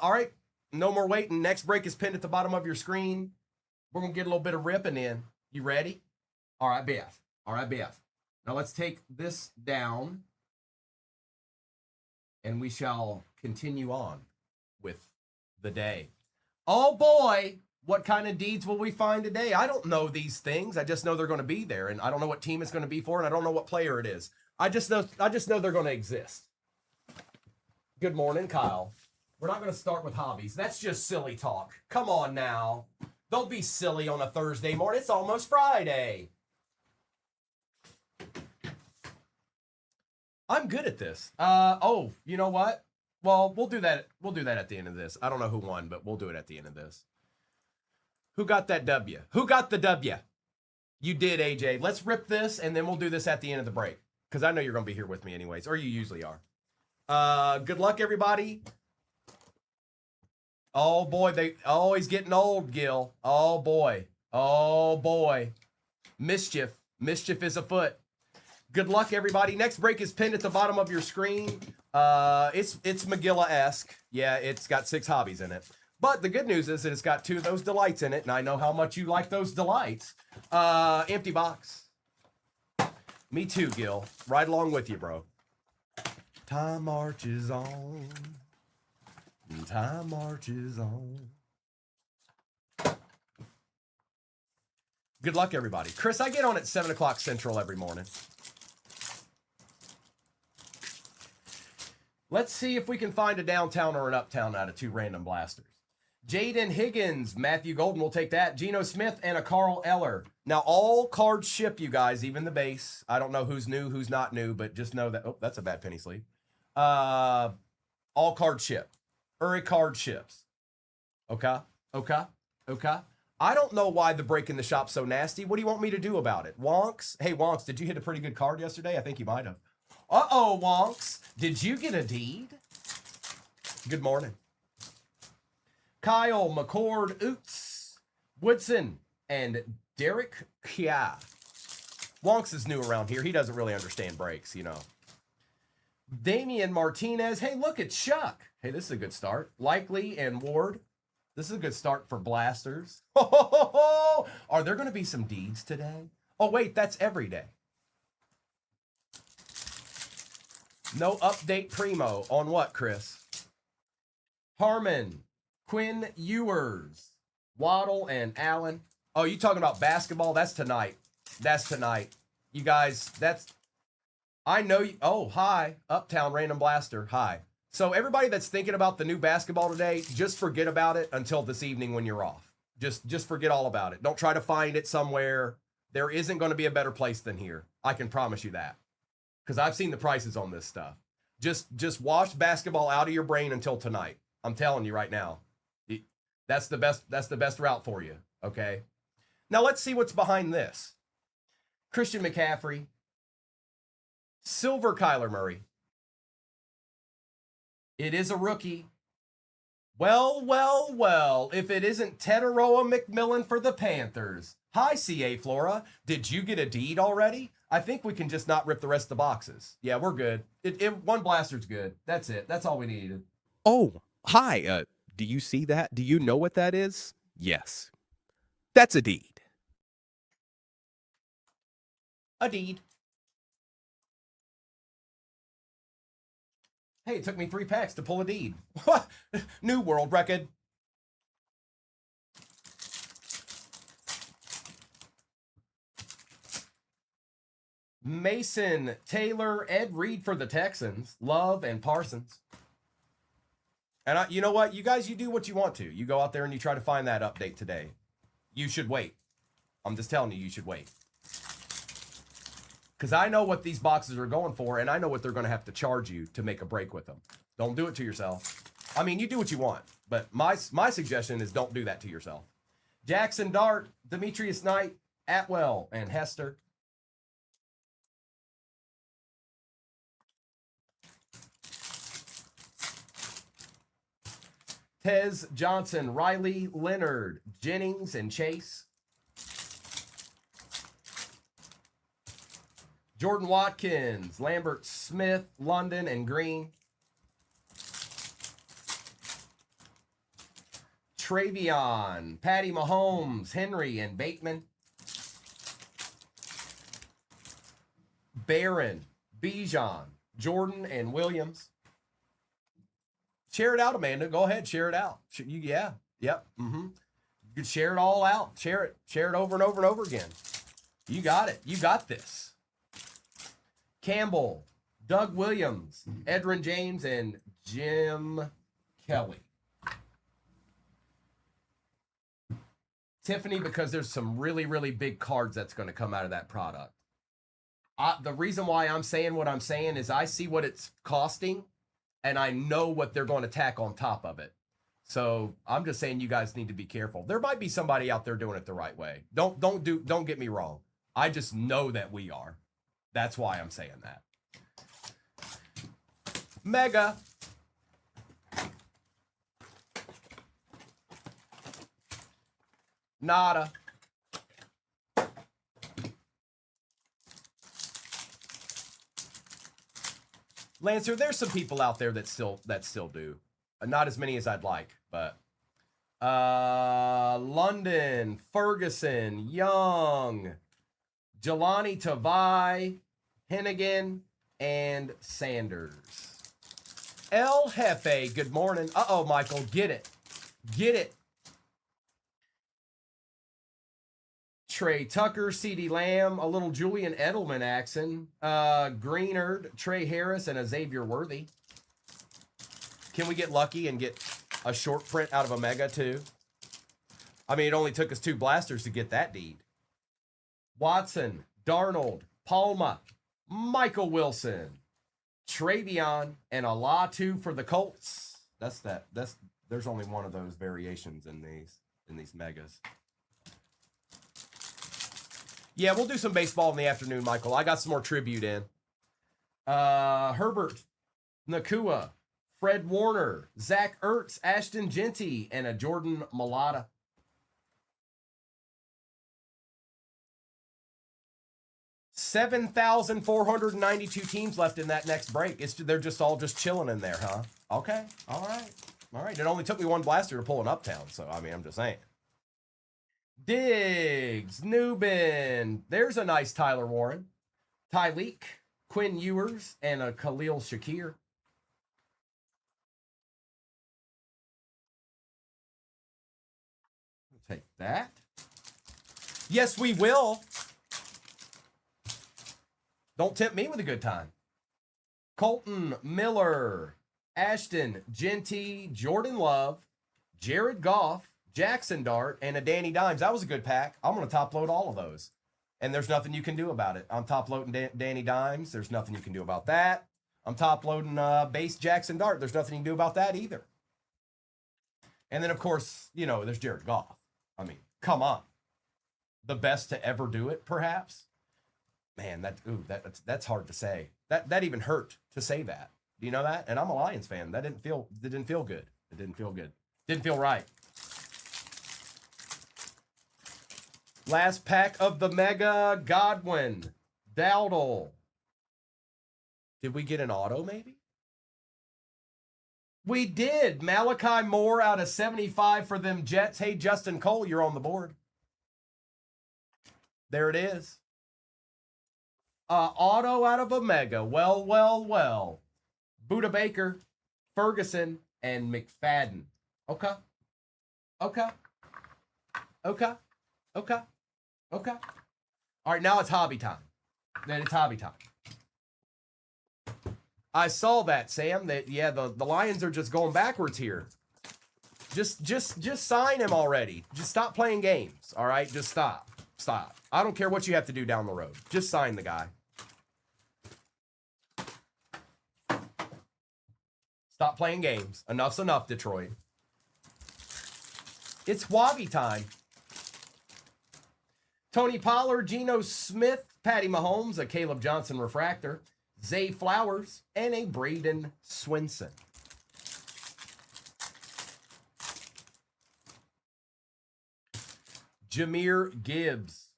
All right. No more waiting. Next break is pinned at the bottom of your screen. We're going to get a little bit of ripping in. You ready? All right, Beth. All right, Beth. Now let's take this down. And we shall continue on with the day. Oh boy, what kind of deeds will we find today? I don't know these things. I just know they're going to be there, and I don't know what team it's going to be for, and I don't know what player it is. I just know they're going to exist. Good morning, Kyle. We're not going to start with hobbies. That's just silly talk. Come on now. Don't be silly on a Thursday morning. It's almost Friday. I'm good at this. Oh, you know what? Well, we'll do that. We'll do that at the end of this. I don't know who won, but we'll do it at the end of this. Who got that W? Who got the W? You did, AJ. Let's rip this, and then we'll do this at the end of the break, because I know you're going to be here with me anyways, or you usually are. Good luck, everybody. Oh, boy. They always getting old, Gil. Oh, boy. Oh, boy. Mischief. Mischief is afoot. Good luck, everybody. Next break is pinned at the bottom of your screen. It's McGilla-esque. Yeah, it's got 6 hobbies in it. But the good news is that it's got 2 of those delights in it, and I know how much you like those delights. Empty box. Me too, Gil. Right along with you, bro. Time marches on. Time marches on. Good luck, everybody. Chris, I get on at 7 o'clock Central every morning. Let's see if we can find a downtown or an uptown out of 2 random blasters. Jaden Higgins, Matthew Golden will take that. Geno Smith and a Carl Eller. Now, all cards ship, you guys, even the base. I don't know who's new, who's not new, but just know that. Oh, that's a bad penny sleeve. All cards ship. Uri card ships. Okay. I don't know why the break in the shop's so nasty. What do you want me to do about it? Wonks? Hey, Wonks, did you hit a pretty good card yesterday? I think you might have. Uh-oh, Wonks. Did you get a deed? Good morning. Kyle McCord, Oots, Woodson, and Derek Kia. Wonks is new around here. He doesn't really understand breaks, you know. Damian Martinez. Hey, look, it's Shuck. Hey, this is a good start. Likely and Ward. This is a good start for blasters. Are there going to be some deeds today? Oh, wait, that's every day. No update Primo. On what, Chris? Harmon, Quinn Ewers, Waddle, and Allen. Oh, you talking about basketball? That's tonight. That's tonight. You guys, that's... I know you... Oh, hi. Uptown Random Blaster. Hi. So everybody that's thinking about the new basketball today, just forget about it until this evening when you're off. Just forget all about it. Don't try to find it somewhere. There isn't going to be a better place than here. I can promise you that. Because I've seen the prices on this stuff. Just wash basketball out of your brain until tonight. I'm telling you right now. That's the best route for you. Okay. Now let's see what's behind this. Christian McCaffrey. Silver Kyler Murray. It is a rookie. Well, if it isn't Teteroa McMillan for the Panthers. Hi, CA Flora. Did you get a deed already? I think we can just not rip the rest of the boxes. Yeah, we're good. One blaster's good. That's it. That's all we needed. Oh, hi. Do you see that? Do you know what that is? Yes. That's a deed. A deed. Hey, it took me 3 packs to pull a deed. What? New world record. Mason, Taylor, Ed Reed for the Texans. Love and Parsons. And you know what? You guys, you do what you want to. You go out there and you try to find that update today. You should wait. I'm just telling you, you should wait. Because I know what these boxes are going for, and I know what they're going to have to charge you to make a break with them. Don't do it to yourself. I mean, you do what you want, but my suggestion is don't do that to yourself. Jackson Dart, Demetrius Knight, Atwell, and Hester. Tez Johnson, Riley Leonard, Jennings, and Chase. Jordan Watkins, Lambert Smith, London, and Green. Travion, Patty Mahomes, Henry, and Bateman. Barron, Bijan, Jordan, and Williams. Share it out, Amanda. Go ahead, share it out. Yeah, yep. You can share it all out. Share it over and over and over again. You got it. You got this. Campbell, Doug Williams, Edrin James, and Jim Kelly. Tiffany, because there's some really, really big cards that's going to come out of that product. The reason why I'm saying what I'm saying is I see what it's costing, and I know what they're going to tack on top of it. So I'm just saying you guys need to be careful. There might be somebody out there doing it the right way. Don't get me wrong. I just know that we are. That's why I'm saying that. Mega. Nada. Lancer, there's some people out there that still do. Not as many as I'd like, but London, Ferguson, Young, Jelani Tavai, Hennigan, and Sanders. El Jefe, good morning. Uh-oh, Michael, get it. Get it. Trey Tucker, CeeDee Lamb, a little Julian Edelman accent, Greenard, Trey Harris, and a Xavier Worthy. Can we get lucky and get a short print out of a mega too? I mean, it only took us 2 blasters to get that deed. Watson, Darnold, Palma, Michael Wilson, Travion, and a Latu for the Colts. There's only one of those variations in these megas. Yeah, we'll do some baseball in the afternoon, Michael. I got some more tribute in. Herbert, Nakua, Fred Warner, Zach Ertz, Ashton Genty, and a Jordan Mailata. $7,492 teams left in that next break. They're just all chilling in there, huh? Okay, all right. It only took me 1 blaster to pull an Uptown, so I mean, I'm just saying. Diggs, Newbin. There's a nice Tyler Warren. Tyleek, Quinn Ewers, and a Khalil Shakir. Take that. Yes, we will. Don't tempt me with a good time. Colton Miller, Ashton Genty, Jordan Love, Jared Goff, Jackson Dart, and a Danny Dimes. That was a good pack. I'm going to top load all of those. And there's nothing you can do about it. I'm top loading Danny Dimes. There's nothing you can do about that. I'm top loading base Jackson Dart. There's nothing you can do about that either. And then, of course, there's Jared Goff. I mean, come on. The best to ever do it, perhaps. Man, that's hard to say. That even hurt to say that. Do you know that? And I'm a Lions fan. That didn't feel good. It didn't feel good. Didn't feel right. Last pack of the Mega. Godwin, Dowdle. Did we get an auto, maybe? We did. Malachi Moore out of 75 for them Jets. Hey, Justin Cole, you're on the board. There it is. Auto out of a Mega. Well. Buda Baker, Ferguson, and McFadden. Okay. All right, now it's hobby time. I saw that, Sam. The Lions are just going backwards here. Just sign him already. Just stop playing games. All right, just stop. I don't care what you have to do down the road. Just sign the guy. Stop playing games. Enough's enough, Detroit. It's Wobby time. Tony Pollard, Geno Smith, Patty Mahomes, a Caleb Johnson refractor, Zay Flowers, and a Braden Swinson. Jahmyr Gibbs,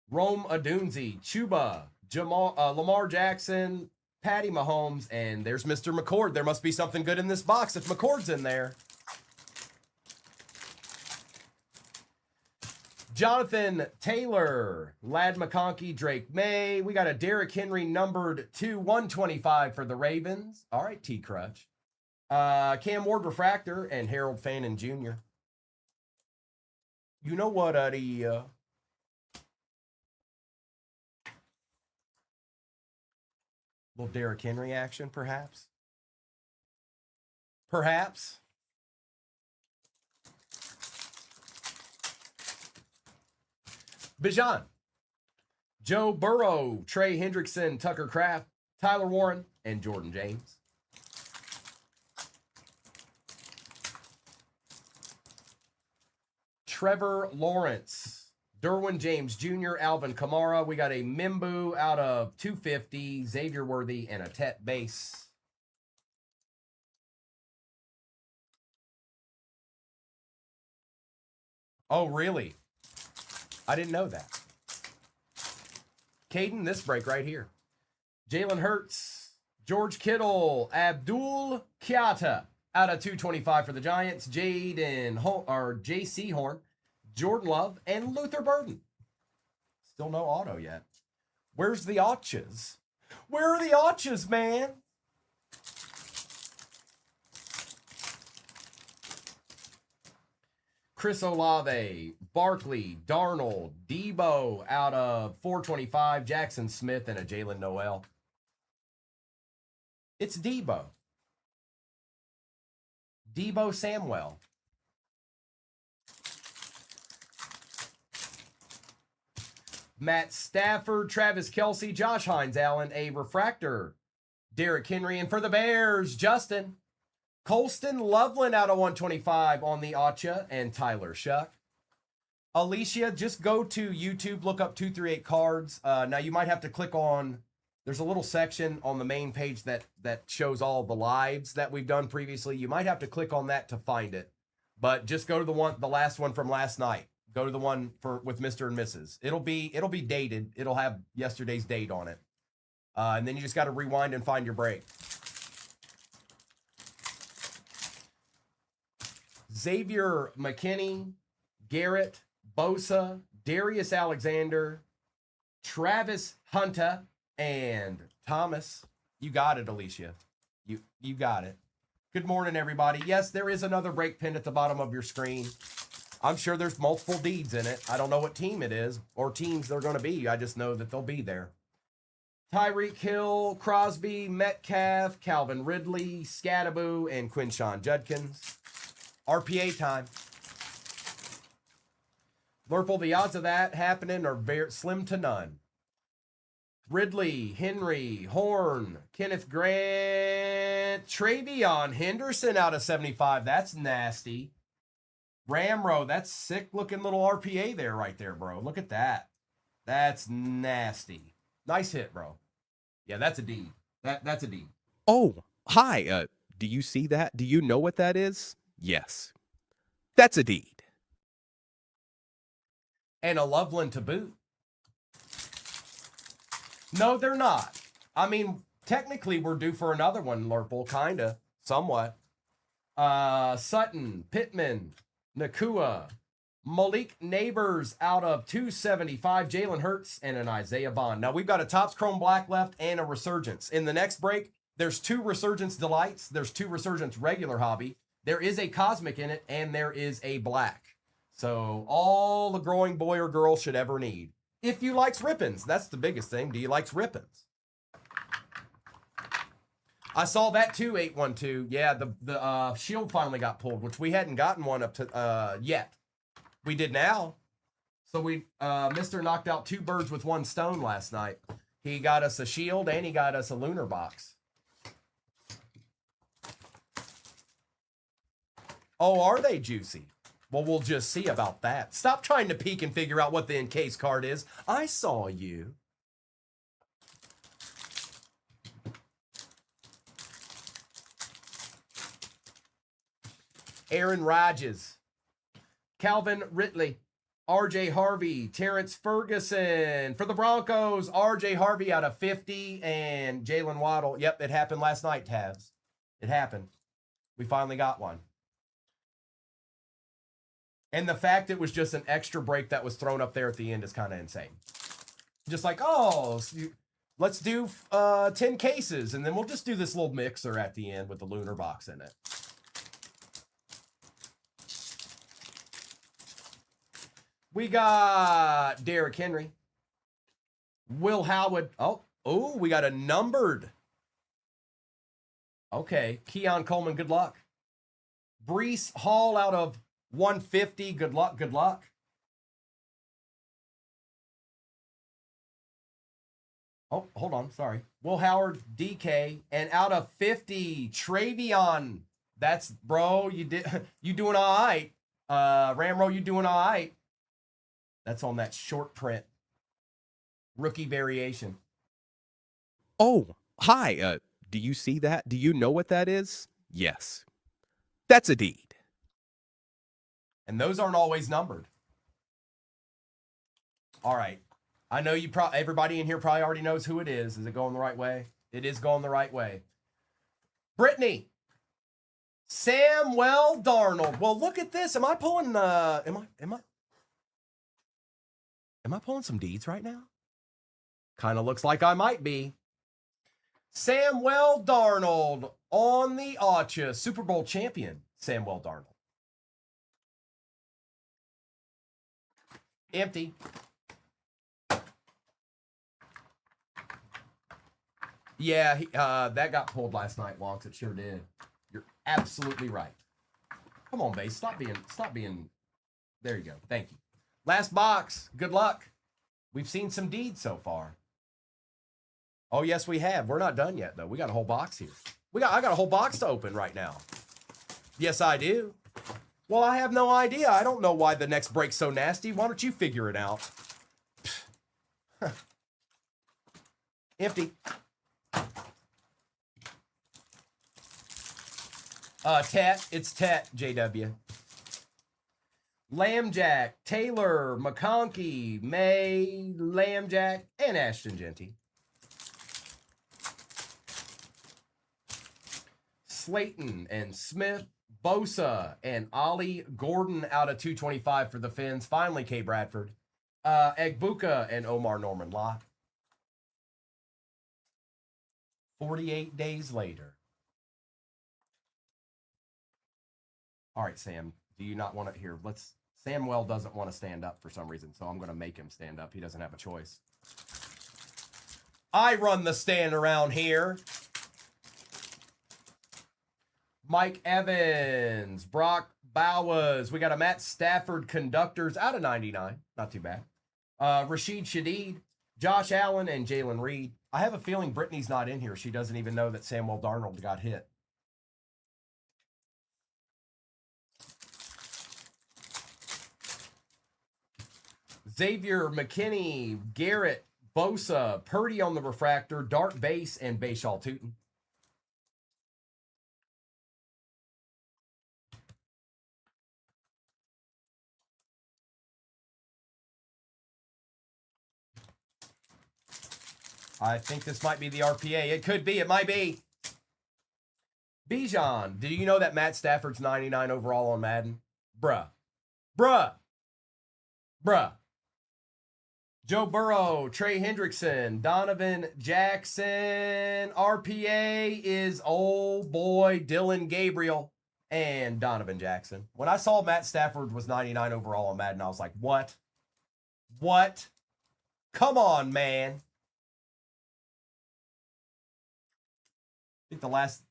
Rome Odunze, Chuba, Lamar Jackson, Patty Mahomes, and there's Mr. McCord. There must be something good in this box if McCord's in there. Jonathan Taylor, Lad McConkey, Drake May. We got a Derrick Henry numbered to 125 for the Ravens. All right, T Crutch. Cam Ward refractor and Harold Fannin Jr. You know what, little Derrick Henry action, perhaps. Perhaps. Bijan, Joe Burrow, Trey Hendrickson, Tucker Kraft, Tyler Warren, and Jordan James. Trevor Lawrence, Derwin James Jr., Alvin Kamara. We got a Mimbu out of 250, Xavier Worthy, and a Tet base. Oh, really? I didn't know that. Caden, this break right here. Jalen Hurts, George Kittle, Abdul Kiata out of 225 for the Giants. J.C. Horn, Jordan Love, and Luther Burden. Still no auto yet. Where's the Otches? Where are the Otches, man? Chris Olave, Barkley, Darnold, Debo out of 425, Jackson Smith, and a Jalen Noel. It's Debo. Debo Samuel. Matt Stafford, Travis Kelce, Josh Hines Allen, a refractor. Derrick Henry, and for the Bears, Justin. Colston Loveland out of 125 on the Acha, and Tyler Shuck. Alicia, just go to YouTube, look up 238 cards. Now you might have to click on, there's a little section on the main page that shows all the lives that we've done previously. You might have to click on that to find it. But just go to the last one from last night. Go to the one with Mr. and Mrs. It'll be dated. It'll have yesterday's date on it. And then you just got to rewind and find your break. Xavier McKinney, Garrett, Bosa, Darius Alexander, Travis Hunter, and Thomas. You got it, Alicia. You got it. Good morning, everybody. Yes, there is another break pin at the bottom of your screen. I'm sure there's multiple deeds in it. I don't know what team it is or teams they're going to be. I just know that they'll be there. Tyreek Hill, Crosby, Metcalf, Calvin Ridley, Scattaboo, and Quinshawn Judkins. RPA time. Lurple, the odds of that happening are very slim to none. Ridley, Henry, Horn, Kenneth Grant, Travion Henderson out of 75. That's nasty. Ramro, that's sick looking little RPA there right there, bro. Look at that. That's nasty. Nice hit, bro. Yeah, that's a D. That's a D. Oh, hi. Do you see that? Do you know what that is? Yes. That's a deed. And a Loveland to boot. No, they're not. I mean, technically, we're due for another one, Lurple, kinda, somewhat. Sutton, Pittman, Nakua, Malik Neighbors out of 275, Jalen Hurts, and an Isaiah Bond. Now, we've got a Topps Chrome Black left and a Resurgence. In the next break, there's 2 Resurgence Delights. There's 2 Resurgence Regular Hobby. There is a Cosmic in it, and there is a Black. So, all the growing boy or girl should ever need. If you likes Rippins, that's the biggest thing. Do you likes Rippins? I saw that too, 812. Yeah, the shield finally got pulled, which we hadn't gotten one up to yet. We did now. So Mr. knocked out 2 birds with 1 stone last night. He got us a shield and he got us a lunar box. Oh, are they juicy? Well, we'll just see about that. Stop trying to peek and figure out what the encased card is. I saw you. Aaron Rodgers, Calvin Ridley, R.J. Harvey, Terrence Ferguson. For the Broncos, R.J. Harvey out of 50 and Jalen Waddle. Yep, it happened last night, Tabs. It happened. We finally got one. And the fact it was just an extra break that was thrown up there at the end is kind of insane. Just like, oh, let's do 10 cases, and then we'll just do this little mixer at the end with the lunar box in it. We got Derrick Henry. Will Howard. Oh, we got a numbered. Okay, Keon Coleman, good luck. Breece Hall out of 150, good luck, good luck. Oh, hold on, sorry. Will Howard, DK, and out of 50, Travion. That's, bro, you doing all right. Ramro, you doing all right. That's on that short print. Rookie variation. Oh, hi. Do you see that? Do you know what that is? Yes. That's a deed. And those aren't always numbered. All right. I know everybody in here probably already knows who it is. Is it going the right way? It is going the right way. Brittany. Samwell Darnold. Well, look at this. Am I pulling am I pulling some deeds right now? Kind of looks like I might be. Samwell Darnold on the Archer, Super Bowl champion, Samwell Darnold. Empty. Yeah, that got pulled last night, Wonks. It sure did. You're absolutely right. Come on, base. Stop being. There you go. Thank you. Last box. Good luck. We've seen some deeds so far. Oh, yes, we have. We're not done yet, though. We got a whole box here. I got a whole box to open right now. Yes, I do. Well, I have no idea. I don't know why the next break's so nasty. Why don't you figure it out? Empty. Tet. It's Tet, JW. Lambjack, Taylor, McConkey, May, Lambjack, and Ashton Genty. Slayton and Smith, Bosa, and Ollie Gordon out of 225 for the Finns. Finally, K. Bradford. Egbuka and Omar Norman Lott. 48 days later. All right, Sam, do you not want to hear? Samwell doesn't want to stand up for some reason, so I'm going to make him stand up. He doesn't have a choice. I run the stand around here. Mike Evans, Brock Bowers. We got a Matt Stafford Conductors out of 99. Not too bad. Rashid Shaheed, Josh Allen, and Jalen Reed. I have a feeling Brittany's not in here. She doesn't even know that Samwell Darnold got hit. Xavier McKinney, Garrett, Bosa, Purdy on the refractor, Dark Base, and Bashaw Tootin. I think this might be the RPA. It could be. It might be. Bijan, do you know that Matt Stafford's 99 overall on Madden? Bruh. Joe Burrow, Trey Hendrickson, Donovan Jackson. RPA is old boy Dylan Gabriel and Donovan Jackson. When I saw Matt Stafford was 99 overall on Madden, I was like, what? What? Come on, man. I think the last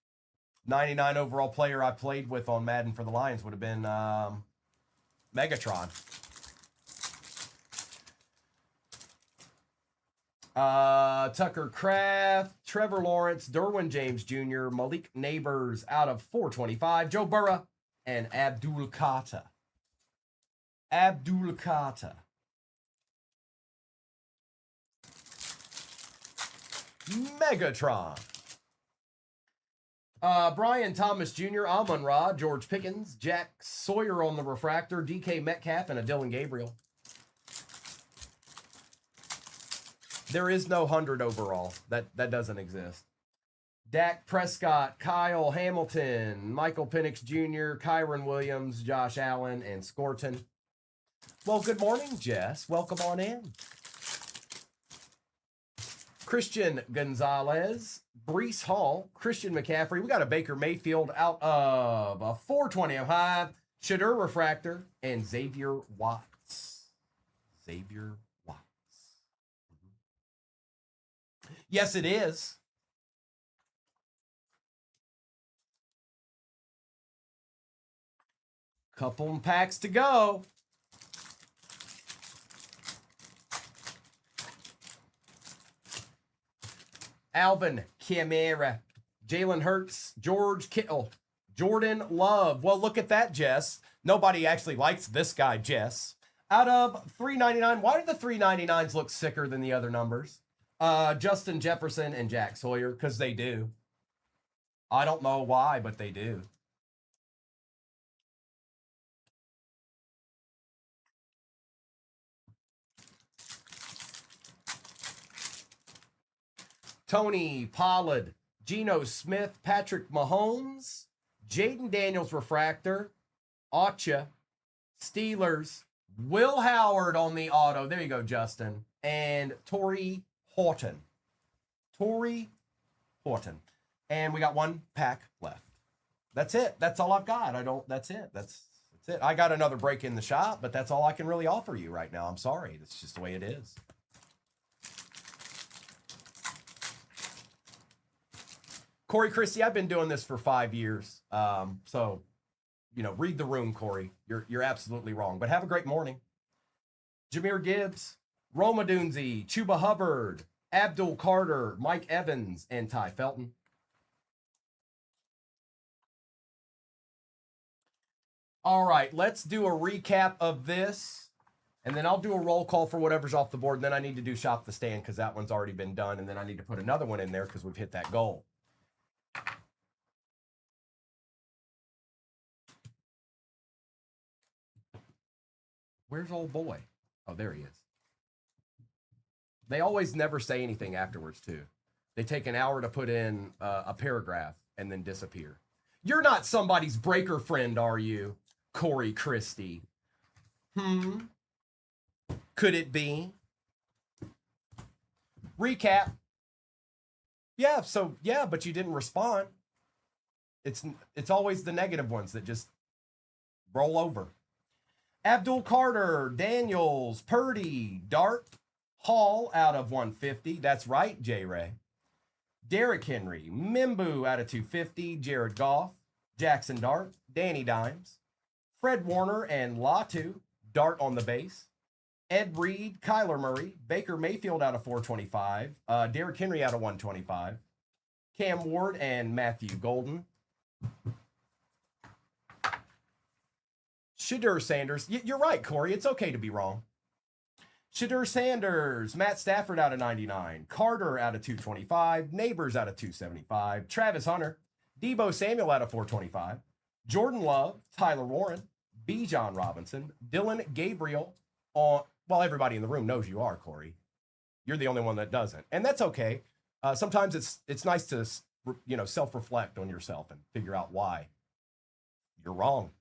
99 overall player I played with on Madden for the Lions would have been Megatron. Tucker Kraft, Trevor Lawrence, Derwin James Jr., Malik Neighbors out of 425, Joe Burrow, and Abdul Kata. Megatron. Brian Thomas Jr., Amon Ra, George Pickens, Jack Sawyer on the refractor, DK Metcalf, and a Dylan Gabriel. There is no 100 overall. That doesn't exist. Dak Prescott, Kyle Hamilton, Michael Penix Jr., Kyron Williams, Josh Allen, and Scorton. Well, good morning, Jess. Welcome on in. Christian Gonzalez, Brees Hall, Christian McCaffrey. We got a Baker Mayfield out of a 420 high, Shadur Refractor, and Xavier Watts. Xavier Watts. Yes, it is. Couple packs to go. Alvin Kamara, Jalen Hurts, George Kittle, Jordan Love. Well, look at that, Jess. Nobody actually likes this guy, Jess. Out of $3.99, why do the $3.99s look sicker than the other numbers? Justin Jefferson and Jack Sawyer, because they do. I don't know why, but they do. Tony Pollard, Geno Smith, Patrick Mahomes, Jaden Daniels Refractor, Acha, Steelers, Will Howard on the auto. There you go, Justin. And Torrey Horton. Torrey Horton. And we got one pack left. That's it. That's all I've got. That's it. That's it. I got another break in the shop, but that's all I can really offer you right now. I'm sorry. That's just the way it is. Corey Christie, I've been doing this for 5 years. So, you know, read the room, Corey. You're absolutely wrong. But have a great morning. Jahmyr Gibbs, Roma Dunzi, Chuba Hubbard, Abdul Carter, Mike Evans, and Ty Felton. All right, let's do a recap of this. And then I'll do a roll call for whatever's off the board. And then I need to do Shop the Stand because that one's already been done. And then I need to put another one in there because we've hit that goal. Where's old boy? Oh, there he is. They always never say anything afterwards, too. They take an hour to put in a paragraph and then disappear. You're not somebody's breaker friend, are you, Corey Christie? Could it be? Recap. Yeah, so, yeah, but you didn't respond. It's always the negative ones that just roll over. Abdul Carter, Daniels, Purdy, Dart, Hall out of 150. That's right, J-Ray. Derrick Henry, Mimbu out of 250. Jared Goff, Jackson Dart, Danny Dimes, Fred Warner, and Latu, Dart on the base. Ed Reed, Kyler Murray, Baker Mayfield out of 425. Derrick Henry out of 125. Cam Ward and Matthew Golden. Shadur Sanders. You're right, Corey. It's okay to be wrong. Shadur Sanders. Matt Stafford out of 99. Carter out of 225. Neighbors out of 275. Travis Hunter. Debo Samuel out of 425. Jordan Love. Tyler Warren. Bijan Robinson. Dylan Gabriel. Well, everybody in the room knows you are, Corey. You're the only one that doesn't. And that's okay. Sometimes it's nice to, self-reflect on yourself and figure out why you're wrong.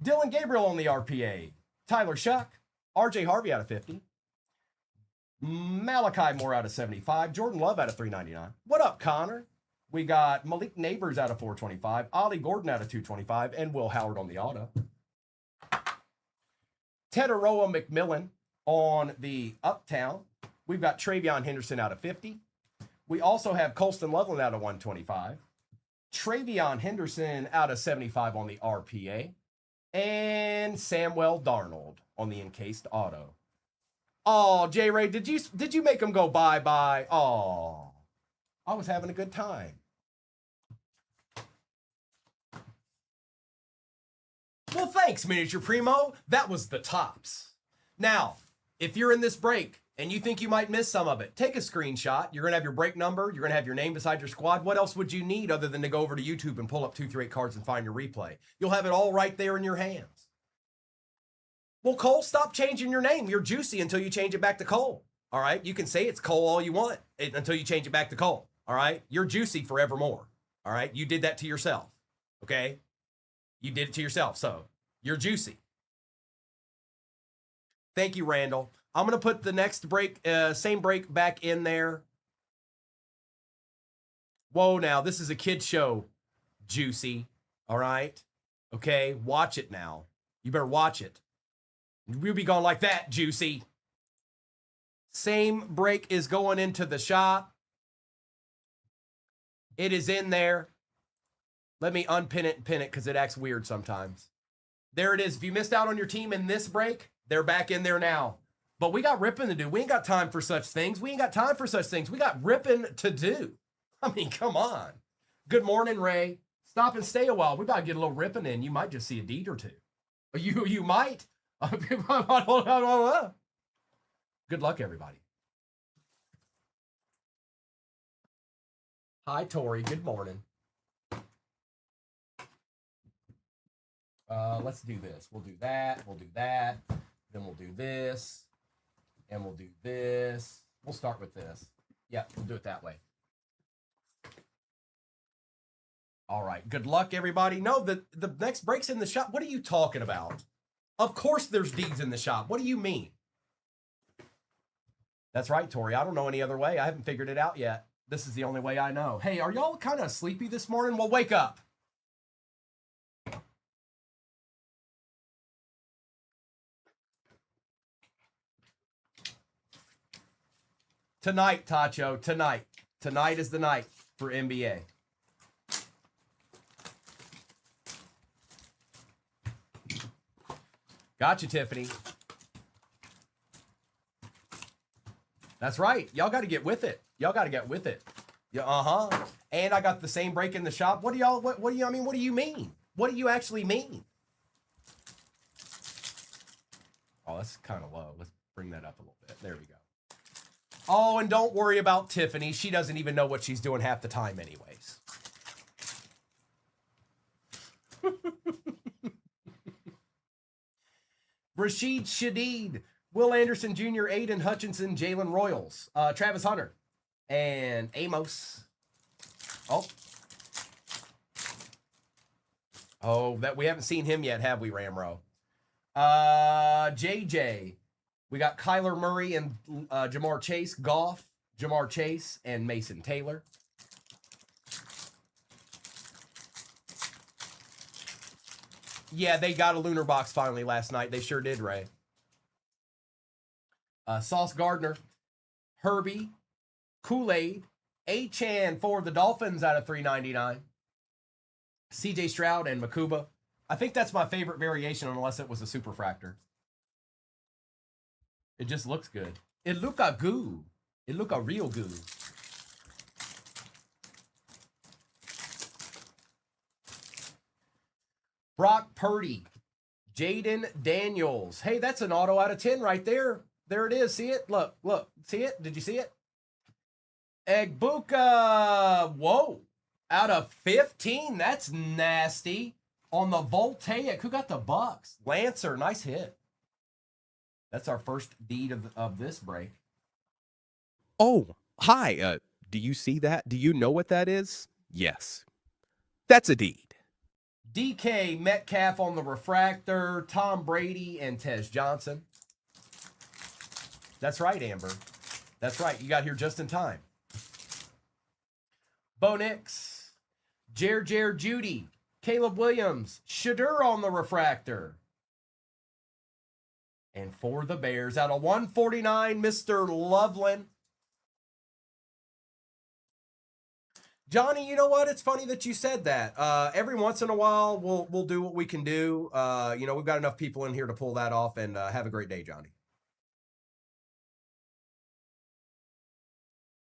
Dylan Gabriel on the RPA. Tyler Shuck. RJ Harvey out of 50. Malachi Moore out of 75. Jordan Love out of 399. What up, Connor? We got Malik Neighbors out of 425. Ollie Gordon out of 225. And Will Howard on the auto. Teteroa McMillan on the Uptown. We've got Travion Henderson out of 50. We also have Colston Loveland out of 125. Travion Henderson out of 75 on the RPA. And Samuel Darnold on the encased auto. Oh, J-Ray, did you make him go bye-bye? Oh, I was having a good time. Well, thanks, Miniature Primo. That was the tops. Now, if you're in this break and you think you might miss some of it, take a screenshot. You're going to have your break number. You're going to have your name beside your squad. What else would you need other than to go over to YouTube and pull up 238 cards and find your replay? You'll have it all right there in your hands. Well, Cole, stop changing your name. You're Juicy until you change it back to Cole. All right? You can say it's Cole all you want until you change it back to Cole. All right? You're Juicy forevermore. All right? You did that to yourself. Okay? You did it to yourself. So you're Juicy. Thank you, Randall. I'm going to put the next break, same break back in there. Whoa, now, this is a kid show, Juicy. All right? Okay, watch it now. You better watch it. We'll be going like that, Juicy. Same break is going into the shop. It is in there. Let me unpin it and pin it because it acts weird sometimes. There it is. If you missed out on your team in this break, they're back in there now. But we got ripping to do. We ain't got time for such things. We ain't got time for such things. We got ripping to do. I mean, come on. Good morning, Ray. Stop and stay a while. We about to get a little ripping in. You might just see a deed or two. You might. Good luck, everybody. Hi, Tori. Good morning. Let's do this. We'll do that. We'll do that. Then we'll do this. And we'll do this. We'll start with this. Yeah, we'll do it that way. All right. Good luck, everybody. No, the next break's in the shop. What are you talking about? Of course there's deeds in the shop. What do you mean? That's right, Tori. I don't know any other way. I haven't figured it out yet. This is the only way I know. Hey, are y'all kind of sleepy this morning? Well, wake up. Tonight, Tacho, tonight. Tonight is the night for NBA. Gotcha, Tiffany. That's right. Y'all got to get with it. Y'all got to get with it. Yeah, uh-huh. And I got the same break in the shop. What do y'all, what do you, I mean, what do you mean? What do you actually mean? Oh, that's kind of low. Let's bring that up a little bit. There we go. Oh, and don't worry about Tiffany. She doesn't even know what she's doing half the time anyways. Rashid Shadid, Will Anderson Jr., Aiden Hutchinson, Jalen Royals, Travis Hunter, and Amos. Oh, that we haven't seen him yet, have we, Ramro? JJ. We got Kyler Murray and Jamar Chase, Goff, Jamar Chase, and Mason Taylor. Yeah, they got a lunar box finally last night. They sure did, Ray. Sauce Gardner, Herbie, Kool-Aid, A-Chan for the Dolphins out of 399. CJ Stroud and Makuba. I think that's my favorite variation unless it was a superfractor. It just looks good. It look a goo. It look a real goo. Brock Purdy. Jaden Daniels. Hey, that's an auto out of 10 right there. There it is. See it? Look, look. See it? Did you see it? Egbuka. Whoa. Out of 15. That's nasty. On the Voltaic. Who got the Bucks? Lancer. Nice hit. That's our first deed of this break. Oh, hi. Do you see that? Do you know what that is? Yes. That's a deed. DK Metcalf on the refractor, Tom Brady, and Tej Johnson. That's right, Amber. That's right. You got here just in time. Bo Nix, Jer Judy, Caleb Williams, Shadur on the refractor. And for the Bears, out of 149, Mr. Loveland. Johnny, you know what? It's funny that you said that. Every once in a while, we'll do what we can do. You know, we've got enough people in here to pull that off, and have a great day, Johnny.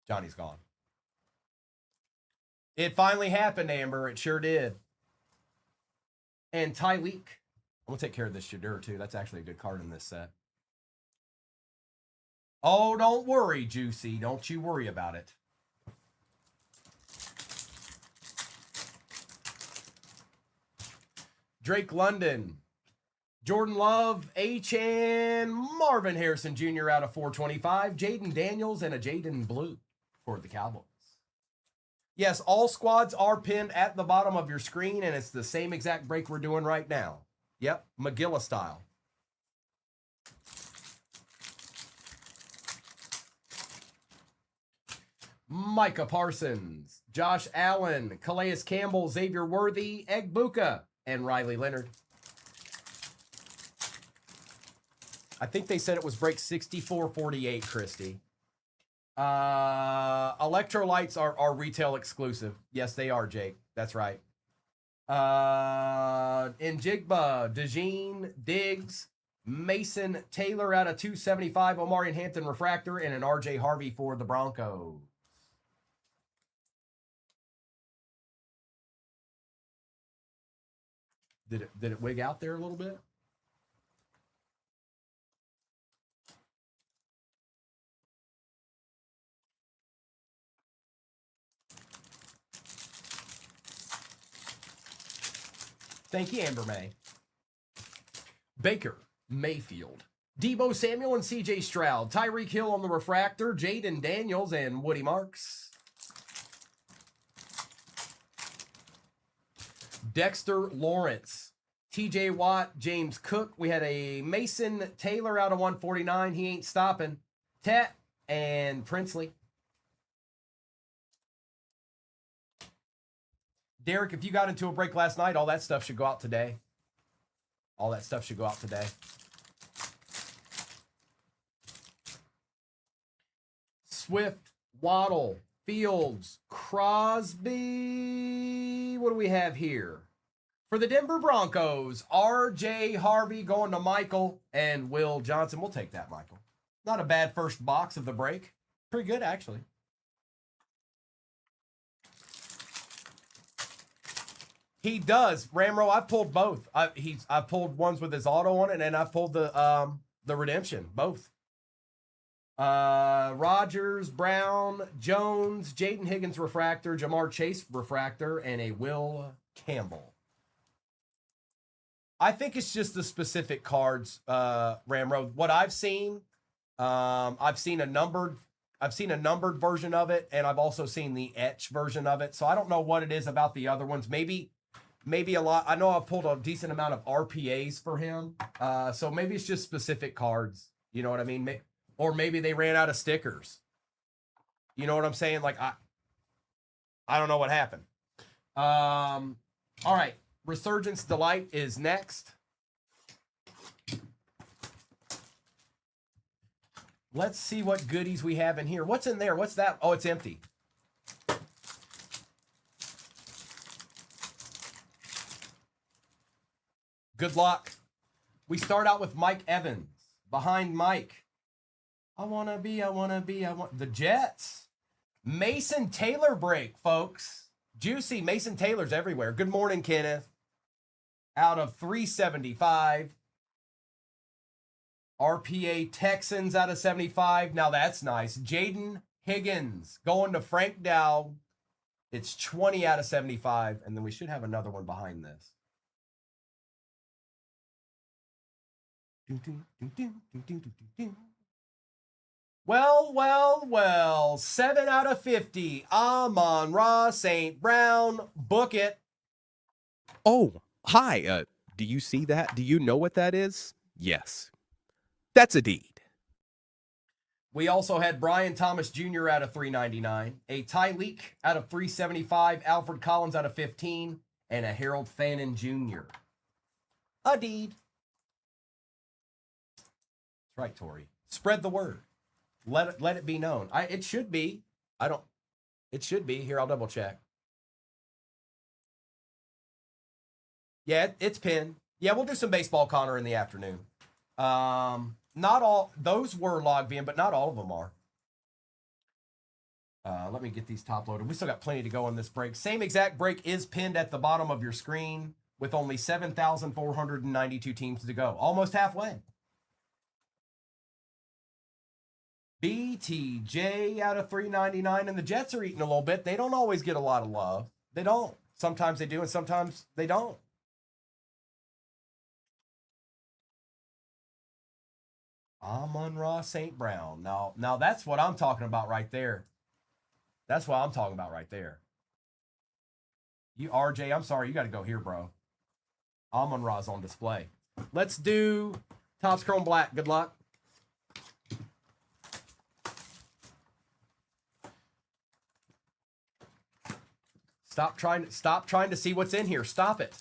Johnny's gone. It finally happened, Amber. It sure did. And Tyleek. I'm going to take care of this Shadur, too. That's actually a good card in this set. Oh, don't worry, Juicy. Don't you worry about it. Drake London, Jordan Love, H-Chan, Marvin Harrison Jr. out of 425, Jaden Daniels, and a Jaden Blue for the Cowboys. Yes, all squads are pinned at the bottom of your screen, and it's the same exact break we're doing right now. Yep, McGilla style. Micah Parsons, Josh Allen, Calais Campbell, Xavier Worthy, Egg Buka, and Riley Leonard. I think they said it was break 6448, Christy. Electrolytes are retail exclusive. Yes, they are, Jake. That's right. Njigba, DeJean, Diggs, Mason Taylor out of 275, Omarion Hampton refractor, and an RJ Harvey for the Broncos. Did it wig out there a little bit? Thank you, Amber May. Baker Mayfield, Debo Samuel and CJ Stroud, Tyreek Hill on the refractor, Jaden Daniels and Woody Marks. Dexter Lawrence, TJ Watt, James Cook. We had a Mason Taylor out of 149. He ain't stopping. Tat and Princely. Derek, if you got into a break last night, all that stuff should go out today. All that stuff should go out today. Swift, Waddle, Fields, Crosby. What do we have here? For the Denver Broncos, RJ Harvey going to Michael and Will Johnson. We'll take that, Michael. Not a bad first box of the break. Pretty good, actually. He does. Ramro, I've pulled both. I've pulled ones with his auto on it, and I've pulled the redemption, both. Rogers, Brown, Jones, Jaden Higgins refractor, Jamar Chase refractor, and a Will Campbell. I think it's just the specific cards, Ramro. What I've seen a numbered version of it, and I've also seen the etch version of it. So I don't know what it is about the other ones. Maybe a lot. I know I've pulled a decent amount of RPAs for him. So maybe it's just specific cards. You know what I mean? Or maybe they ran out of stickers. You know what I'm saying? Like, I don't know what happened. All right. Resurgence Delight is next. Let's see what goodies we have in here. What's in there? What's that? Oh, it's empty. Good luck. We start out with Mike Evans. Behind Mike. I want the Jets. Mason Taylor break, folks. Juicy Mason Taylor's everywhere. Good morning, Kenneth. Out of 375. RPA Texans out of 75. Now that's nice. Jaden Higgins going to Frank Dowd. It's 20 out of 75. And then we should have another one behind this. Well. 7 out of 50. Amon-Ra St. Brown. Book it. Oh, hi. Do you see that? Do you know what that is? Yes. That's a deed. We also had Brian Thomas Jr. out of 399, a Tyleek out of 375, Alfred Collins out of 15, and a Harold Fannin Jr. A deed. That's right, Tori. Spread the word. Let it be known. It should be. It should be. Here, I'll double check. Yeah, it's pinned. Yeah, we'll do some baseball, Connor, in the afternoon. Not all, those were logged in, but not all of them are. Let me get these top loaded. We still got plenty to go on this break. Same exact break is pinned at the bottom of your screen with only 7,492 teams to go. Almost halfway. BTJ out of 399, and the Jets are eating a little bit. They don't always get a lot of love. They don't. Sometimes they do, and sometimes they don't. Amon-Ra St. Brown. Now that's what I'm talking about right there. That's what I'm talking about right there. You, RJ, I'm sorry. You got to go here, bro. Amon-Ra's on display. Let's do Topps Chrome Black. Good luck. Stop trying to see what's in here. Stop it.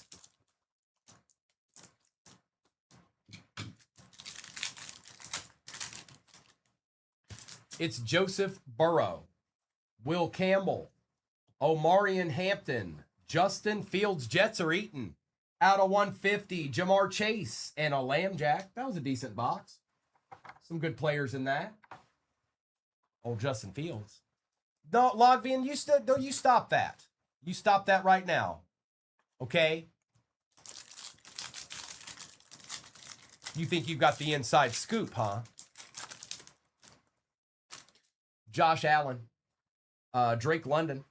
It's Joseph Burrow, Will Campbell, Omarion Hampton, Justin Fields. Jets are eating. Out of 150, Jamar Chase, and a Lamb Jack. That was a decent box. Some good players in that. Old Justin Fields. No, Logvian, you stop that. You stop that right now. Okay? You think you've got the inside scoop, huh? Josh Allen, Drake London,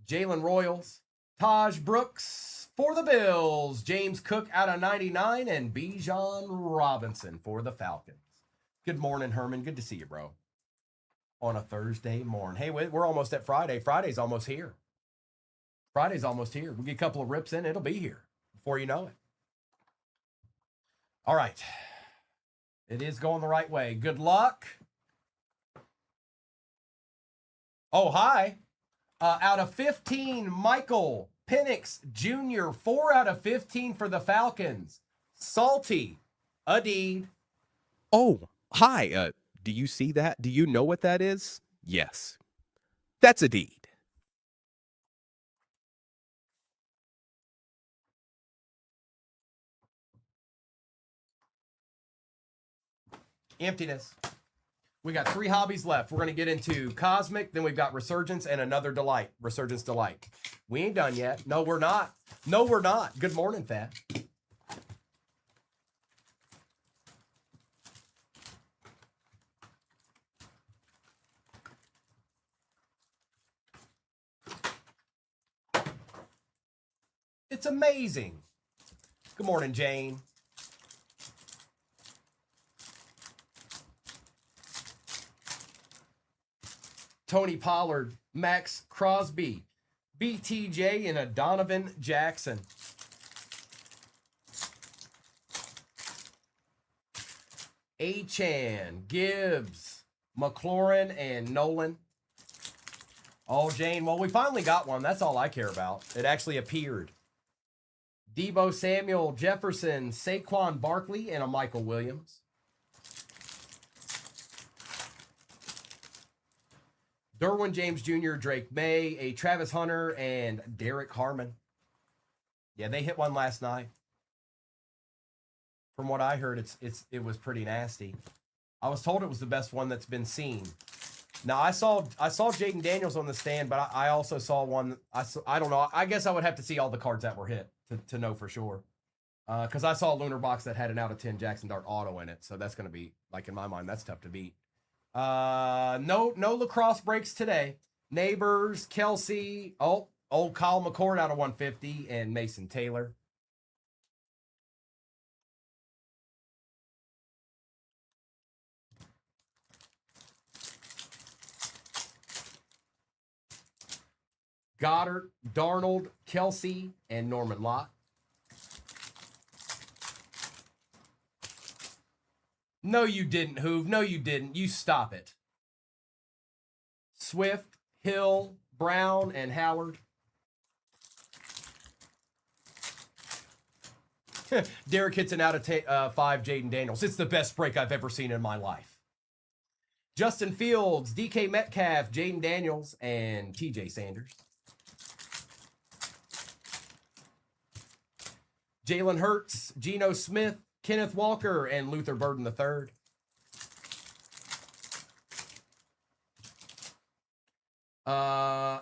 Jalen Royals, Taj Brooks for the Bills, James Cook out of 99, and Bijan Robinson for the Falcons. Good morning, Herman. Good to see you, bro. On a Thursday morning. Hey, we're almost at Friday. Friday's almost here. Friday's almost here. We'll get a couple of rips in. It'll be here before you know it. All right. It is going the right way. Good luck. Oh, hi. Out of 15, Michael Penix Jr., 4 out of 15 for the Falcons. Salty. Adeed. Oh, hi. Do you see that? Do you know what that is? Yes. That's a deed. Emptiness. We got 3 hobbies left. We're going to get into Cosmic, then we've got Resurgence and another Delight. Resurgence Delight. We ain't done yet. No, we're not. No, we're not. Good morning, Fat. It's amazing. Good morning, Jane. Tony Pollard, Max Crosby, BTJ, and a Donovan Jackson. Achan, Gibbs, McLaurin, and Nolan. Oh, Jane, well, we finally got one. That's all I care about. It actually appeared. Debo Samuel, Jefferson, Saquon Barkley, and a Michael Williams. Derwin James Jr., Drake May, a Travis Hunter, and Derek Harmon. Yeah, they hit one last night. From what I heard, it was pretty nasty. I was told it was the best one that's been seen. Now I saw Jaden Daniels on the stand, but I also saw one. I don't know. I guess I would have to see all the cards that were hit to know for sure. Because I saw a Lunar Box that had an out of 10 Jackson Dart auto in it, so that's going to be, like, in my mind, that's tough to beat. No lacrosse breaks today. Neighbors, Kelsey, old Kyle McCord out of 150, and Mason Taylor. Goddard, Darnold, Kelsey, and Norman Lott. No, you didn't, Hoove. No, you didn't. You stop it. Swift, Hill, Brown, and Howard. Derek hits an out of 5, Jaden Daniels. It's the best break I've ever seen in my life. Justin Fields, DK Metcalf, Jaden Daniels, and TJ Sanders. Jalen Hurts, Geno Smith, Kenneth Walker, and Luther Burden III.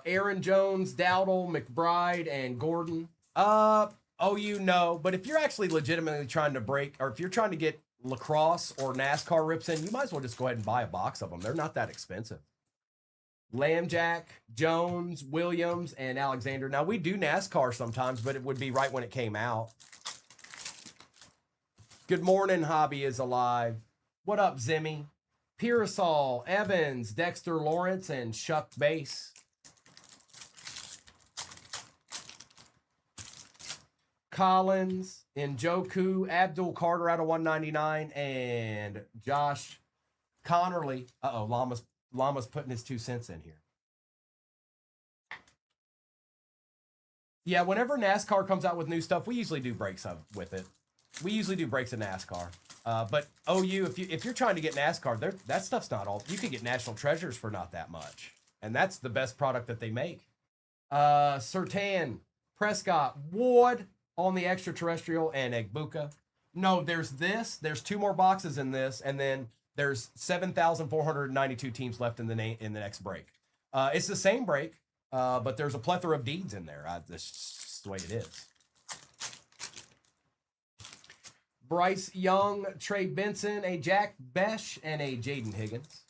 Aaron Jones, Dowdle, McBride, and Gordon. But if you're actually legitimately trying to break, or if you're trying to get lacrosse or NASCAR rips in, you might as well just go ahead and buy a box of them. They're not that expensive. Lambjack, Jones, Williams, and Alexander. Now, we do NASCAR sometimes, but it would be right when it came out. Good morning, Hobby is alive. What up, Zimmy? Pearsall, Evans, Dexter Lawrence, and Shuck Base. Collins, Njoku, Abdul Carter out of 199, and Josh Connerly. Llama's putting his 2 cents in here. Yeah, whenever NASCAR comes out with new stuff, we usually do breaks with it. We usually do breaks in NASCAR. But OU, if you're trying to get NASCAR, that stuff's not all. You could get National Treasures for not that much, and that's the best product that they make. Sertan, Prescott, Ward on the extraterrestrial, and Egbuka. No, there's this. There's 2 more boxes in this, and then there's 7,492 teams left in the next break. It's the same break, but there's a plethora of deeds in there. That's just the way it is. Bryce Young, Trey Benson, a Jack Besh, and a Jaden Higgins.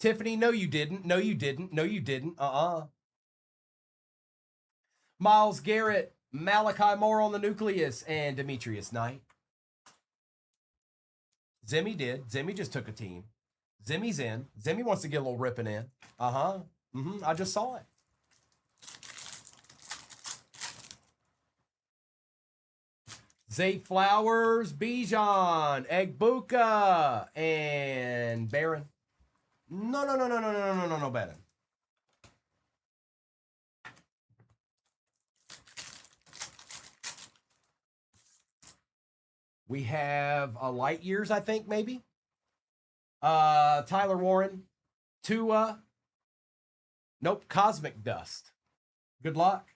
Tiffany, no you didn't. No you didn't. No you didn't. Miles Garrett, Malachi Moore on the nucleus, and Demetrius Knight. Zimmy did. Zimmy just took a team. Zimmy's in. Zimmy wants to get a little ripping in. I just saw it. Zay Flowers, Bijan, Egbuka, and Barron. No, Barron. We have a Light Years, I think, maybe. Tyler Warren, Tua. Nope, Cosmic Dust. Good luck.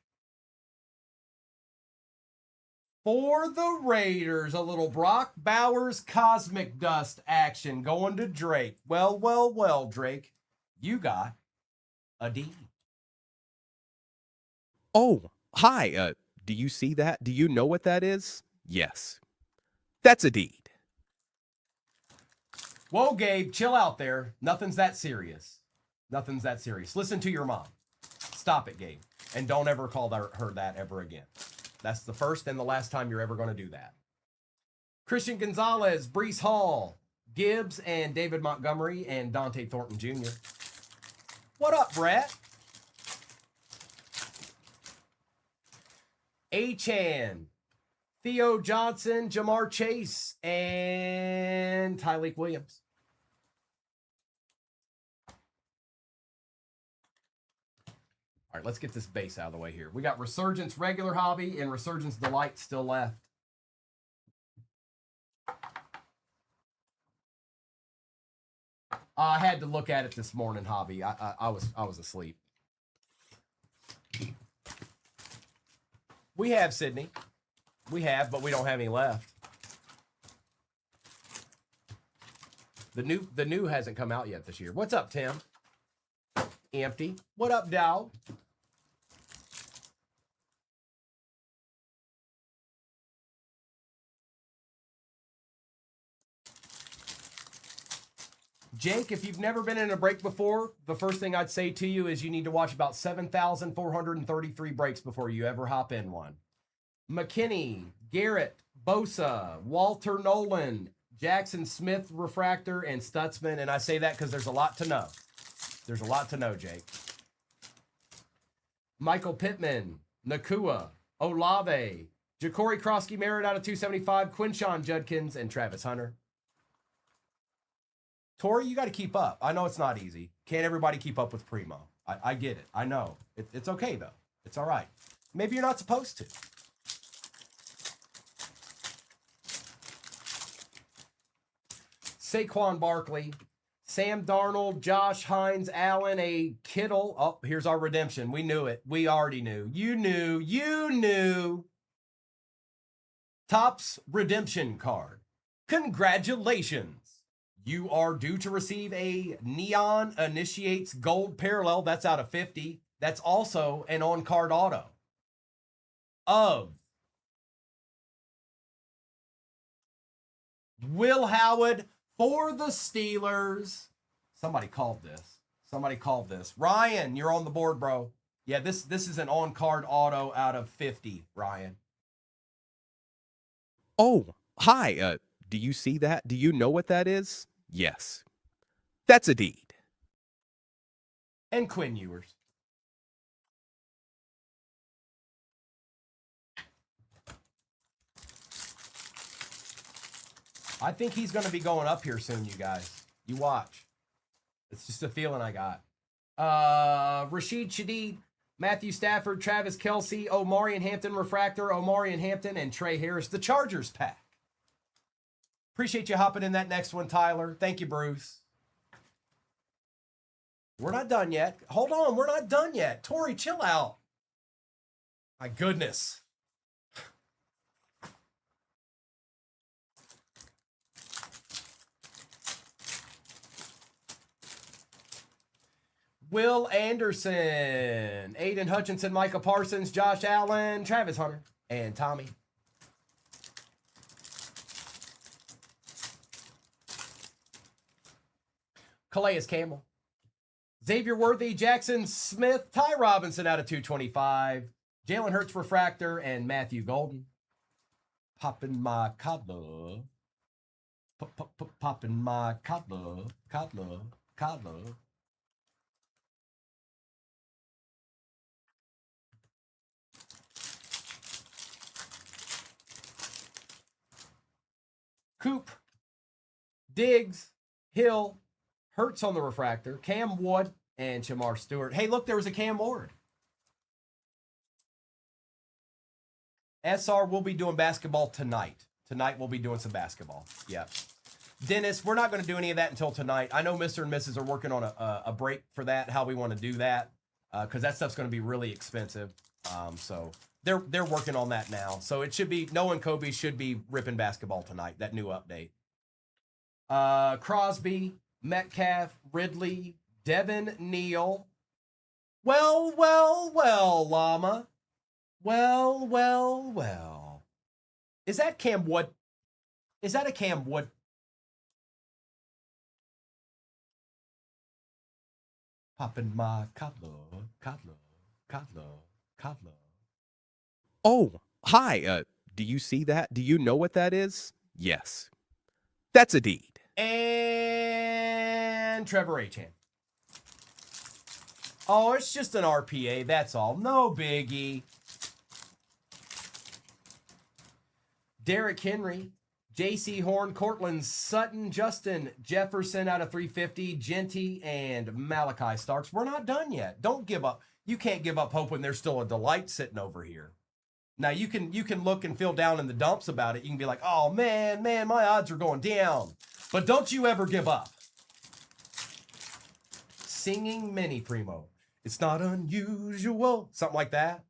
For the Raiders, a little Brock Bowers Cosmic Dust action going to Drake. Well, Drake, you got a D. Oh, hi. Do you see that? Do you know what that is? Yes. That's a deed. Whoa, Gabe, chill out there. Nothing's that serious. Nothing's that serious. Listen to your mom. Stop it, Gabe. And don't ever call her that ever again. That's the first and the last time you're ever going to do that. Christian Gonzalez, Breece Hall, Gibbs, and David Montgomery, and Dante Thornton Jr. What up, Brett? Achan, Theo Johnson, Jamar Chase, and Tyleek Williams. All right, let's get this base out of the way here. We got Resurgence Regular Hobby and Resurgence Delight still left. I had to look at it this morning, Hobby. I was asleep. We have Sydney. We have, but we don't have any left. The new hasn't come out yet this year. What's up, Tim? Empty. What up, Dow? Jake, if you've never been in a break before, the first thing I'd say to you is you need to watch about 7,433 breaks before you ever hop in one. McKinney, Garrett, Bosa, Walter Nolan, Jackson Smith, Refractor, and Stutzman. And I say that because there's a lot to know. There's a lot to know, Jake. Michael Pittman, Nakua, Olave, Ja'Cory Krosky Merritt out of 275, Quinshawn Judkins, and Travis Hunter. Tori, you got to keep up. I know it's not easy. Can't everybody keep up with Primo? I get it. I know. It's okay, though. It's all right. Maybe you're not supposed to. Saquon Barkley, Sam Darnold, Josh Hines, Allen, a Kittle. Oh, here's our redemption. We knew it. We already knew. You knew. You knew. Topps redemption card. Congratulations. You are due to receive a Neon Initiates Gold Parallel. That's out of 50. That's also an on-card auto of Will Howard for the Steelers. Somebody called this. Somebody called this. Ryan, you're on the board, bro. Yeah, this is an on-card auto out of 50, Ryan. Oh, hi. Do you see that? Do you know what that is? Yes. That's a deed. And Quinn Ewers. I think he's going to be going up here soon, you guys. You watch. It's just a feeling I got. Rashid Shadeed, Matthew Stafford, Travis Kelce, Omarion Hampton Refractor, Omarion Hampton, and Trey Harris, the Chargers pack. Appreciate you hopping in that next one, Tyler. Thank you, Bruce. We're not done yet. Hold on, we're not done yet. Tori, chill out. My goodness. Will Anderson, Aiden Hutchinson, Micah Parsons, Josh Allen, Travis Hunter, and Tommy. Calais Campbell, Xavier Worthy, Jackson Smith, Ty Robinson out of 225, Jalen Hurts Refractor, and Matthew Golden. Popping my cobbler. Popping my cobbler. Cobbler. Coop, Diggs, Hill, Hurts on the refractor, Cam Wood, and Shamar Stewart. Hey, look, there was a Cam Ward. SR will be doing basketball tonight. Tonight we'll be doing some basketball. Yeah. Dennis, we're not going to do any of that until tonight. I know Mr. and Mrs. are working on a break for that, how we want to do that, because that stuff's going to be really expensive. So they're working on that now. So it should be, Noah and Kobe should be ripping basketball tonight, that new update. Crosby, Metcalf, Ridley, Devin Neal. Well, Llama. Well. Is that Cam Wood? Is that a Cam Wood? Popping my cobbler. Oh, hi. Do you see that? Do you know what that is? Yes. That's a deed. And Trevor Achan. Oh, it's just an RPA. That's all. No biggie. Derrick Henry, J.C. Horn, Cortland Sutton, Justin Jefferson out of 350, Genty, and Malachi Starks. We're not done yet. Don't give up. You can't give up hope when there's still a delight sitting over here. Now, you can look and feel down in the dumps about it. You can be like, oh, man, my odds are going down. But don't you ever give up. Singing Mini Primo. It's not unusual. Something like that.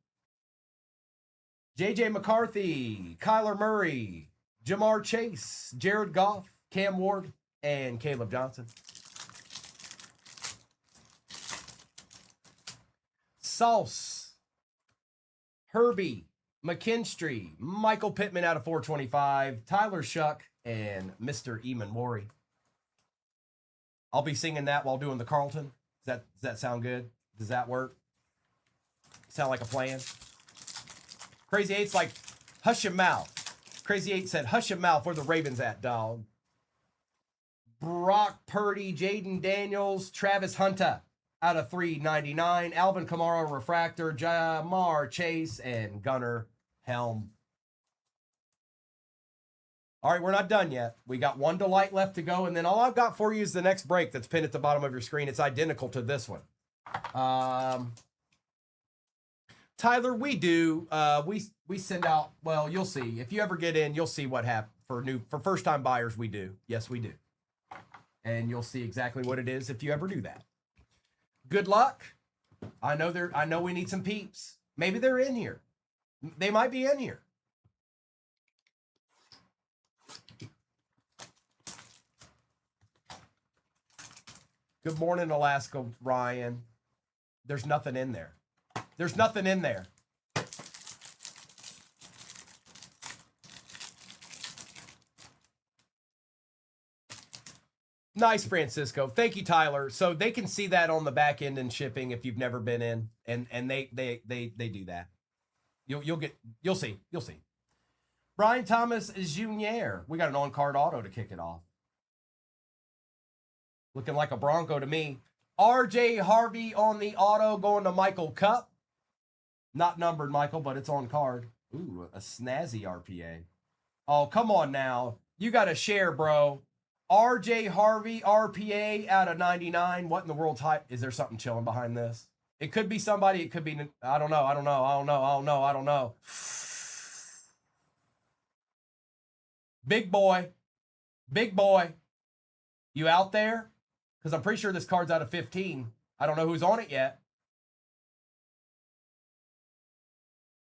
J.J. McCarthy, Kyler Murray, Jamar Chase, Jared Goff, Cam Ward, and Caleb Johnson. Sauce, Herbie, McKinstry, Michael Pittman out of 425, Tyler Shuck, and Mr. Eamon Worry. I'll be singing that while doing the Carlton. Does that sound good? Does that work? Sound like a plan? Crazy 8's like, hush your mouth. Crazy 8 said, hush your mouth. Where the Ravens at, dog? Brock Purdy, Jaden Daniels, Travis Hunter out of 399. Alvin Kamara Refractor, Jamar Chase, and Gunnar Helm. All right, we're not done yet. We got one delight left to go, and then all I've got for you is the next break that's pinned at the bottom of your screen. It's identical to this one. Tyler, we do. We send out. Well, you'll see. If you ever get in, you'll see what happened for first time buyers. We do. Yes, we do. And you'll see exactly what it is if you ever do that. Good luck. I know we need some peeps. Maybe they're in here. They might be in here. Good morning, Alaska Ryan. There's nothing in there. There's nothing in there. Nice, Francisco. Thank you, Tyler. So they can see that on the back end and shipping if you've never been in, and they do that. You'll see. Brian Thomas Jr. We got an on-card auto to kick it off. Looking like a Bronco to me. RJ Harvey on the auto going to Michael Cup. Not numbered, Michael, but it's on card. Ooh, a snazzy RPA. Oh, come on now. You got to share, bro. RJ Harvey, RPA out of 99. What in the world's hype? Is there something chilling behind this? It could be somebody. It could be, I don't know. Big boy. Big boy. You out there? Because I'm pretty sure this card's out of 15. I don't know who's on it yet.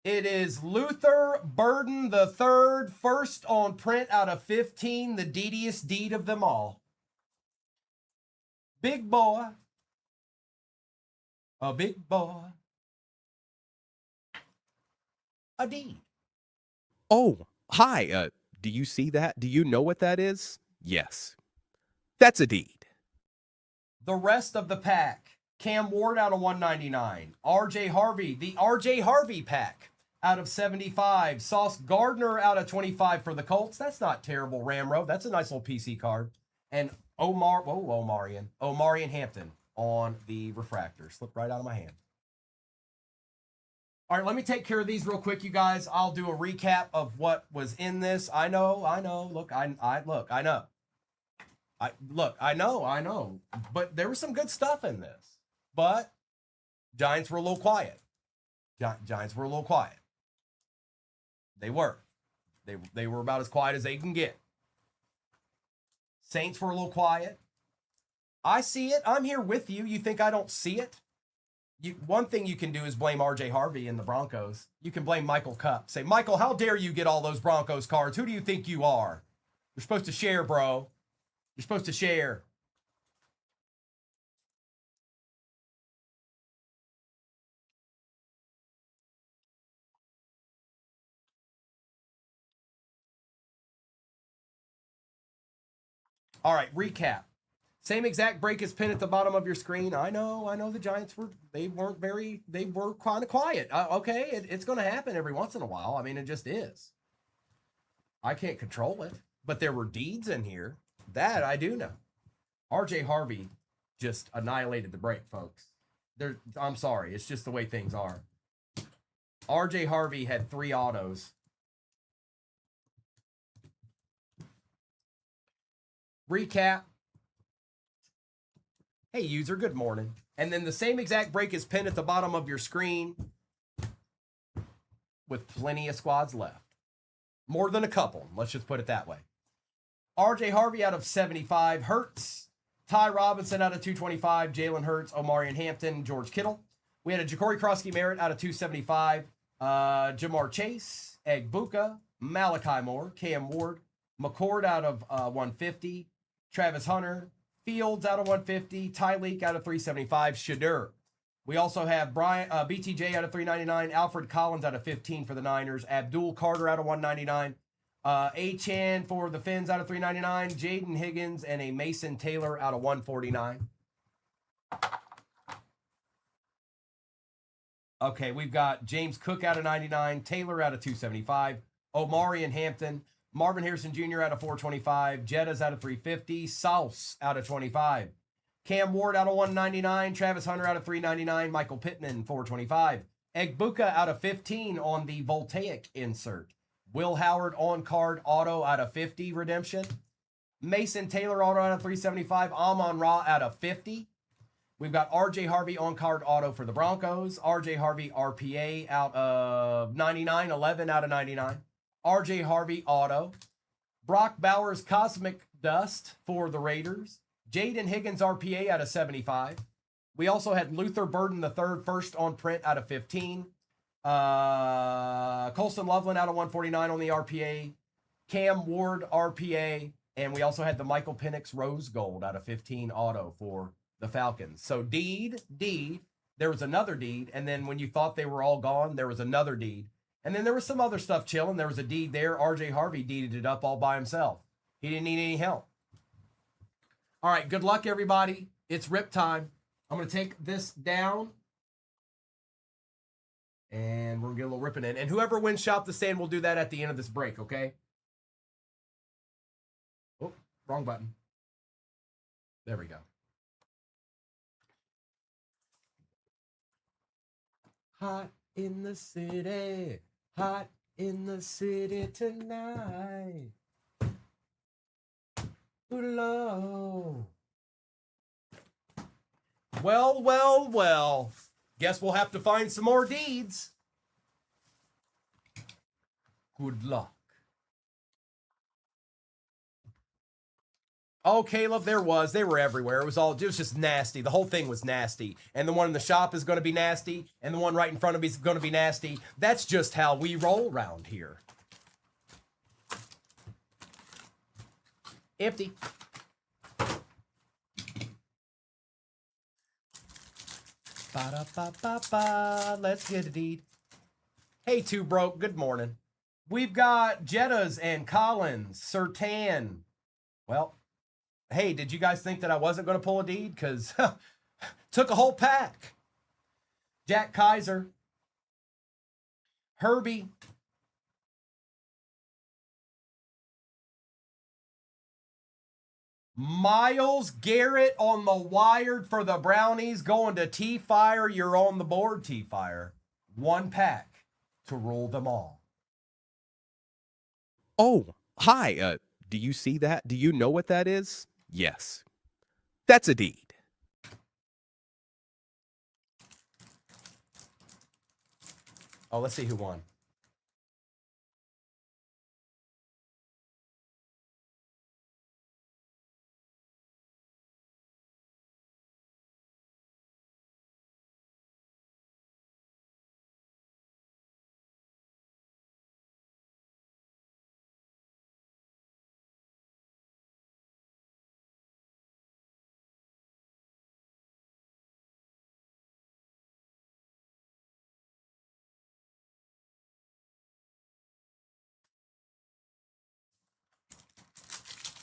It is Luther Burden the third, first on print out of 15, the deediest deed of them all. Big boy. A big boy. A deed. Oh, hi. Do you see that? Do you know what that is? Yes. That's a deed. The rest of the pack. Cam Ward out of 199. RJ Harvey, the RJ Harvey pack out of 75. Sauce Gardner out of 25 for the Colts. That's not terrible, Ramro. That's a nice little PC card. And Omarion Hampton on the refractor. Slipped right out of my hand. All right, let me take care of these real quick, you guys. I'll do a recap of what was in this. I know. Look, I know. I know. But there was some good stuff in this. But Giants were a little quiet. Giants were a little quiet. They were. They were about as quiet as they can get. Saints were a little quiet. I see it. I'm here with you. You think I don't see it? One thing you can do is blame RJ Harvey and the Broncos. You can blame Michael Cupp. Say, Michael, how dare you get all those Broncos cards? Who do you think you are? You're supposed to share, bro. You're supposed to share. All right, recap. Same exact break as pin at the bottom of your screen. I know the Giants were kind of quiet. Okay, it's going to happen every once in a while. I mean, it just is. I can't control it, but there were deeds in here. That I do know. RJ Harvey just annihilated the break, folks. I'm sorry. It's just the way things are. RJ Harvey had 3 autos. Recap. Hey, user, good morning. And then the same exact break is pinned at the bottom of your screen with plenty of squads left. More than a couple. Let's just put it that way. RJ Harvey out of 75. Hurts. Ty Robinson out of 225. Jalen Hurts, Omarion Hampton, George Kittle. We had a Ja'Cory Krosky-Merritt out of 275. Jamar Chase, Egbuka, Malachi Moore, Cam Ward, McCord out of 150. Travis Hunter, Fields out of 150. Tyleek out of 375. Shadur. We also have BTJ out of 399. Alfred Collins out of 15 for the Niners. Abdul Carter out of 199. Achan for the Finns out of 399. Jaden Higgins and a Mason Taylor out of 149. Okay, we've got James Cook out of 99. Taylor out of 275. Omarion Hampton. Marvin Harrison Jr. out of 425. Jettas out of 350. Sauce out of 25. Cam Ward out of 199. Travis Hunter out of 399. Michael Pittman, 425. Egbuka out of 15 on the Voltaic insert. Will Howard on card auto out of 50 redemption. Mason Taylor auto out of 375. Amon-Ra out of 50. We've got RJ Harvey on card auto for the Broncos. RJ Harvey RPA out of 99. 11 out of 99. RJ Harvey auto. Brock Bowers Cosmic Dust for the Raiders. Jaden Higgins RPA out of 75. We also had Luther Burden the third, first on print out of 15. Colston Loveland out of 149 on the RPA. Cam Ward RPA. And we also had the Michael Penix Rose Gold out of 15 auto for the Falcons. So deed. There was another deed. And then when you thought they were all gone, there was another deed. And then there was some other stuff chilling. There was a deed there. RJ Harvey deeded it up all by himself. He didn't need any help. All right, good luck, everybody. It's rip time. I'm going to take this down. And we're going to get a little ripping in. And whoever wins Shop the Stand, we'll do that at the end of this break, okay? Oh, wrong button. There we go. Hot in the city. Hot in the city tonight. Oodalo. Well, well, well. Guess we'll have to find some more deeds. Good luck. Oh, Caleb, there was. They were everywhere. It was just nasty. The whole thing was nasty. And the one in the shop is going to be nasty. And the one right in front of me is going to be nasty. That's just how we roll around here. Empty. Ba-da-ba-ba-ba. Let's get a deed. Hey, Two Broke. Good morning. We've got Jettas and Collins, Sertan. Well, hey, did you guys think that I wasn't going to pull a deed? Because took a whole pack. Jack Kaiser. Herbie. Miles Garrett on the Wired for the Brownies going to T-Fire. You're on the board, T-Fire. One pack to rule them all. Oh, hi. Do you see that? Do you know what that is? Yes. That's a deed. Oh, let's see who won.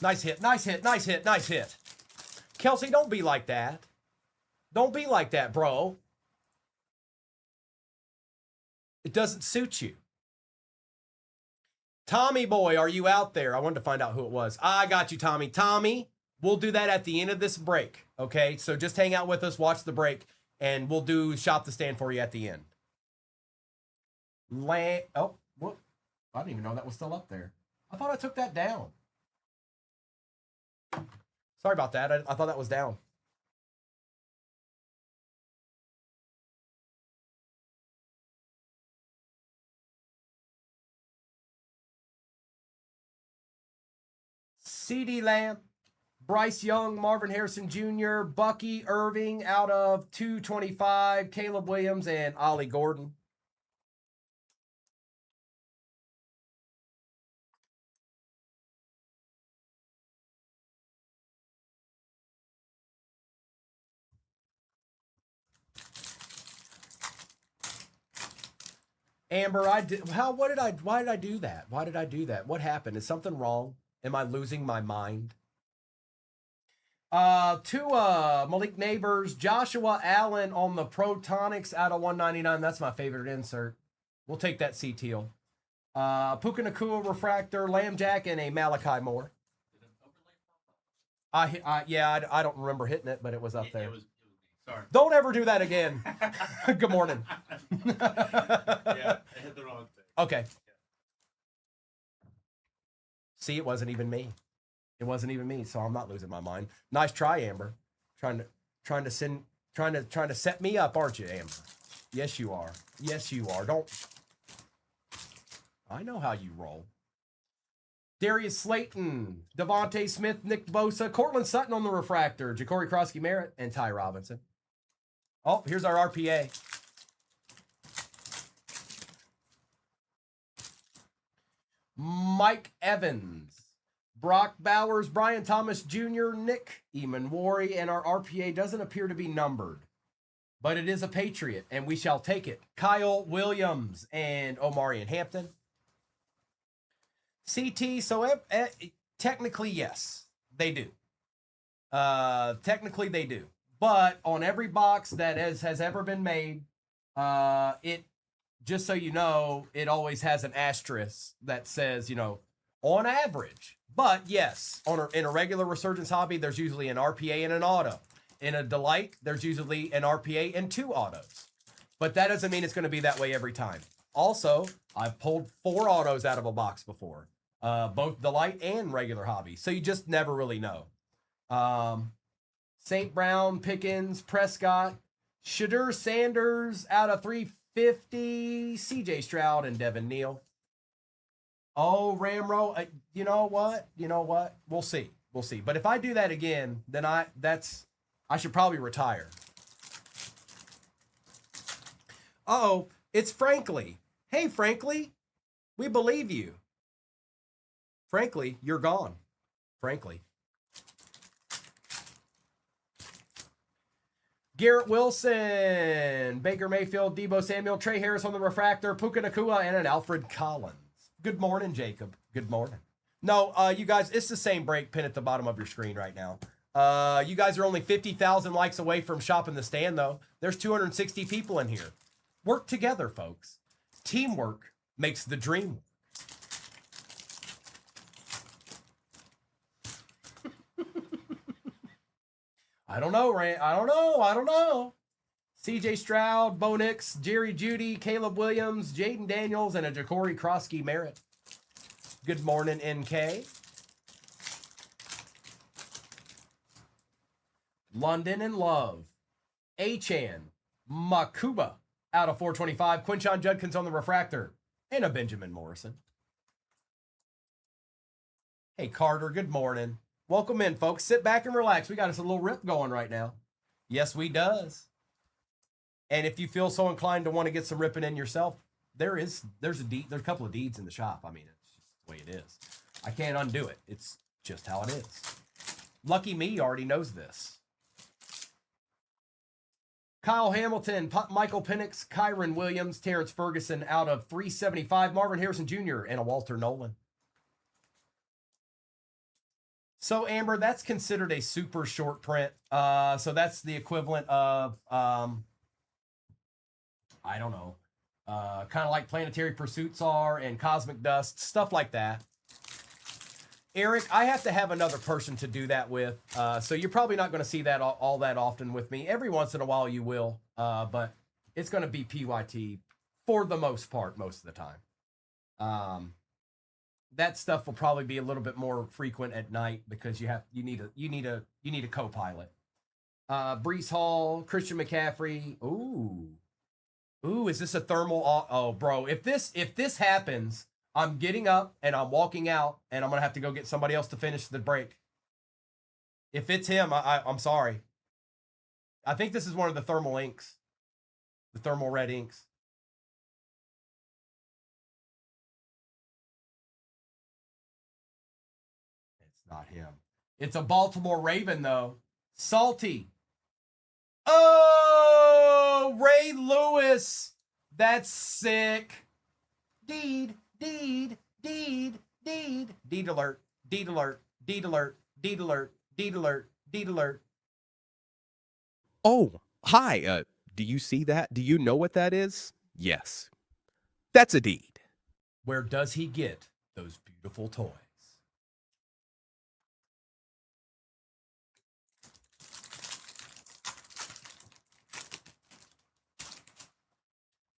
Nice hit, nice hit, nice hit, nice hit. Kelsey, don't be like that. Don't be like that, bro. It doesn't suit you. Tommy boy, are you out there? I wanted to find out who it was. I got you, Tommy. Tommy, we'll do that at the end of this break, okay? So just hang out with us, watch the break, and we'll do Shop the Stand for you at the end. Oh, what? I didn't even know that was still up there. I thought I took that down. Sorry about that. I thought that was down. CD Lamb, Bryce Young, Marvin Harrison Jr., Bucky Irving out of 225, Caleb Williams, and Ollie Gordon. Amber, why did I do that? Why did I do that? What happened? Is something wrong? Am I losing my mind? Malik Neighbors, Joshua Allen on the Protonics out of 199. That's my favorite insert. We'll take that C-Teal. Puka Nakua Refractor, Lambjack, and a Malachi Moore. I don't remember hitting it, but it was up there. Sorry. Don't ever do that again. Good morning. Yeah, I hit the wrong thing. Okay. See, it wasn't even me. It wasn't even me, so I'm not losing my mind. Nice try, Amber. Trying to set me up, aren't you, Amber? Yes, you are. Yes, you are. Don't. I know how you roll. Darius Slayton, Devontae Smith, Nick Bosa, Cortland Sutton on the refractor, Ja'Cory Krosky-Merritt, and Ty Robinson. Oh, here's our RPA. Mike Evans, Brock Bowers, Brian Thomas Jr., Nick Emanwari, and our RPA doesn't appear to be numbered, but it is a Patriot, and we shall take it. Kyle Williams and Omarion Hampton. CT, so technically, yes, they do. Technically, they do. But on every box that has ever been made, it, just so you know, it always has an asterisk that says, on average. But yes, in a regular Resurgence hobby, there's usually an RPA and an auto. In a Delight, there's usually an RPA and 2 autos. But that doesn't mean it's going to be that way every time. Also, I've pulled 4 autos out of a box before. both the light and regular hobby. So you just never really know. St. Brown, Pickens, Prescott, Shadur Sanders out of 350, CJ Stroud, and Devin Neal. Oh, Ramro, you know what? You know what? We'll see. We'll see. But if I do that again, then I should probably retire. Uh-oh, it's Frankly. Hey, Frankly, we believe you. Frankly, you're gone. Frankly. Garrett Wilson, Baker Mayfield, Debo Samuel, Trey Harris on the refractor, Puka Nakua, and an Alfred Collins. Good morning, Jacob. Good morning. No, you guys, it's the same break pin at the bottom of your screen right now. You guys are only 50,000 likes away from shopping the stand, though. There's 260 people in here. Work together, folks. Teamwork makes the dream work. I don't know, Rand. I don't know. CJ Stroud, Bo Nix, Jerry Jeudy, Caleb Williams, Jaden Daniels, and a Ja'Cory Krosky Merritt. Good morning, NK. London and Love. Achan, Makuba out of 425. Quinshon Judkins on the refractor. And a Benjamin Morrison. Hey, Carter, good morning. Welcome in, folks. Sit back and relax. We got us a little rip going right now. Yes, we does. And if you feel so inclined to want to get some ripping in yourself, there's a couple of deeds in the shop. I mean, it's just the way it is. I can't undo it. It's just how it is. Lucky me already knows this. Kyle Hamilton, Michael Penix, Kyron Williams, Terrence Ferguson out of 375, Marvin Harrison Jr., and a Walter Nolan. So, Amber, that's considered a super short print. So that's the equivalent of, I don't know, kind of like Planetary Pursuits are and Cosmic Dust, stuff like that. Eric, I have to have another person to do that with. So you're probably not going to see that all that often with me. Every once in a while you will, but it's going to be PYT for the most part, most of the time. That stuff will probably be a little bit more frequent at night because you need a co-pilot. Brees Hall, Christian McCaffrey. Ooh, is this a thermal? Oh, bro, if this happens, I'm getting up and I'm walking out and I'm gonna have to go get somebody else to finish the break. If it's him, I'm sorry. I think this is one of the thermal inks, the thermal red inks. Not him. It's a Baltimore Raven, though. Salty. Oh, Ray Lewis. That's sick. Deed alert. Deed alert. Deed alert. Deed alert. Deed alert. Deed alert. Deed alert. Oh, hi. Do you see that? Do you know what that is? Yes. That's a deed. Where does he get those beautiful toys?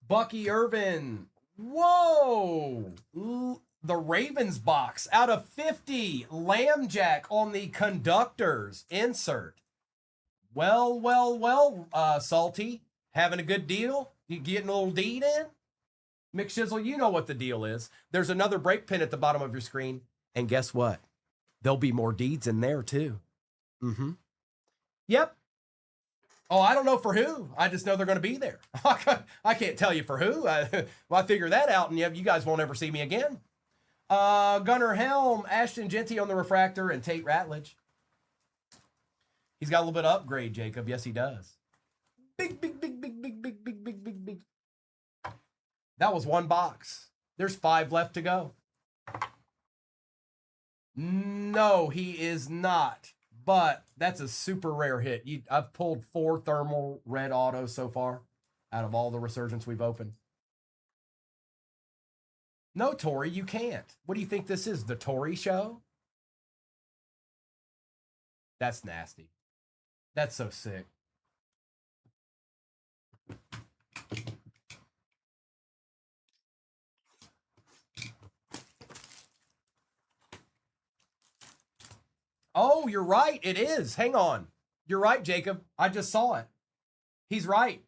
Bucky Irvin. Whoa. The Ravens box out of 50. Lambjack on the conductors insert. Well, Salty. Having a good deal? You getting a little deed in? McShizzle, you know what the deal is. There's another break pin at the bottom of your screen. And guess what? There'll be more deeds in there too. Mm-hmm. Yep. Oh, I don't know for who. I just know they're going to be there. I can't tell you for who. I figure that out, and you guys won't ever see me again. Gunnar Helm, Ashton Genty on the refractor, and Tate Ratledge. He's got a little bit of upgrade, Jacob. Yes, he does. Big. That was one box. There's 5 left to go. No, he is not. But that's a super rare hit. I've pulled 4 thermal red autos so far out of all the resurgence we've opened. No, Tori, you can't. What do you think this is? The Tori show? That's nasty. That's so sick. Oh, you're right. It is. Hang on. You're right, Jacob. I just saw it. He's right.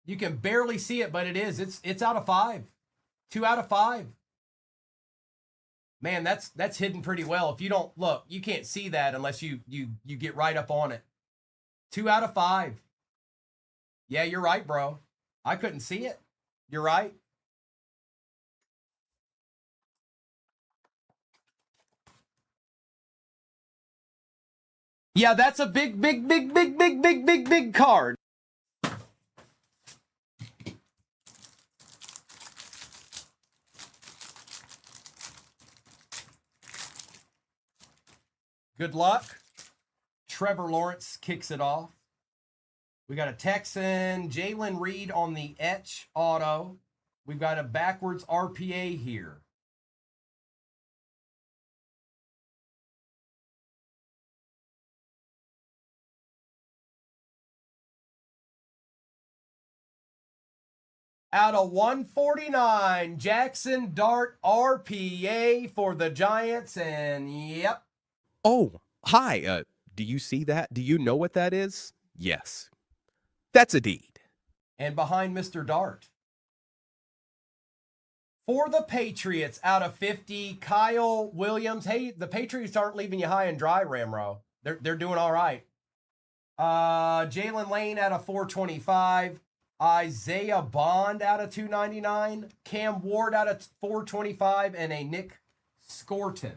You can barely see it, but it is. It's out of 5. 2 out of 5. Man, that's hidden pretty well. If you don't look, you can't see that unless you get right up on it. 2 out of 5. Yeah, you're right, bro. I couldn't see it. You're right. Yeah, that's a big card. Good luck. Trevor Lawrence kicks it off. We got a Texan, Jalen Reed on the etch auto. We've got a backwards RPA here. Out of 149, Jackson Dart RPA for the Giants, and yep. Oh, hi. Do you see that? Do you know what that is? Yes. That's a deed. And behind Mr. Dart. For the Patriots, out of 50, Kyle Williams. Hey, the Patriots aren't leaving you high and dry, Ramro. They're doing all right. Jalen Lane out of 425. Isaiah Bond out of 299. Cam Ward out of 425. And a Nick Scorton.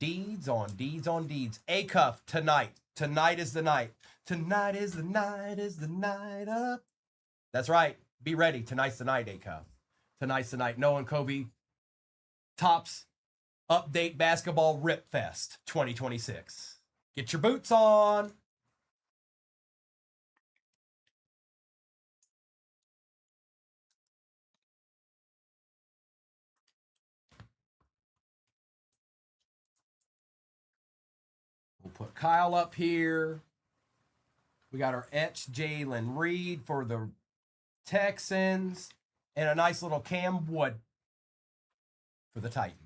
Deeds on deeds on deeds. A-Cuff tonight. Tonight is the night. Tonight is the night up. That's right. Be ready. Tonight's the night, A-Cuff. Tonight's the night. Noah and Kobe. Tops Update Basketball Rip Fest 2026. Get your boots on. We'll put Kyle up here. We got our etch Jalen Reed for the Texans. And a nice little Cam Wood for the Titans.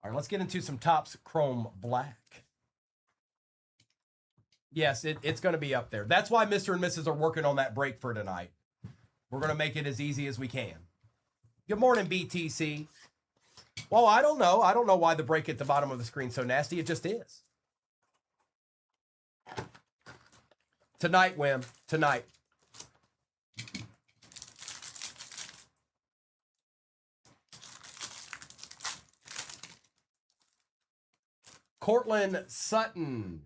All right, let's get into some Topps Chrome Black. Yes, it's going to be up there. That's why Mr. and Mrs. are working on that break for tonight. We're going to make it as easy as we can. Good morning, BTC. Well, I don't know. I don't know why the break at the bottom of the screen is so nasty. It just is. Tonight, Wim. Tonight. Cortland Sutton.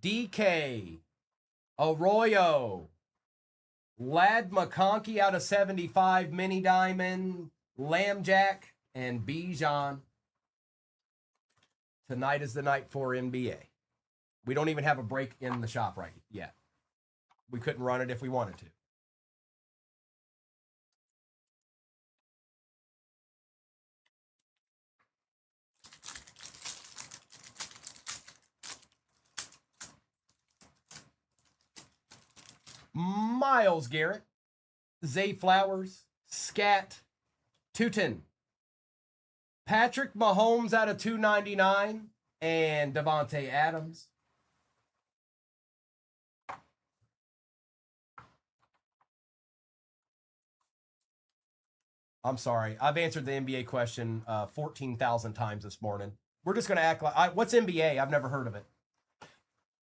DK. Arroyo. Lad McConkey out of 75. Mini Diamond. Lambjack. And Bijan. Tonight is the night for NBA. We don't even have a break in the shop right yet. We couldn't run it if we wanted to. Miles Garrett, Zay Flowers, Scat, Tootin, Patrick Mahomes out of 299, and Devontae Adams. I'm sorry. I've answered the NBA question 14,000 times this morning. We're just going to act like, what's NBA? I've never heard of it.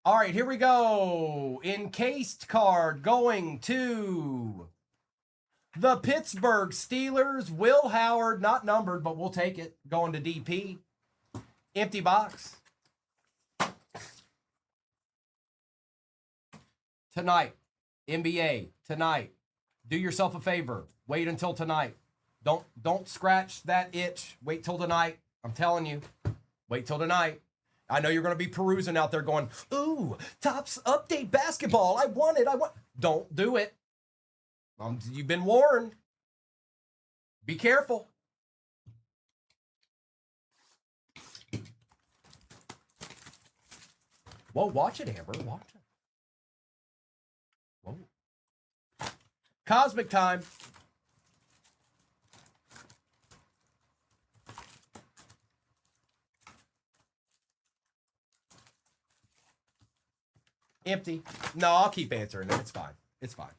All right, here we go. Encased card going to the Pittsburgh Steelers. Will Howard, not numbered, but we'll take it. Going to DP. Empty box. Tonight, NBA, tonight. Do yourself a favor. Wait until tonight. Don't scratch that itch. Wait till tonight. I'm telling you. Wait till tonight. I know you're going to be perusing out there going, ooh, Topps Update Basketball. I want it. Don't do it. You've been warned. Be careful. Whoa, watch it, Amber. Watch it. Whoa. Cosmic time. Empty. No, I'll keep answering it. It's fine. It's fine.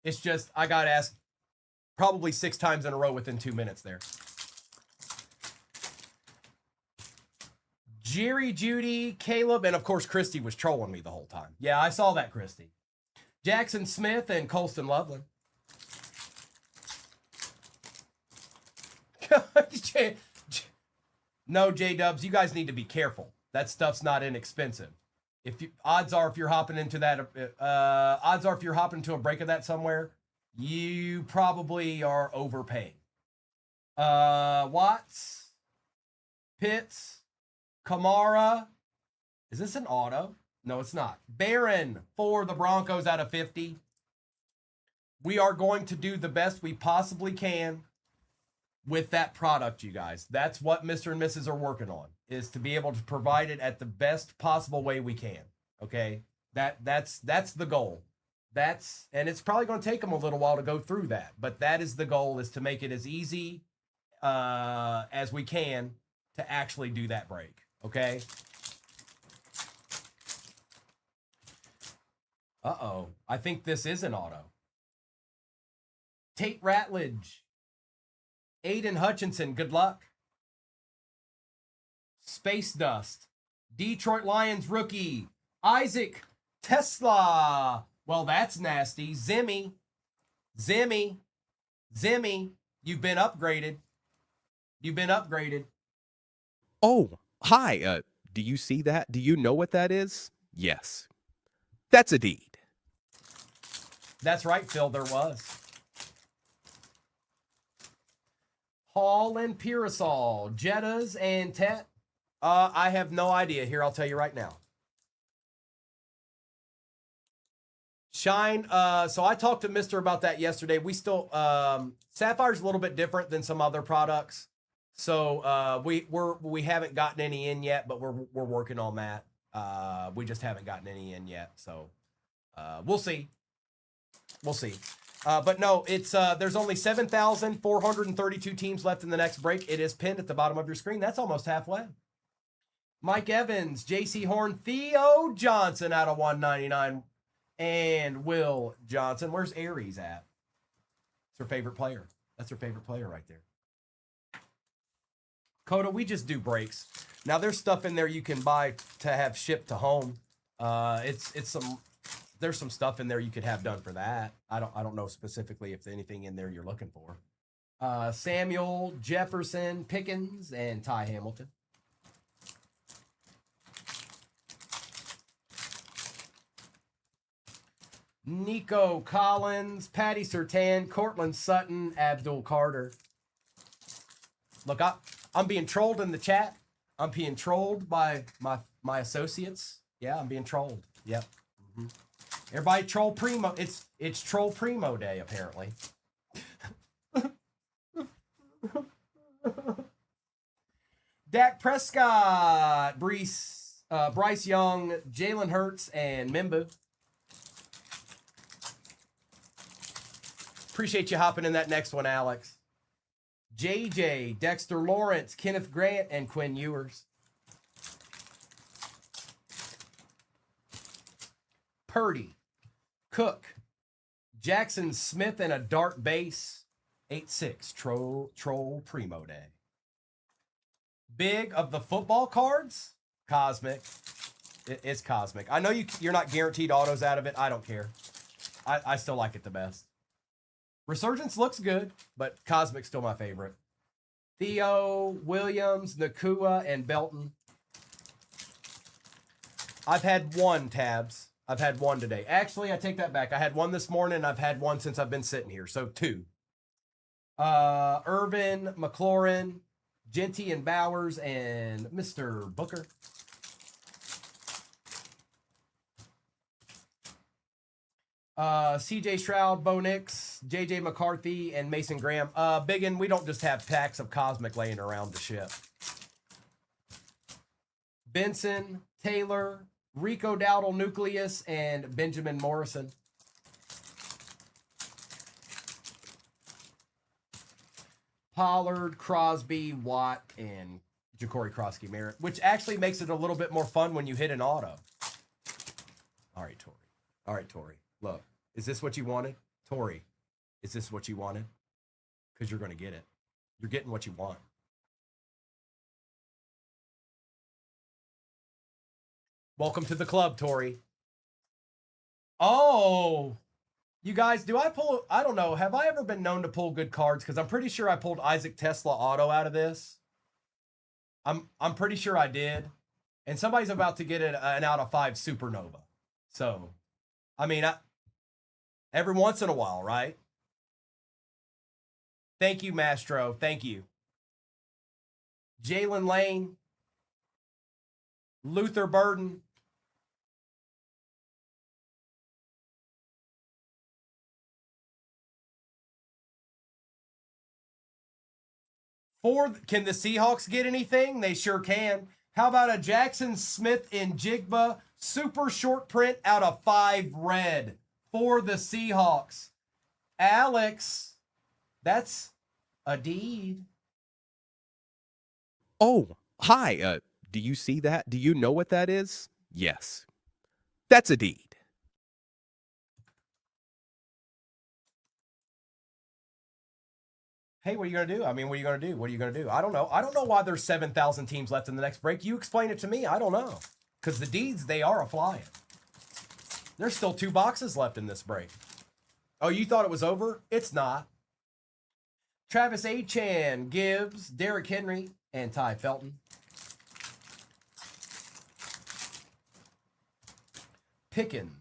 It's just, I got asked probably 6 times in a row within 2 minutes there. Jerry, Judy, Caleb, and of course, Christy was trolling me the whole time. Yeah, I saw that, Christy. Jackson Smith and Colston Loveland. No, J-Dubs, you guys need to be careful. That stuff's not inexpensive. Odds are if you're hopping into a break of that somewhere, you probably are overpaying. Watts, Pitts, Kamara. Is this an auto? No, it's not. Barron for the Broncos out of 50. We are going to do the best we possibly can with that product, you guys. That's what Mr. and Mrs. are working on, is to be able to provide it at the best possible way we can. Okay? That's the goal. And it's probably going to take them a little while to go through that, but that is the goal, is to make it as easy as we can to actually do that break. Okay? Uh-oh. I think this is an auto. Tate Ratledge. Aiden Hutchinson, good luck. Space Dust. Detroit Lions rookie. Isaac Tesla. Well, that's nasty. Zimmy. You've been upgraded. Oh, hi. Do you see that? Do you know what that is? Yes. That's a deed. That's right, Phil, there was. Hall and Pearsall, Jettas and Tet. I have no idea. Here, I'll tell you right now. Shine. So I talked to Mr. about that yesterday. We still Sapphire's a little bit different than some other products. So we haven't gotten any in yet, but we're working on that. We just haven't gotten any in yet. So we'll see. But no, it's there's only 7,432 teams left in the next break. It is pinned at the bottom of your screen. That's almost halfway. Mike Evans, J.C. Horn, Theo Johnson out of 199, and Will Johnson. Where's Aries at? It's her favorite player. That's her favorite player right there. Coda, we just do breaks. Now there's stuff in there you can buy to have shipped to home. There's some stuff in there you could have done for that. I don't know specifically if there's anything in there you're looking for. Samuel, Jefferson, Pickens, and Ty Hamilton. Nico Collins, Patty Surtain, Cortland Sutton, Abdul Carter. Look, I'm being trolled in the chat. I'm being trolled by my associates. Yeah, I'm being trolled. Yep. Mm-hmm. Everybody troll Primo. It's Troll Primo Day, apparently. Dak Prescott, Bryce Young, Jalen Hurts, and Mimbu. Appreciate you hopping in that next one, Alex. JJ, Dexter Lawrence, Kenneth Grant, and Quinn Ewers. Purdy, Cook, Jackson Smith, and a dark base. 8-6, Troll Primo Day. Big of the football cards, Cosmic. It's Cosmic. I know you're not guaranteed autos out of it. I don't care. I still like it the best. Resurgence looks good, but Cosmic's still my favorite. Theo, Williams, Nakua, and Belton. I've had one, Tabs. I've had one today. Actually, I take that back. I had one this morning, and I've had one since I've been sitting here. So 2. Irvin, McLaurin, Genty and Bowers, and Mr. Booker. CJ Stroud, Bo Nix, JJ McCarthy, and Mason Graham. Biggin, we don't just have packs of Cosmic laying around to ship. Benson, Taylor, Rico Dowdle Nucleus, and Benjamin Morrison. Pollard, Crosby, Watt, and Ja'Cory Krosky Merritt, which actually makes it a little bit more fun when you hit an auto. All right, Tori. All right, Tori. Look, is this what you wanted? Tori, is this what you wanted? Because you're going to get it. You're getting what you want. Welcome to the club, Tori. Oh, you guys, do I pull? I don't know. Have I ever been known to pull good cards? Because I'm pretty sure I pulled Isaac Tesla auto out of this. I'm pretty sure I did. And somebody's about to get an out of 5 supernova. So, I mean, every once in a while, right? Thank you, Mastro. Thank you. Jalen Lane, Luther Burden. Can the Seahawks get anything? They sure can. How about a Jackson Smith in Jigba super short print out of 5 red for the Seahawks? Alex, that's a deed. Oh, hi. Do you see that? Do you know what that is? Yes. That's a deed. Hey, what are you going to do? I mean, what are you going to do? What are you going to do? I don't know. I don't know why there's 7,000 teams left in the next break. You explain it to me. I don't know. Because the deeds, they are a-flying. There's still 2 boxes left in this break. Oh, you thought it was over? It's not. Travis Achan, Gibbs, Derrick Henry, and Ty Felton. Pickens,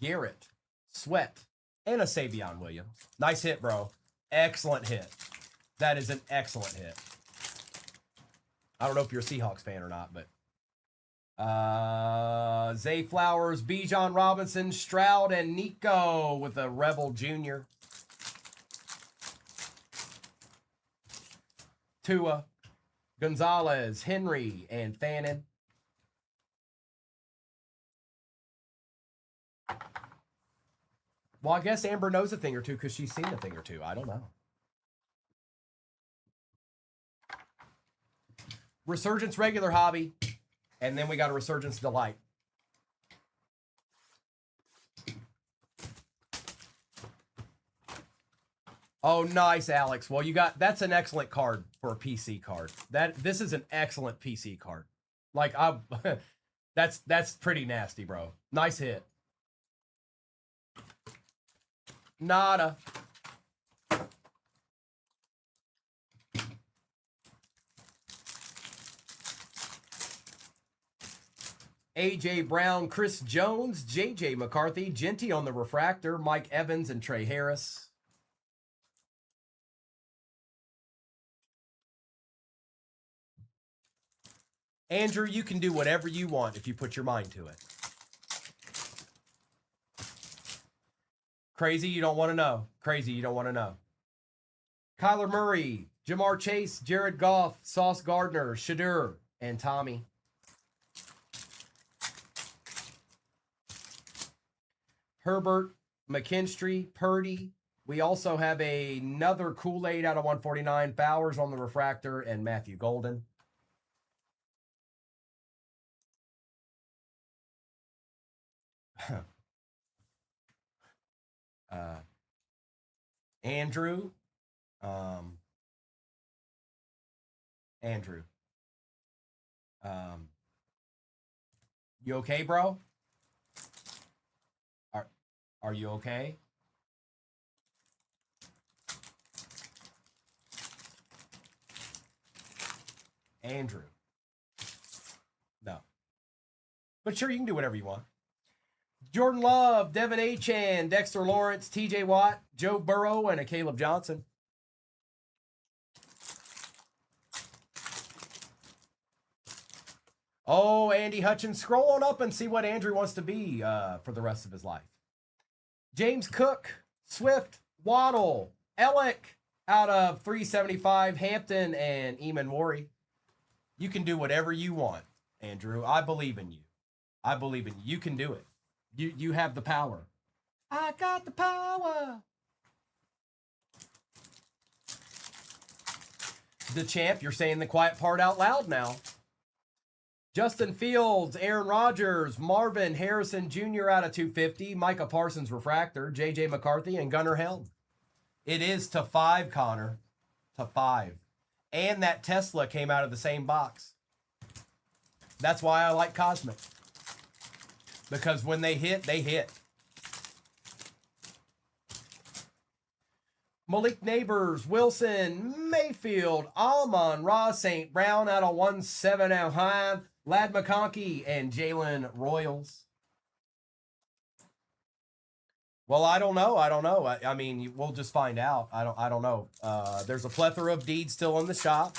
Garrett, Sweat, and a Savion Williams. Nice hit, bro. Excellent hit. That is an excellent hit. I don't know if you're a Seahawks fan or not, but Zay Flowers, Bijan Robinson, Stroud, and Nico with a Rebel Jr. Tua, Gonzalez, Henry, and Fannin. Well, I guess Amber knows a thing or two because she's seen a thing or two. I don't know. Resurgence regular hobby. And then we got a Resurgence Delight. Oh, nice, Alex. Well, that's an excellent card for a PC card. This is an excellent PC card. Like that's pretty nasty, bro. Nice hit. Nada. A.J. Brown, Chris Jones, J.J. McCarthy, Genty on the refractor, Mike Evans, and Trey Harris. Andrew, you can do whatever you want if you put your mind to it. Crazy, you don't want to know. Crazy, you don't want to know. Kyler Murray, Jamar Chase, Jared Goff, Sauce Gardner, Shadur, and Tommy. Herbert, McKinstry, Purdy. We also have another Kool-Aid out of 149, Bowers on the refractor, and Matthew Golden. Andrew. Andrew. You okay, bro? Are you okay? Andrew. No. But sure, you can do whatever you want. Jordan Love, Devin Achan, Dexter Lawrence, TJ Watt, Joe Burrow, and a Caleb Johnson. Oh, Andy Hutchins. Scroll on up and see what Andrew wants to be for the rest of his life. James Cook, Swift, Waddle, Ellick out of 375, Hampton, and Eamon Worry. You can do whatever you want, Andrew. I believe in you. I believe in you. You can do it. You have the power. I got the power. The champ, you're saying the quiet part out loud now. Justin Fields, Aaron Rodgers, Marvin Harrison Jr. out of 250, Micah Parsons refractor, J.J. McCarthy, and Gunnar Helm. It is to 5, Connor. To 5. And that Tesla came out of the same box. That's why I like Cosmic. Because when they hit, they hit. Malik Neighbors, Wilson, Mayfield, Almon, Ross St. Brown out of 1/7.5, Lad McConkey, and Jalen Royals. Well, I don't know. I mean, we'll just find out. I don't know. There's a plethora of deeds still in the shop,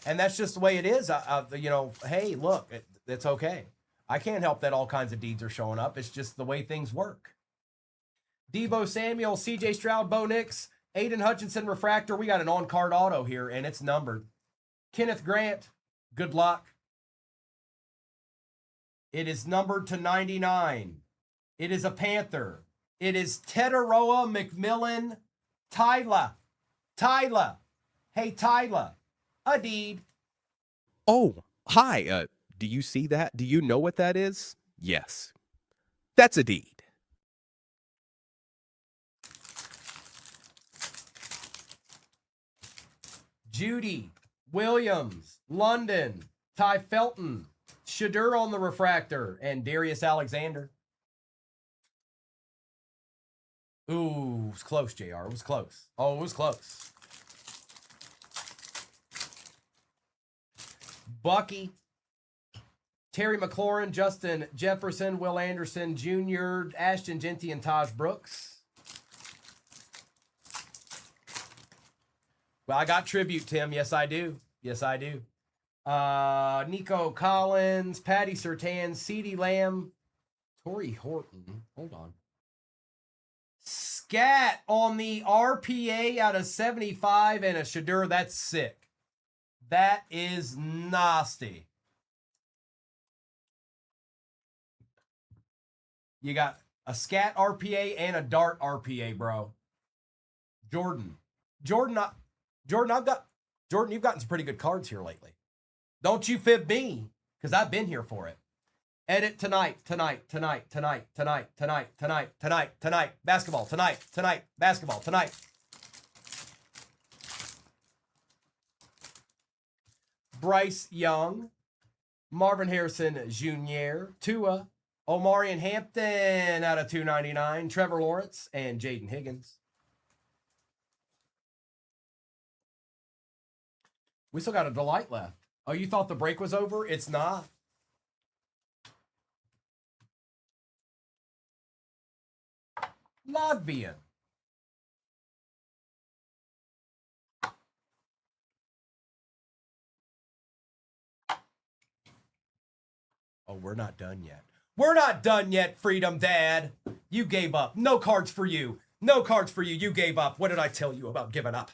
and that's just the way it is. You know, hey, look, it's okay. I can't help that all kinds of deeds are showing up. It's just the way things work. Debo Samuel, C.J. Stroud, Bo Nix, Aiden Hutchinson refractor. We got an on-card auto here, and it's numbered. Kenneth Grant, good luck. It is numbered to 99. It is a Panther. It is Tetaroa McMillan Tyler. Tyler. Hey, Tyler. A deed. Oh, hi. Do you see that? Do you know what that is? Yes. That's a deed. Judy, Williams, London, Ty Felton, Shadur on the refractor, and Darius Alexander. Ooh, it was close, JR. It was close. Oh, it was close. Bucky, Terry McLaurin, Justin Jefferson, Will Anderson Jr., Ashton Genty, and Taj Brooks. Well, I got tribute, Tim. Yes, I do. Yes, I do. Nico Collins, Patty Surtain, CeeDee Lamb, Torrey Horton. Hold on. Scat on the RPA out of 75 and a Shadur. That's sick. That is nasty. You got a Scat RPA and a Dart RPA, bro. Jordan, you've gotten some pretty good cards here lately. Don't you fib me, because I've been here for it. Edit tonight. Basketball tonight. Basketball tonight. Bryce Young, Marvin Harrison Jr., Tua, Omarion Hampton out of 299, Trevor Lawrence, and Jaden Higgins. We still got a delight left. Oh, you thought the break was over? It's not. Logvian. Oh, we're not done yet. We're not done yet, Freedom Dad. You gave up. No cards for you. No cards for you. You gave up. What did I tell you about giving up?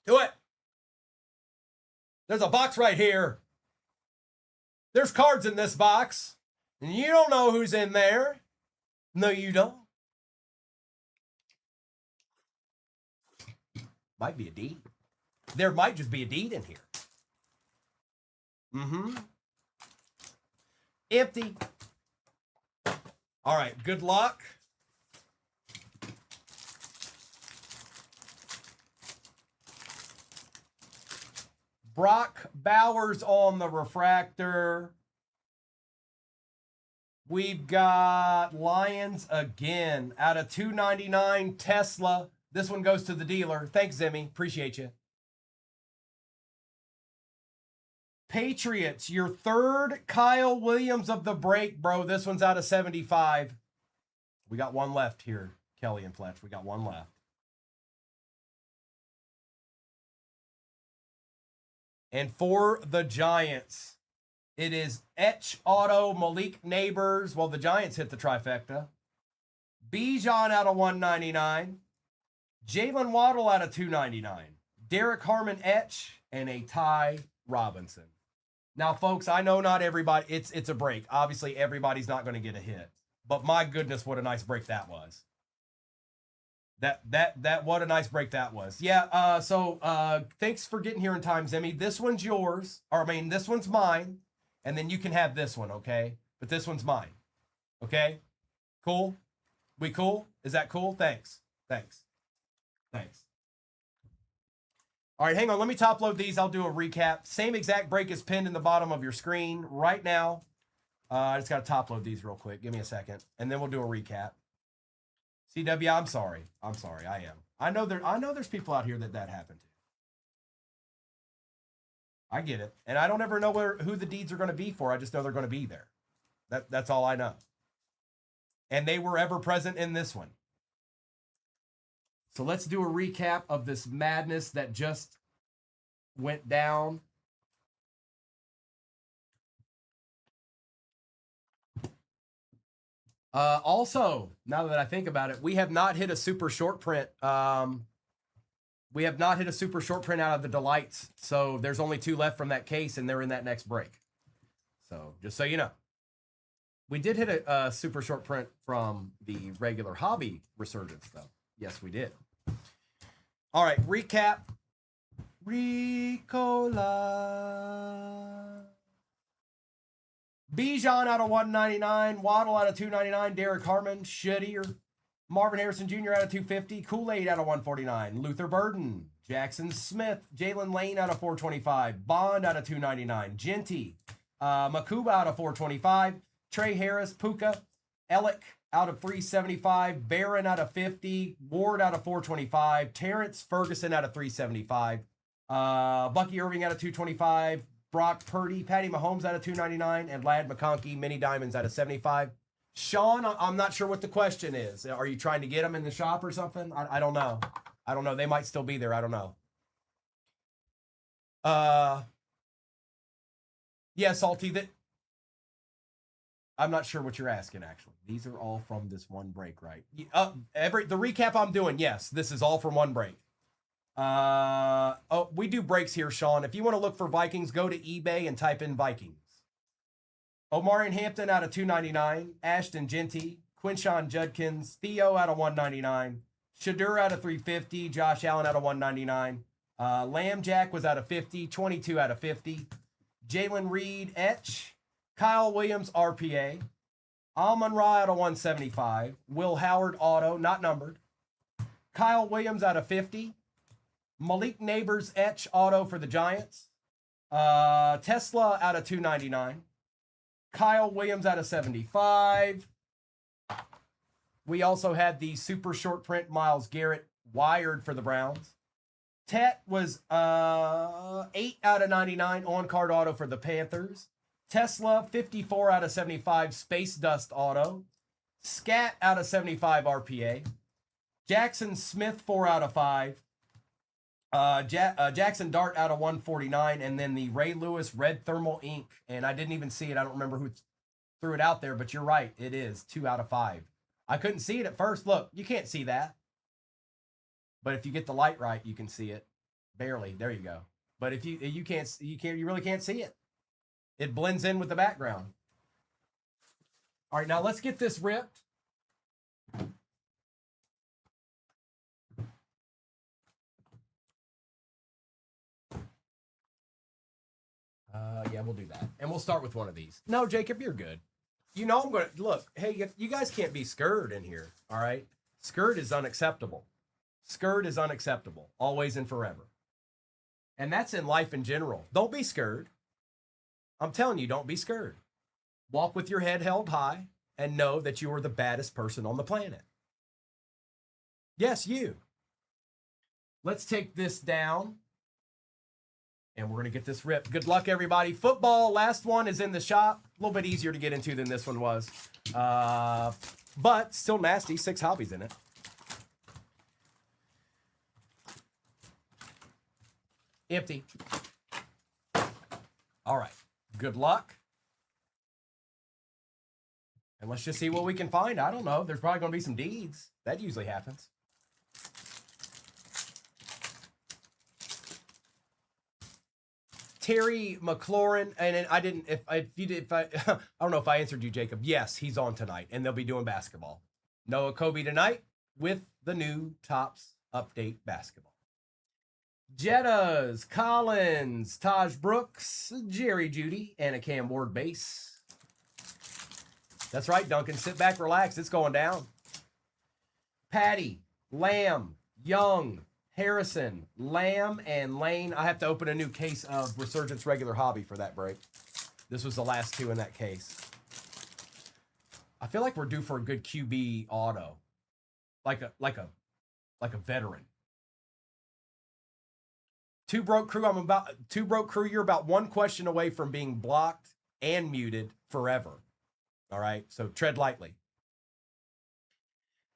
Do it. There's a box right here. There's cards in this box. And you don't know who's in there. No, you don't. Might be a deed. There might just be a deed in here. Mm-hmm. Empty. All right, good luck. Brock Bowers on the refractor. We've got Lions again out of 299 Tesla. This one goes to the dealer. Thanks, Zimmy. Appreciate you. Patriots, your third Kyle Williams of the break, bro. This one's out of 75. We got one left here, Kelly and Fletch. We got one left. And for the Giants, it is Etch Auto, Malik Neighbors. Well, the Giants hit the trifecta. Bijan out of 199. Jalen Waddle out of 299. Derek Harmon Etch, and a Ty Robinson. Now, folks, I know not everybody, it's a break. Obviously, everybody's not going to get a hit. But my goodness, what a nice break that was. What a nice break that was. Yeah, so thanks for getting here in time, Zimmy. This one's yours. Or, I mean, this one's mine. And then you can have this one, okay? But this one's mine. Okay? Cool? We cool? Is that cool? Thanks. Thanks. Thanks. All right, hang on. Let me top load these. I'll do a recap. Same exact break is pinned in the bottom of your screen right now. I just got to top load these real quick. Give me a second. And then we'll do a recap. CW, I'm sorry. I'm sorry. I am. I know there's people out here that happened to. I get it. And I don't ever know who the deeds are going to be for. I just know they're going to be there. That's all I know. And they were ever present in this one. So let's do a recap of this madness that just went down. Also, now that I think about it, we have not hit a super short print. We have not hit a super short print out of the Delights. So there's only 2 left from that case, and they're in that next break. So just so you know. We did hit a super short print from the regular hobby resurgence, though. Yes, we did. All right, recap. Ricola. Bijan out of 199. Waddle out of 299. Derek Harmon. Shittier. Marvin Harrison Jr. out of 250. Kool-Aid out of 149. Luther Burden. Jackson Smith. Jalen Lane out of 425. Bond out of 299. Genty. Makuba out of 425. Trey Harris. Puka. Ellick out of 375. Barron out of 50. Ward out of 425. Terrence Ferguson out of 375. Bucky Irving out of 225. Brock Purdy. Patty Mahomes out of 299. And Lad McConkey. Mini Diamonds out of 75. Sean, I'm not sure what the question is. Are you trying to get them in the shop or something? I don't know. I don't know. They might still be there. I don't know. Yeah, Salty, I'm not sure what you're asking, actually. These are all from this one break, right? The recap I'm doing, yes, this is all from one break. We do breaks here, Sean. If you want to look for Vikings, go to eBay and type in Vikings. Omarion Hampton out of 299. Ashton Genty. Quinshawn Judkins. Theo out of 199. Shadur out of 350. Josh Allen out of 199. Lamb Jack was out of 50. 22 out of 50. Jalen Reed, Etch. Kyle Williams, RPA. Amon Ra out of 175. Will Howard, auto, not numbered. Kyle Williams out of 50. Malik Neighbors, Etch, auto for the Giants. Tesla out of 299. Kyle Williams out of 75. We also had the super short print Myles Garrett wired for the Browns. Tet was 8 out of 99 on card auto for the Panthers. Tesla 54 out of 75 Space Dust auto. Scat out of 75 RPA. Jackson Smith 4 out of 5. Jackson Dart out of 149, and then the Ray Lewis Red Thermal Ink. And I didn't even see it. I don't remember who threw it out there, but you're right. It is 2 out of 5. I couldn't see it at first. Look, you can't see that. But if you get the light right, you can see it. Barely. There you go. But if you really can't see it. It blends in with the background. All right, now let's get this ripped. Yeah, we'll do that. And we'll start with one of these. No, Jacob, you're good. You know I'm going to... Look, hey, you guys can't be scared in here, all right? Scared is unacceptable. Scared is unacceptable, always and forever. And that's in life in general. Don't be scared. I'm telling you, don't be scared. Walk with your head held high and know that you are the baddest person on the planet. Yes, you. Let's take this down. And we're going to get this ripped. Good luck, everybody. Football, last one is in the shop. A little bit easier to get into than this one was. But still nasty. 6 hobbies in it. Empty. All right. Good luck. And let's just see what we can find. I don't know. There's probably going to be some deeds. That usually happens. Terry McLaurin, and I didn't. If I don't know if I answered you, Jacob. Yes, he's on tonight, and they'll be doing basketball. Noah Kobe tonight with the new Topps Update basketball. Jettas, Collins, Taj Brooks, Jerry Judy, and a Cam Ward base. That's right, Duncan. Sit back, relax. It's going down. Patty, Lamb, Young, Harrison, Lamb, and Lane. I have to open a new case of Resurgence Regular Hobby for that break. This was the last two in that case. I feel like we're due for a good QB auto. Like a veteran. Two broke crew, you're about one question away from being blocked and muted forever. All right, so tread lightly.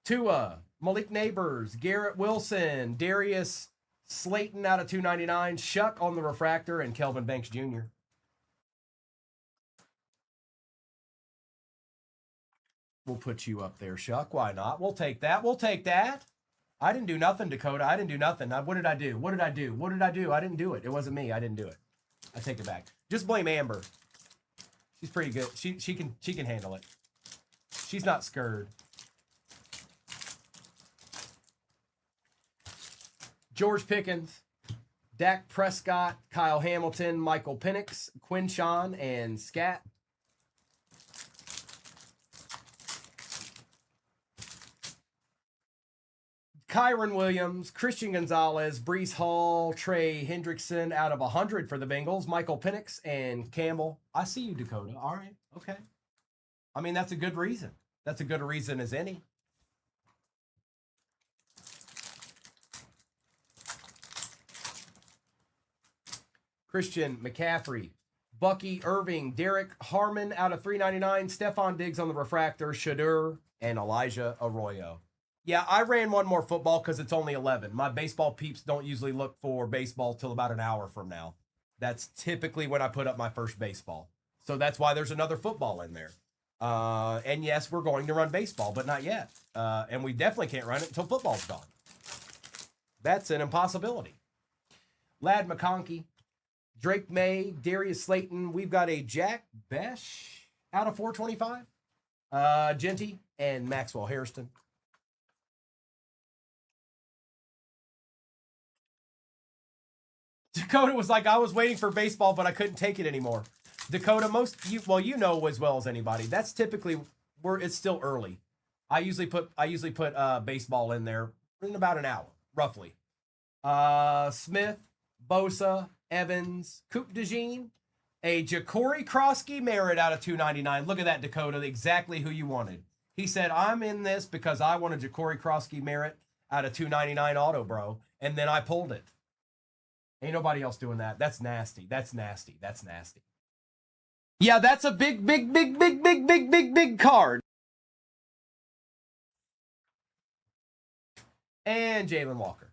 Tua, Malik Neighbors, Garrett Wilson, Darius Slayton out of 299, Shuck on the refractor, and Kelvin Banks Jr. We'll put you up there, Shuck. Why not? We'll take that. We'll take that. I didn't do nothing, Dakota. I didn't do nothing. What did I do? What did I do? What did I do? I didn't do it. It wasn't me. I didn't do it. I take it back. Just blame Amber. She's pretty good. She can handle it. She's not scared. George Pickens, Dak Prescott, Kyle Hamilton, Michael Penix, Quinshawn, and Scat. Kyron Williams, Christian Gonzalez, Brees Hall, Trey Hendrickson out of 100 for the Bengals, Michael Penix, and Campbell. I see you, Dakota. All right. Okay. I mean, that's a good reason. That's a good reason as any. Christian McCaffrey, Bucky Irving, Derek Harmon out of 399, Stephon Diggs on the refractor, Shadur, and Elijah Arroyo. Yeah, I ran one more football because it's only 11. My baseball peeps don't usually look for baseball till about an hour from now. That's typically when I put up my first baseball. So that's why there's another football in there. And yes, we're going to run baseball, but not yet. And we definitely can't run it until football's gone. That's an impossibility. Lad McConkey, Drake May, Darius Slayton. We've got a Jack Besh out of 425. Genty and Maxwell Hairston. Dakota was like, I was waiting for baseball, but I couldn't take it anymore. Dakota, you know as well as anybody. That's typically where it's still early. I usually put baseball in there in about an hour, roughly. Smith, Bosa, Evans, Coupe de Jean, a Ja'Cory Krosky Merritt out of 299. Look at that, Dakota, exactly who you wanted. He said, I'm in this because I want a Ja'Cory Krosky Merritt out of 299 auto, bro. And then I pulled it. Ain't nobody else doing that. That's nasty. That's nasty. That's nasty. Yeah, that's a big card. And Jalen Walker.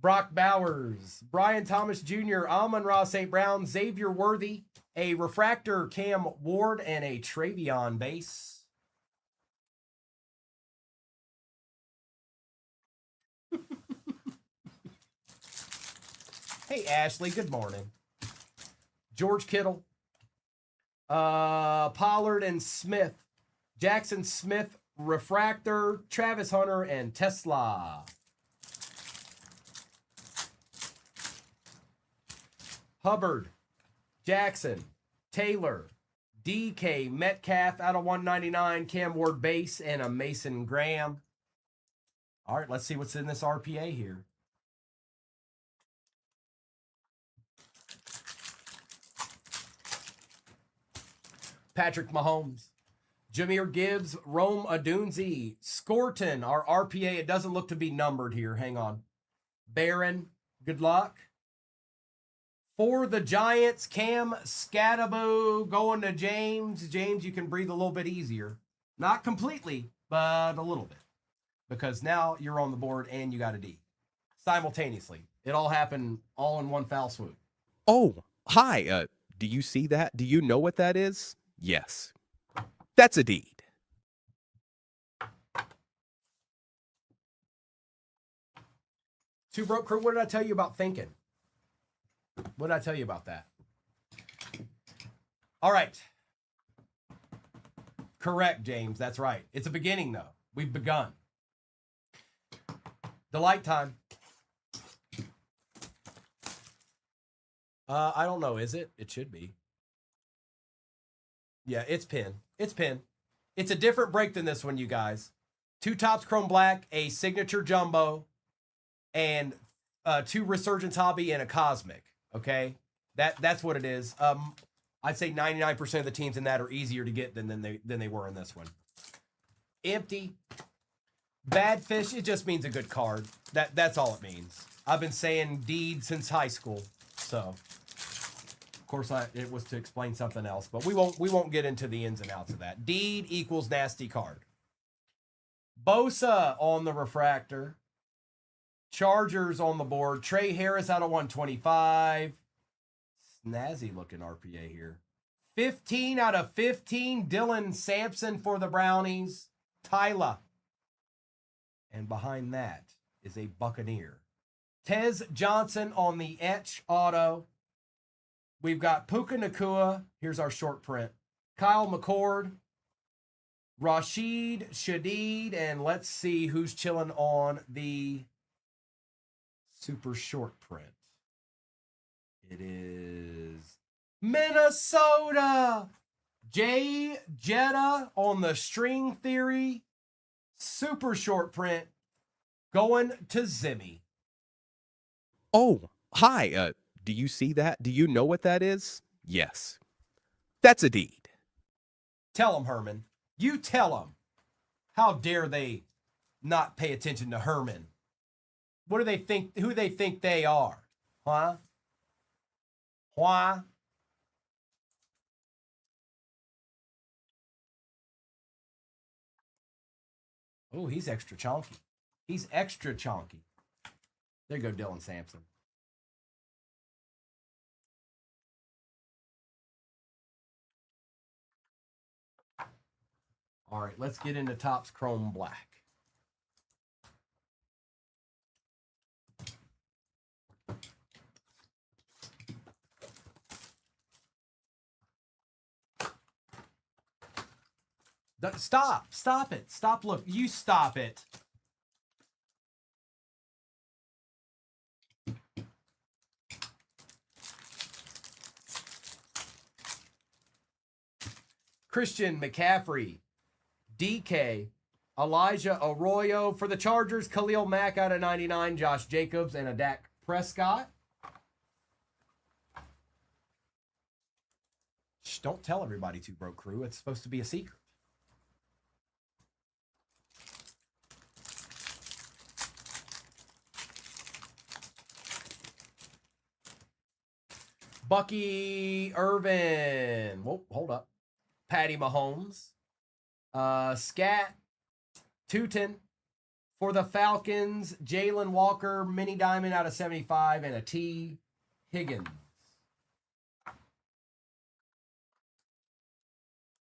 Brock Bowers, Brian Thomas Jr., Amon-Ra St. Brown, Xavier Worthy, a refractor Cam Ward, and a Travion base. Hey, Ashley, good morning. George Kittle, Pollard and Smith, Jackson Smith, refractor, Travis Hunter, and Tesla. Hubbard, Jackson, Taylor, DK, Metcalf out of 199, Cam Ward base, and a Mason Graham. All right, let's see what's in this RPA here. Patrick Mahomes, Jahmyr Gibbs, Rome Odunze, Scorton, our RPA. It doesn't look to be numbered here. Hang on. Barron, good luck. For the Giants, Cam Scattaboo going to James. James, you can breathe a little bit easier. Not completely, but a little bit. Because now you're on the board and you got a D. Simultaneously. It all happened all in one foul swoop. Oh, hi. Do you see that? Do you know what that is? Yes. That's a deed. Two Broke Crew, what did I tell you about thinking? What did I tell you about that? All right. Correct, James. That's right. It's a beginning, though. We've begun. Delight time. I don't know. Is it? It should be. Yeah, it's pin. It's pin. It's a different break than this one, you guys. 2 tops chrome black, a signature jumbo, and 2 resurgence hobby and a cosmic. Okay, that's what it is. I'd say 99% of the teams in that are easier to get than they were in this one. Empty. Bad fish. It just means a good card. That's all it means. I've been saying deed since high school, so. Of course, it was to explain something else, but we won't get into the ins and outs of that. Deed equals nasty card. Bosa on the refractor. Chargers on the board. Trey Harris out of 125. Snazzy looking RPA here. 15 out of 15. Dylan Sampson for the Brownies. Tyler. And behind that is a Buccaneer. Tez Johnson on the etch auto. We've got Puka Nakua. Here's our short print. Kyle McCord. Rashid Shadid. And let's see who's chilling on the super short print. It is Minnesota. Jay Jetta on the string theory. Super short print. Going to Zimmy. Oh, hi. Do you see that? Do you know what that is? Yes. That's a deed. Tell them, Herman. You tell them. How dare they not pay attention to Herman? What do they think? Who they think they are? Huh? Why? Oh, he's extra chonky. He's extra chonky. There you go, Dylan Sampson. All right, let's get into Topps Chrome Black. Stop it. Stop, look, you stop it. Christian McCaffrey, DK, Elijah Arroyo for the Chargers, Khalil Mack out of 99, Josh Jacobs, and a Dak Prescott. Shh, don't tell everybody, Two Broke Crew. It's supposed to be a secret. Bucky Irvin. Whoa, hold up. Patty Mahomes. Scat. Tootin. For the Falcons, Jalen Walker, mini diamond out of 75, and a T. Higgins.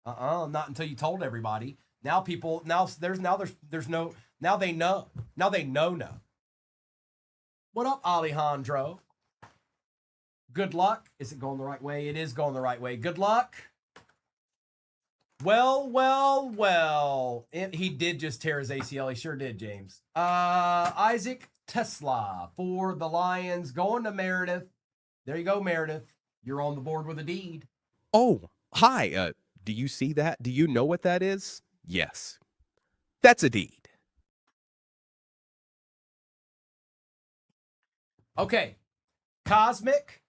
Not until you told everybody. Now people, there's no, now they know. Now they know. What up, Alejandro? Good luck. Is it going the right way? It is going the right way. Good luck. Well. He did just tear his ACL. He sure did, James. Isaac Tesla for the Lions. Going to Meredith. There you go, Meredith. You're on the board with a deed. Oh, hi. Do you see that? Do you know what that is? Yes. That's a deed. Okay. Cosmic.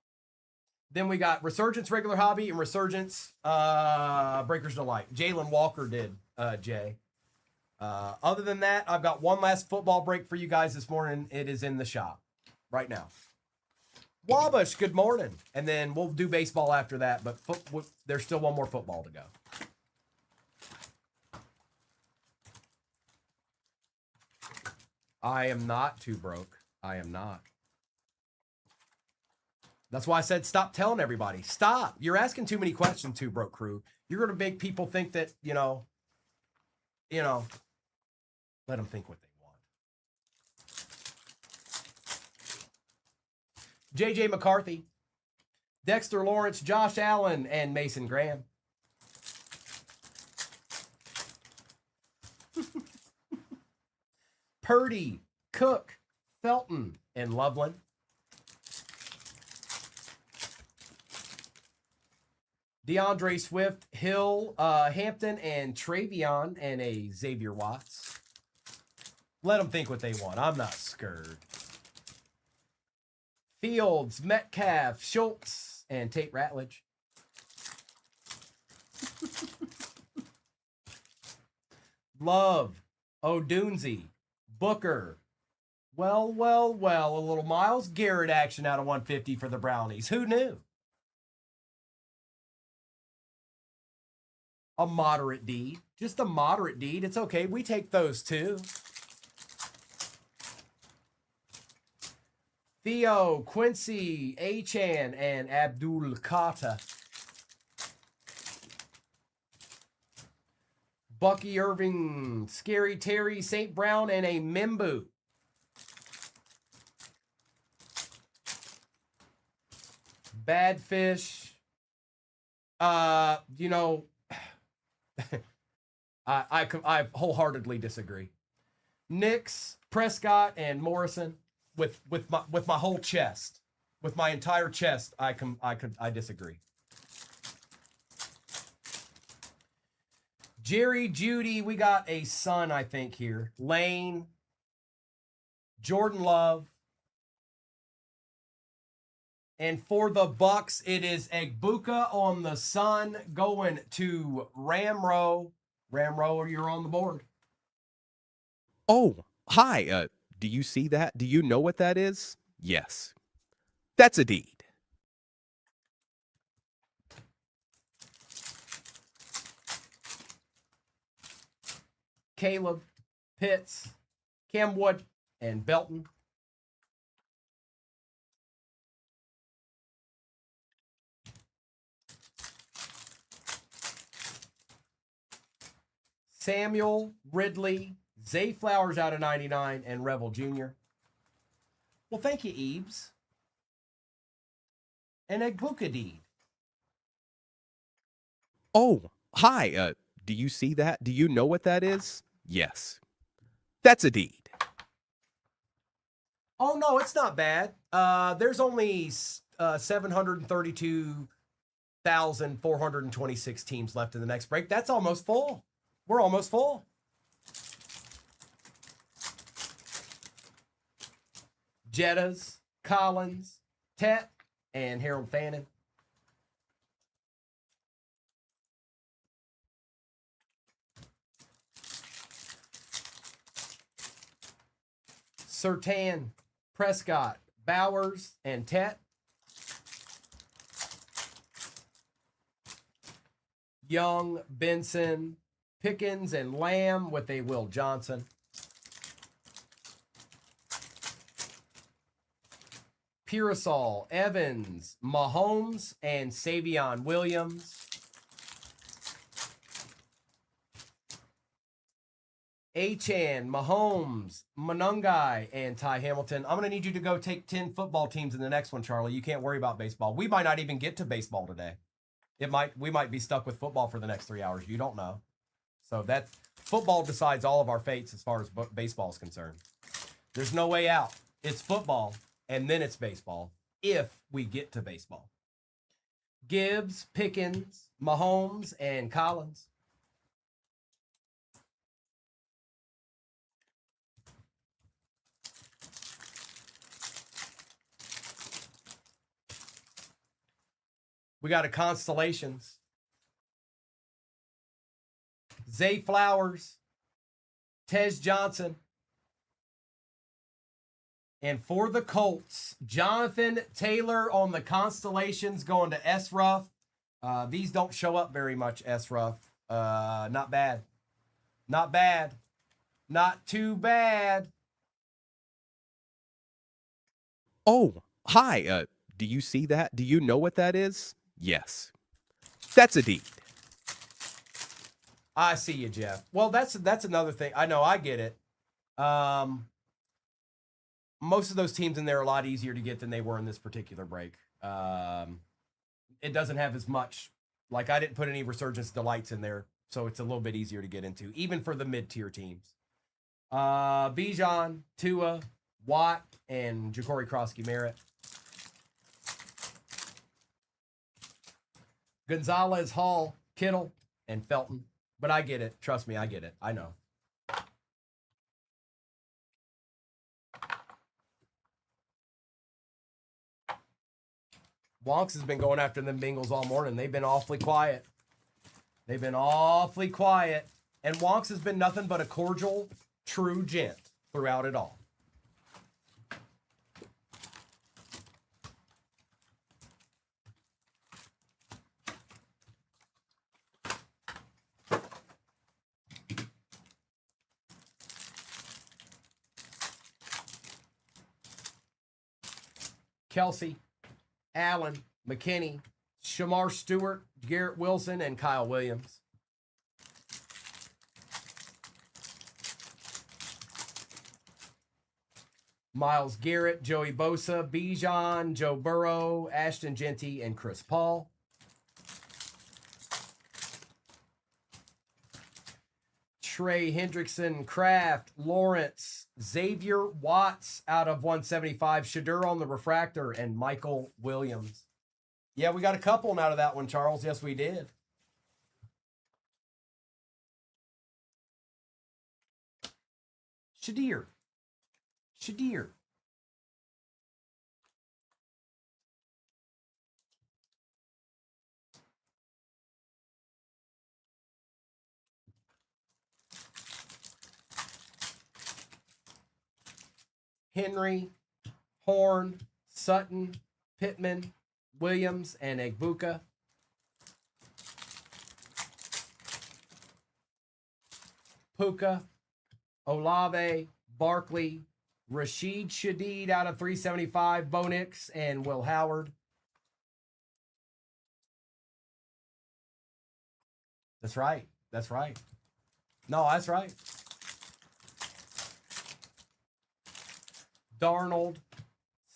Then we got Resurgence Regular Hobby and Resurgence Breaker's Delight. Jalen Walker did, Jay. Other than that, I've got one last football break for you guys this morning. It is in the shop right now. Wabash, good morning. And then we'll do baseball after that, but there's still one more football to go. I am not too broke. I am not. That's why I said stop telling everybody. Stop. You're asking too many questions, Two Broke Crew. You're going to make people think that, let them think what they want. J.J. McCarthy, Dexter Lawrence, Josh Allen, and Mason Graham. Purdy, Cook, Felton and Loveland. DeAndre Swift, Hill, Hampton, and Travion, and a Xavier Watts. Let them think what they want. I'm not scared. Fields, Metcalf, Schultz, and Tate Ratledge. Love, Odunze, Booker. Well, well, well, a little Myles Garrett action out of 150 for the Brownies. Who knew? A moderate deed. Just a moderate deed. It's okay. We take those too. Theo, Quincy, Achan, and Abdul Kata. Bucky Irving, Scary Terry, St. Brown, and a Mimbu. Bad Fish. You know, I wholeheartedly disagree. Nix, Prescott, and Morrison with my whole chest, with my entire chest. I disagree. Jerry Judy, we got a son, I think here. Lane, Jordan Love. And for the Bucks, it is Egbuka on the Sun going to Ramro. Ramro, you're on the board. Oh, hi. Do you see that? Do you know what that is? Yes. That's a deed. Caleb, Pitts, Camwood, and Belton. Samuel, Ridley, Zay Flowers out of 99, and Revel Jr. Well, thank you, Ebes. And Egbuka deed. Oh, hi. Do you see that? Do you know what that is? Yes. That's a deed. Oh, no, it's not bad. There's only 732,426 teams left in the next break. That's almost full. We're almost full. Jettas, Collins, Tet, and Harold Fannin. Surtain, Prescott, Bowers, and Tet. Young, Benson, Pickens, and Lamb with a Will Johnson. Pearsall, Evans, Mahomes, and Savion Williams. Achan, Mahomes, Monungai, and Ty Hamilton. I'm going to need you to go take 10 football teams in the next one, Charlie. You can't worry about baseball. We might not even get to baseball today. We might be stuck with football for the next 3 hours. You don't know. So football decides all of our fates as far as baseball is concerned. There's no way out. It's football, and then it's baseball, if we get to baseball. Gibbs, Pickens, Mahomes, and Collins. We got a Constellations. Zay Flowers, Tez Johnson. And for the Colts, Jonathan Taylor on the Constellations going to S-Ruff. These don't show up very much, S-Ruff. Not bad. Not bad. Not too bad. Oh, hi. Do you see that? Do you know what that is? Yes. That's a deed. I see you, Jeff. Well, that's another thing. I know, I get it. Most of those teams in there are a lot easier to get than they were in this particular break. It doesn't have as much, like I didn't put any Resurgence Delights in there, so it's a little bit easier to get into, even for the mid-tier teams. Bijan, Tua, Watt, and Ja'Cory Krosky-Merritt. Gonzalez, Hall, Kittle, and Felton. But I get it. Trust me, I get it. I know. Wonks has been going after them Bengals all morning. They've been awfully quiet. They've been awfully quiet. And Wonks has been nothing but a cordial, true gent throughout it all. Kelsey, Allen, McKinney, Shamar Stewart, Garrett Wilson, and Kyle Williams. Myles Garrett, Joey Bosa, Bijan, Joe Burrow, Ashton Genty, and Chris Paul. Trey Hendrickson, Kraft, Lawrence, Xavier Watts out of 175, Shadur on the refractor, and Michael Williams. Yeah, we got a couple out of that one, Charles. Yes, we did. Shadir. Henry, Horn, Sutton, Pittman, Williams, and Egbuka. Puka, Olave, Barkley, Rashid Shaheed out of 375, Bo Nix, and Will Howard. That's right. That's right. No, that's right. Darnold,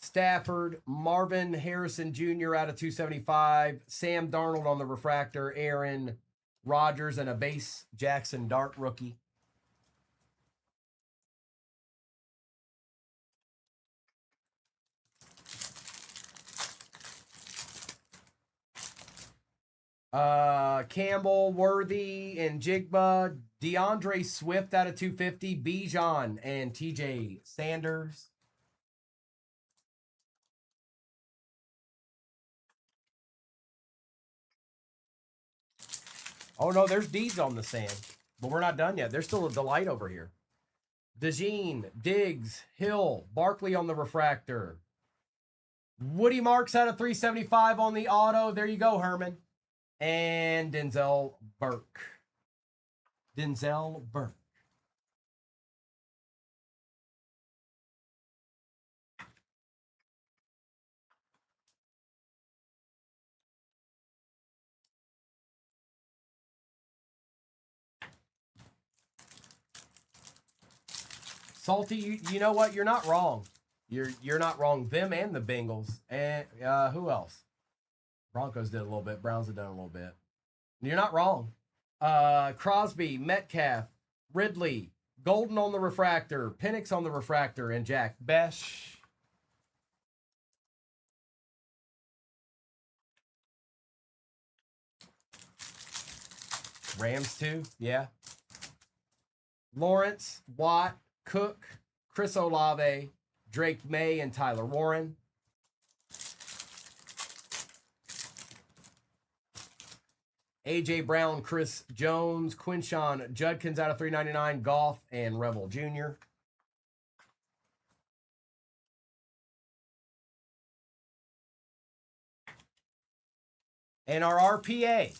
Stafford, Marvin Harrison Jr. out of 275, Sam Darnold on the refractor, Aaron Rodgers, and a base Jackson Dart rookie. Campbell, Worthy, and Jigba, DeAndre Swift out of 250, Bijan, and TJ Sanders. Oh, no, there's deeds on the sand, but we're not done yet. There's still a delight over here. DeJean, Diggs, Hill, Barkley on the refractor. Woody Marks out of 375 on the auto. There you go, Herman. And Denzel Burke. Salty, you know what? You're not wrong. You're not wrong. Them and the Bengals. And who else? Broncos did a little bit. Browns have done a little bit. You're not wrong. Crosby, Metcalf, Ridley, Golden on the refractor, Penix on the refractor, and Jack Besh. Rams too, yeah. Lawrence, Watt, Cook, Chris Olave, Drake May, and Tyler Warren. A.J. Brown, Chris Jones, Quinshon Judkins out of 399, Goff, and Rebel Jr. And our RPA.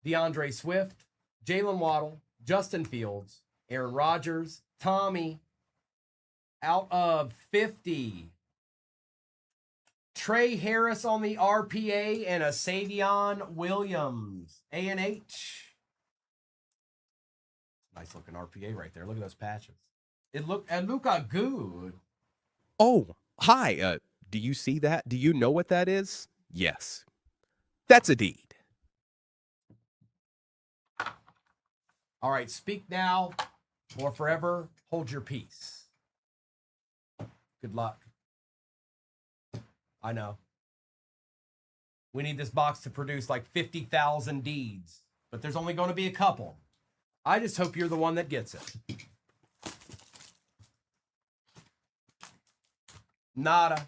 DeAndre Swift, Jalen Waddle, Justin Fields, Aaron Rodgers, Tommy, out of 50. Trey Harris on the RPA, and a Savion Williams. A&H. Nice looking RPA right there. Look at those patches. It look good. Oh, hi. Do you see that? Do you know what that is? Yes. That's a deed. All right, speak now or forever hold your peace. Good luck. I know. We need this box to produce like 50,000 deeds, but there's only going to be a couple. I just hope you're the one that gets it. Nada.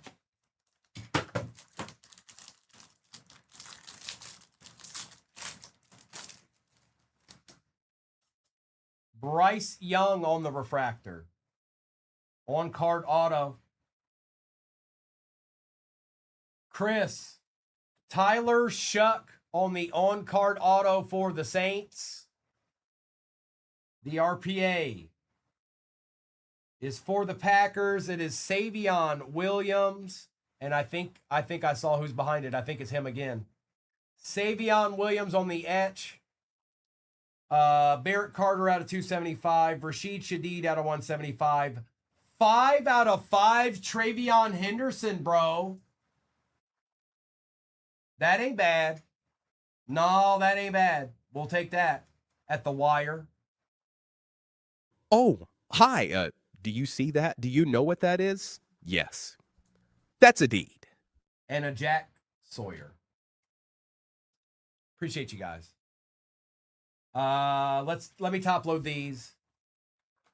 Bryce Young on the refractor. On card auto. Chris. Tyler Shuck on the on card auto for the Saints. The RPA is for the Packers. It is Savion Williams. And I think I saw who's behind it. I think it's him again. Savion Williams on the etch. Barrett Carter out of 275. Rashid Shadeed out of 175. 5 out of 5 Travion Henderson, bro. That ain't bad. No, that ain't bad. We'll take that at the wire. Oh, hi. Do you see that? Do you know what that is? Yes. That's a deed. And a Jack Sawyer. Appreciate you guys. Let me top load these.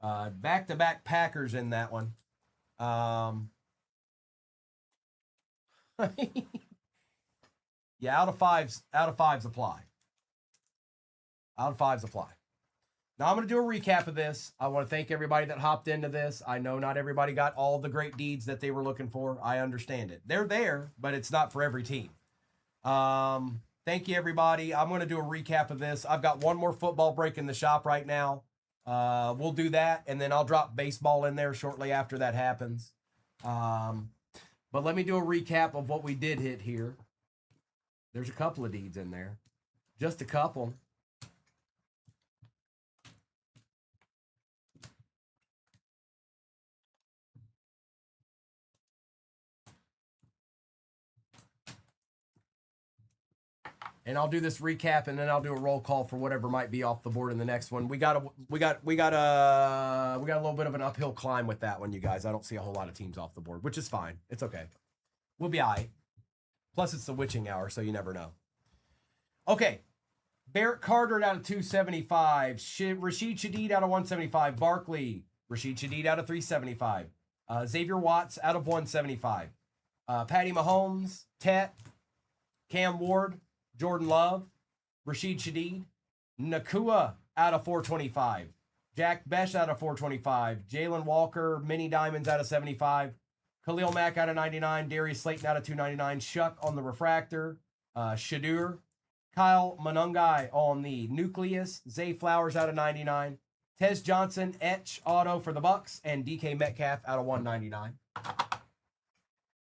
Back-to-back Packers in that one. Yeah, out of fives apply. Out of fives apply. Now I'm going to do a recap of this. I want to thank everybody that hopped into this. I know not everybody got all the great deeds that they were looking for. I understand it. They're there, but it's not for every team. Thank you, everybody. I'm going to do a recap of this. I've got one more football break in the shop right now. We'll do that, and then I'll drop baseball in there shortly after that happens. But let me do a recap of what we did hit here. There's a couple of deeds in there. Just a couple. And I'll do this recap, and then I'll do a roll call for whatever might be off the board in the next one. We got a little bit of an uphill climb with that one, you guys. I don't see a whole lot of teams off the board, which is fine. It's okay. We'll be all right. Plus, it's the witching hour, so you never know. Okay. Barrett Carter out of 275. Rashid Shadeed out of 175. Barkley. Rashid Shadeed out of 375. Xavier Watts out of 175. Patty Mahomes. Tet. Cam Ward. Jordan Love, Rashid Shadeed, Nakua out of 425, Jack Besh out of 425, Jalen Walker, Mini Diamonds out of 75, Khalil Mack out of 99, Darius Slayton out of 299, Shuck on the refractor, Shadur, Kyle Monungai on the nucleus, Zay Flowers out of 99, Tez Johnson, etch auto for the Bucks, and DK Metcalf out of 199.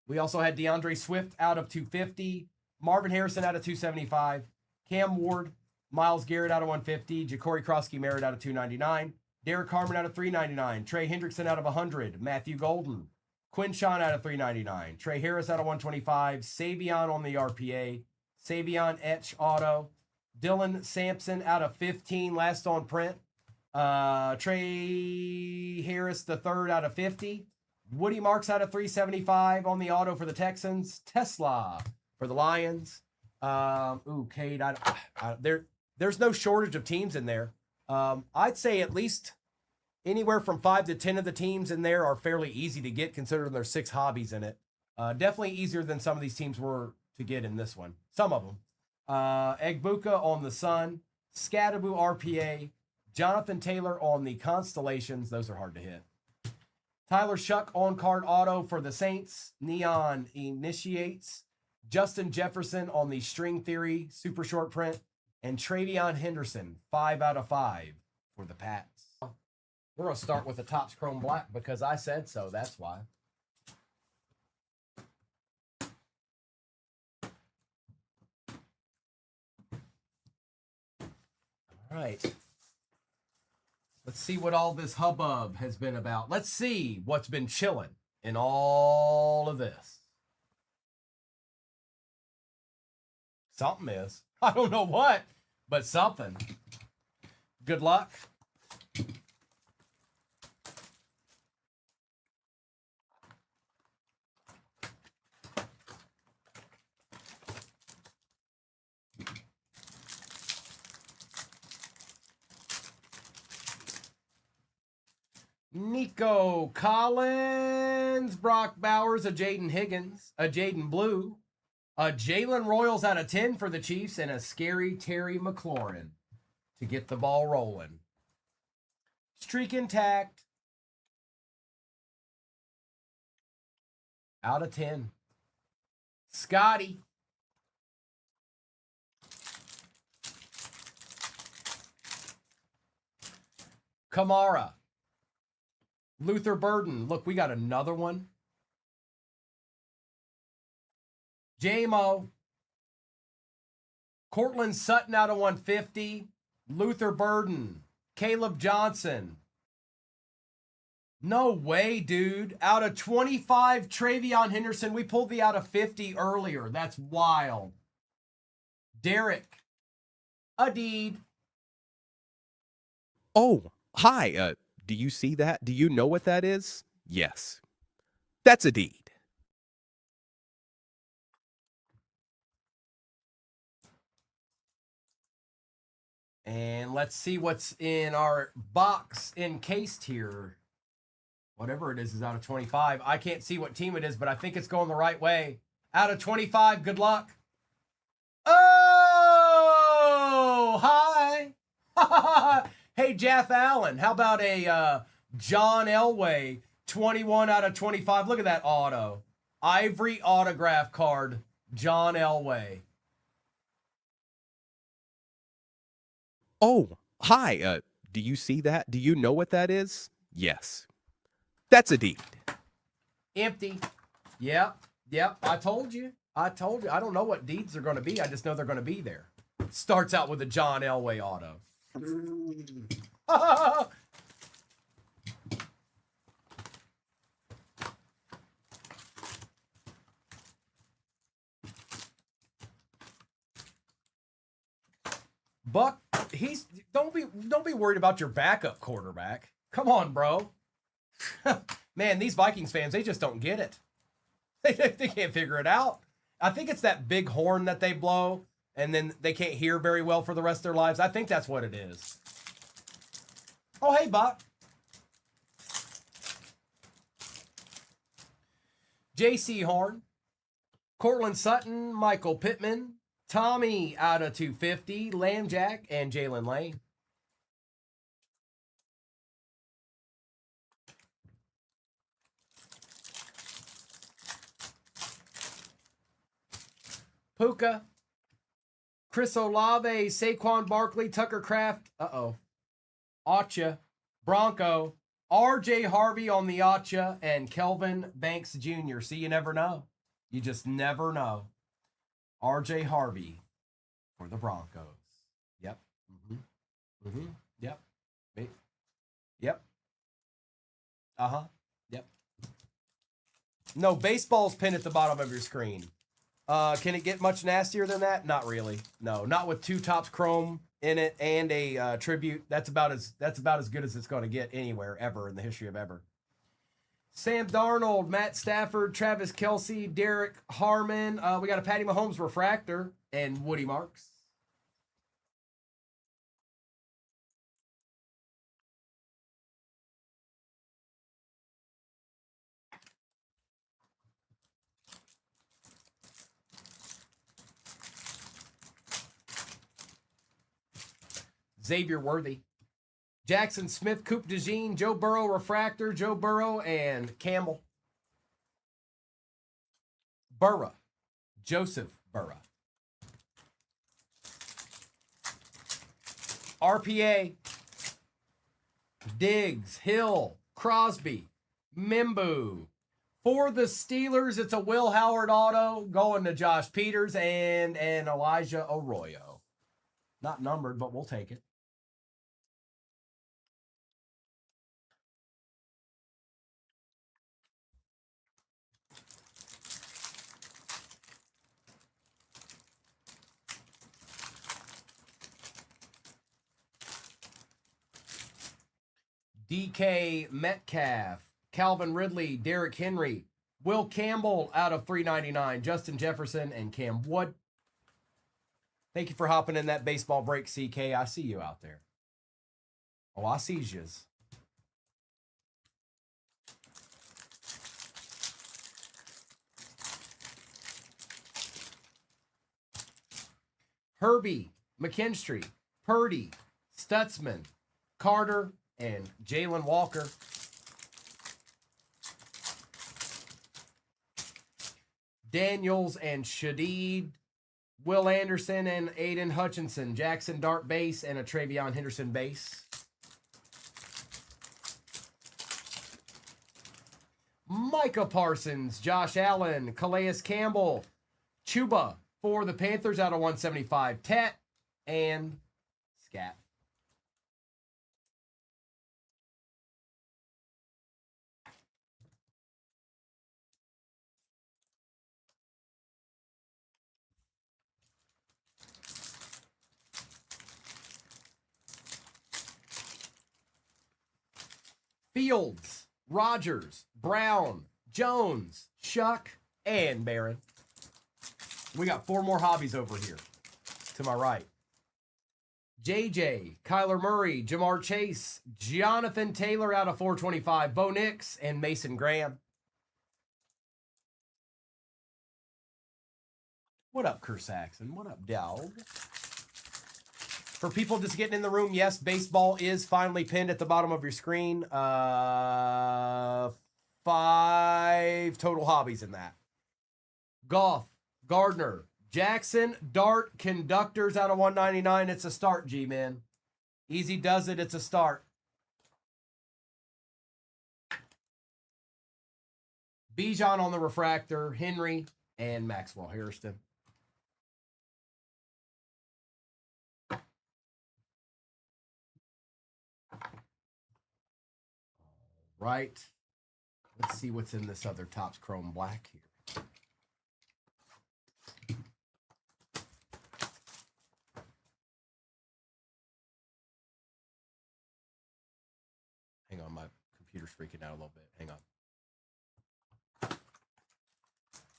We also had DeAndre Swift out of 250, Marvin Harrison out of 275, Cam Ward, Myles Garrett out of 150, Ja'Cory Krosky-Merritt out of 299, Derek Harmon out of 399, Trey Hendrickson out of 100, Matthew Golden, Quinn Sean out of 399, Trey Harris out of 125, Savion on the RPA, Savion etch auto, Dylan Sampson out of 15, last on print, Trey Harris the third out of 50, Woody Marks out of 375 on the auto for the Texans, Tesla for the Lions. Cade, there's no shortage of teams in there. I'd say at least anywhere from 5 to 10 of the teams in there are fairly easy to get, considering there's 6 hobbies in it. Definitely easier than some of these teams were to get in this one. Some of them. Egbuka on the Sun, Scadaboo RPA, Jonathan Taylor on the Constellations. Those are hard to hit. Tyler Shuck on card auto for the Saints. Neon Initiates. Justin Jefferson on the String Theory super short print, and Travion Henderson 5 out of 5 for the Pats. We're going to start with the Topps Chrome Black because I said so. That's why. All right. Let's see what all this hubbub has been about. Let's see what's been chilling in all of this. Something is. I don't know what, but something. Good luck. Nico Collins, Brock Bowers, a Jaden Higgins, a Jaden Blue, a Jalen Royals out of 10 for the Chiefs, and a scary Terry McLaurin to get the ball rolling. Streak intact. Out of 10. Scotty. Kamara. Luther Burden. Look, we got another one. J-Mo. Cortland Sutton out of 150. Luther Burden. Caleb Johnson. No way, dude. Out of 25, Travion Henderson. We pulled the out of 50 earlier. That's wild. Derek. Adeed. Oh, hi. Do you see that? Do you know what that is? Yes. That's a deed. And let's see what's in our box encased here. Whatever it is out of 25. I can't see what team it is, but I think it's going the right way. Out of 25, good luck. Oh, hi. Hey, Jeff Allen, how about a John Elway 21 out of 25? Look at that auto. Ivory autograph card, John Elway. Oh, hi. Do you see that? Do you know what that is? Yes. That's a deed. Empty. Yep. I told you. I don't know what deeds are going to be. I just know they're going to be there. Starts out with a John Elway auto. Buck, don't be worried about your backup quarterback. Come on, bro. Man, these Vikings fans, they just don't get it. They can't figure it out. I think it's that big horn that they blow, and then they can't hear very well for the rest of their lives. I think that's what it is. Oh, hey, Buck. J.C. Horn. Cortland Sutton, Michael Pittman, Tommy out of 250, Lambjack, and Jalen Lane. Puka, Chris Olave, Saquon Barkley, Tucker Kraft, Acha, Bronco, RJ Harvey on the Acha, and Kelvin Banks Jr. See, you never know. You just never know. RJ Harvey for the Broncos. Yep. Yep. Yep. Yep. No, baseball's pinned at the bottom of your screen. Can it get much nastier than that? Not really. No, not with two Topps Chrome in it and a tribute. That's about as good as it's going to get anywhere ever in the history of ever. Sam Darnold, Matt Stafford, Travis Kelce, Derek Harmon. We got a Patty Mahomes refractor and Woody Marks. Xavier Worthy. Jackson Smith, Coupe de Jean, Joe Burrow, Refractor, Joe Burrow, and Campbell. Burrow. Joseph Burrow. RPA. Diggs, Hill, Crosby, Mimbu. For the Steelers, it's a Will Howard auto going to Josh Peters and Elijah Arroyo. Not numbered, but we'll take it. DK Metcalf, Calvin Ridley, Derrick Henry, Will Campbell out of 399, Justin Jefferson, and Cam Wood. Thank you for hopping in that baseball break, CK. I see you out there. Oh, I sees yous. Herbie, McKinstry, Purdy, Stutzman, Carter, and Jalen Walker. Daniels and Shadeed, Will Anderson and Aiden Hutchinson, Jackson Dart base, and a Travion Henderson base. Micah Parsons, Josh Allen, Calais Campbell, Chuba for the Panthers out of 175, Tet, and Scat. Fields, Rogers, Brown, Jones, Shuck, and Barron. We got 4 more hobbies over here to my right. JJ, Kyler Murray, Jamar Chase, Jonathan Taylor out of 425, Bo Nix, and Mason Graham. What up, Kerr Saxon? What up, dog? For people just getting in the room, yes, baseball is finally pinned at the bottom of your screen. 5 total hobbies in that. Golf, Gardner, Jackson, Dart, Conductors out of 199. It's a start, G-Man. Easy does it. It's a start. Bijan on the refractor, Henry, and Maxwell Hairston. Right. Let's see what's in this other Topps Chrome Black here. Hang on, my computer's freaking out a little bit. Hang on.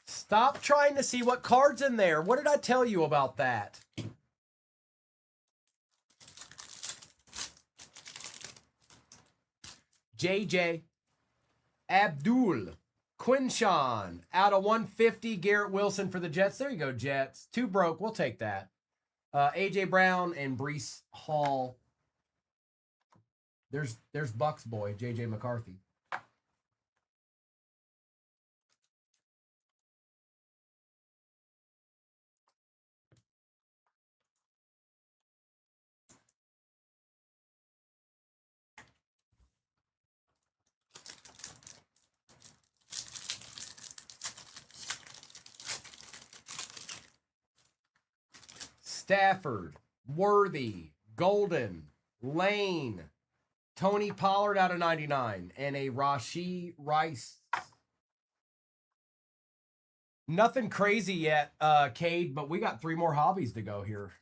Stop trying to see what card's in there. What did I tell you about that? JJ, Abdul, Quinshawn, out of 150, Garrett Wilson for the Jets. There you go, Jets. 2 broke. We'll take that. AJ Brown and Brees Hall. There's Bucks boy, JJ McCarthy. Stafford, Worthy, Golden, Lane, Tony Pollard out of 99, and a Rashee Rice. Nothing crazy yet, Cade, but we got 3 more hobbies to go here.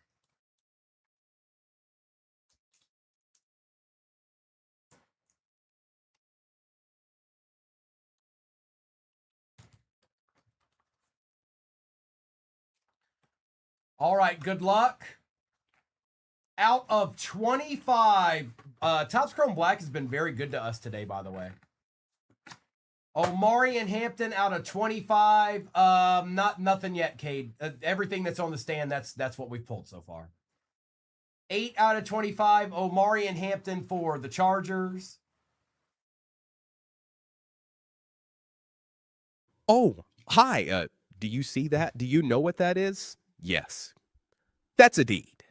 All right, good luck. Out of 25, Topps Chrome Black has been very good to us today, by the way. Omari and Hampton out of 25. Nothing yet, Cade. Everything that's on the stand, that's what we've pulled so far. 8 out of 25, Omari and Hampton for the Chargers. Oh, hi. Do you see that? Do you know what that is? Yes. That's a deed.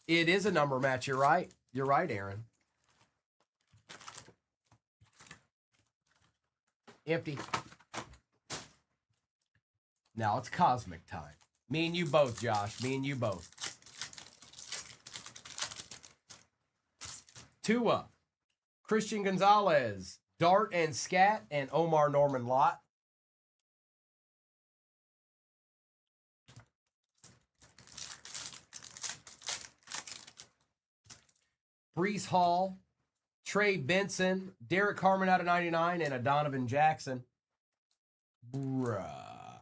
It is a number match. You're right. You're right, Aaron. Empty. Now it's cosmic time. Me and you both, Josh. Me and you both. Tua, Christian Gonzalez, Dart and Scat, and Omar Norman Lott. Brees Hall, Trey Benson, Derek Harmon out of 99, and a Donovan Jackson. Bruh.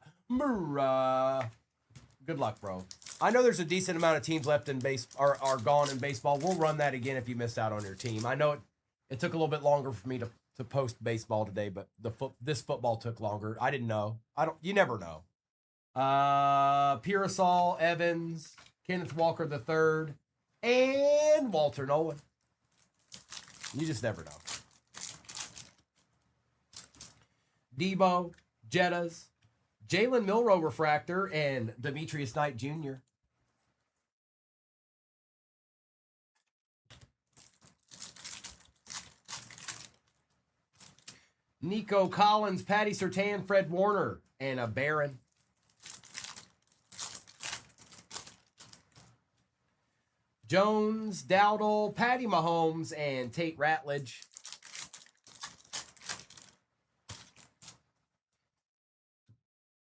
Good luck, bro. I know there's a decent amount of teams left in base are gone in baseball. We'll run that again if you missed out on your team. I know it took a little bit longer for me to post baseball today, but this football took longer. I didn't know. You never know. Pearsall, Evans, Kenneth Walker III, and Walter Nolan. You just never know. Debo, Jettas, Jalen Milroe refractor, and Demetrius Knight Jr. Nico Collins, Patty Surtain, Fred Warner, and a Barron. Jones, Dowdle, Patty Mahomes, and Tate Ratledge.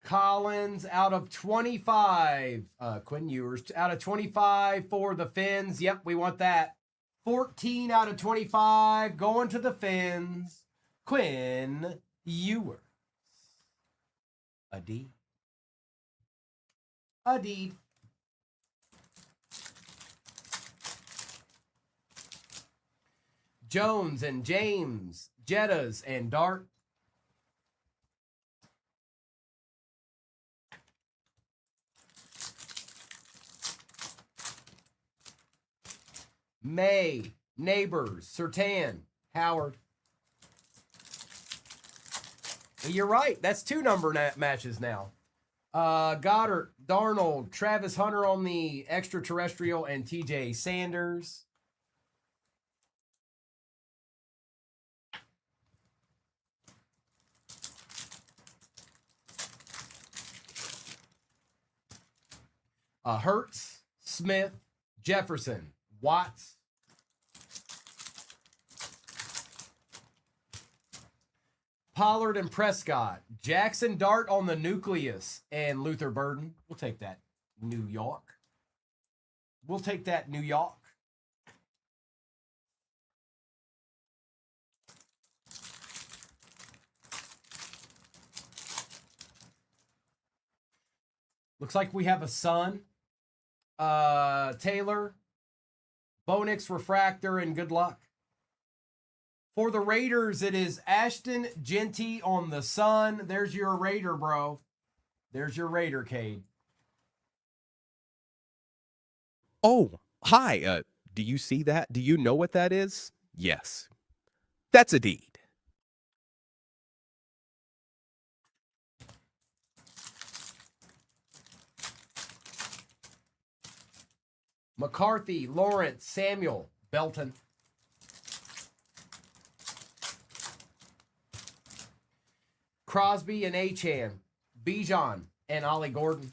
Collins out of 25. Quinn Ewers out of 25 for the Fins. Yep, we want that. 14 out of 25 going to the Fins. Quinn Ewers. Adeed. Jones and James, Jettas and Dart. May, Neighbors, Surtain, Howard. You're right. That's 2 number matches now. Goddard, Darnold, Travis Hunter on the extraterrestrial, and TJ Sanders. Hurts, Smith, Jefferson, Watts. Pollard and Prescott. Jackson Dart on the nucleus, and Luther Burden. We'll take that, New York. We'll take that, New York. Looks like we have a Sun. Taylor, Bonix Refractor, and good luck. For the Raiders, it is Ashton Genty on the Sun. There's your Raider, bro. There's your Raider, Cade. Oh, hi. Do you see that? Do you know what that is? Yes. That's a deed. McCarthy, Lawrence, Samuel, Belton. Crosby and Achan, Bijan and Ollie Gordon.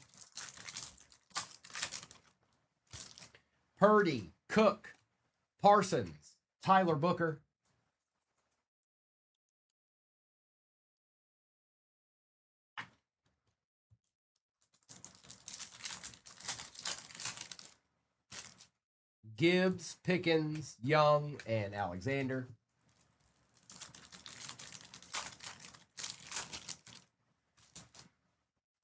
Purdy, Cook, Parsons, Tyler Booker. Gibbs, Pickens, Young, and Alexander.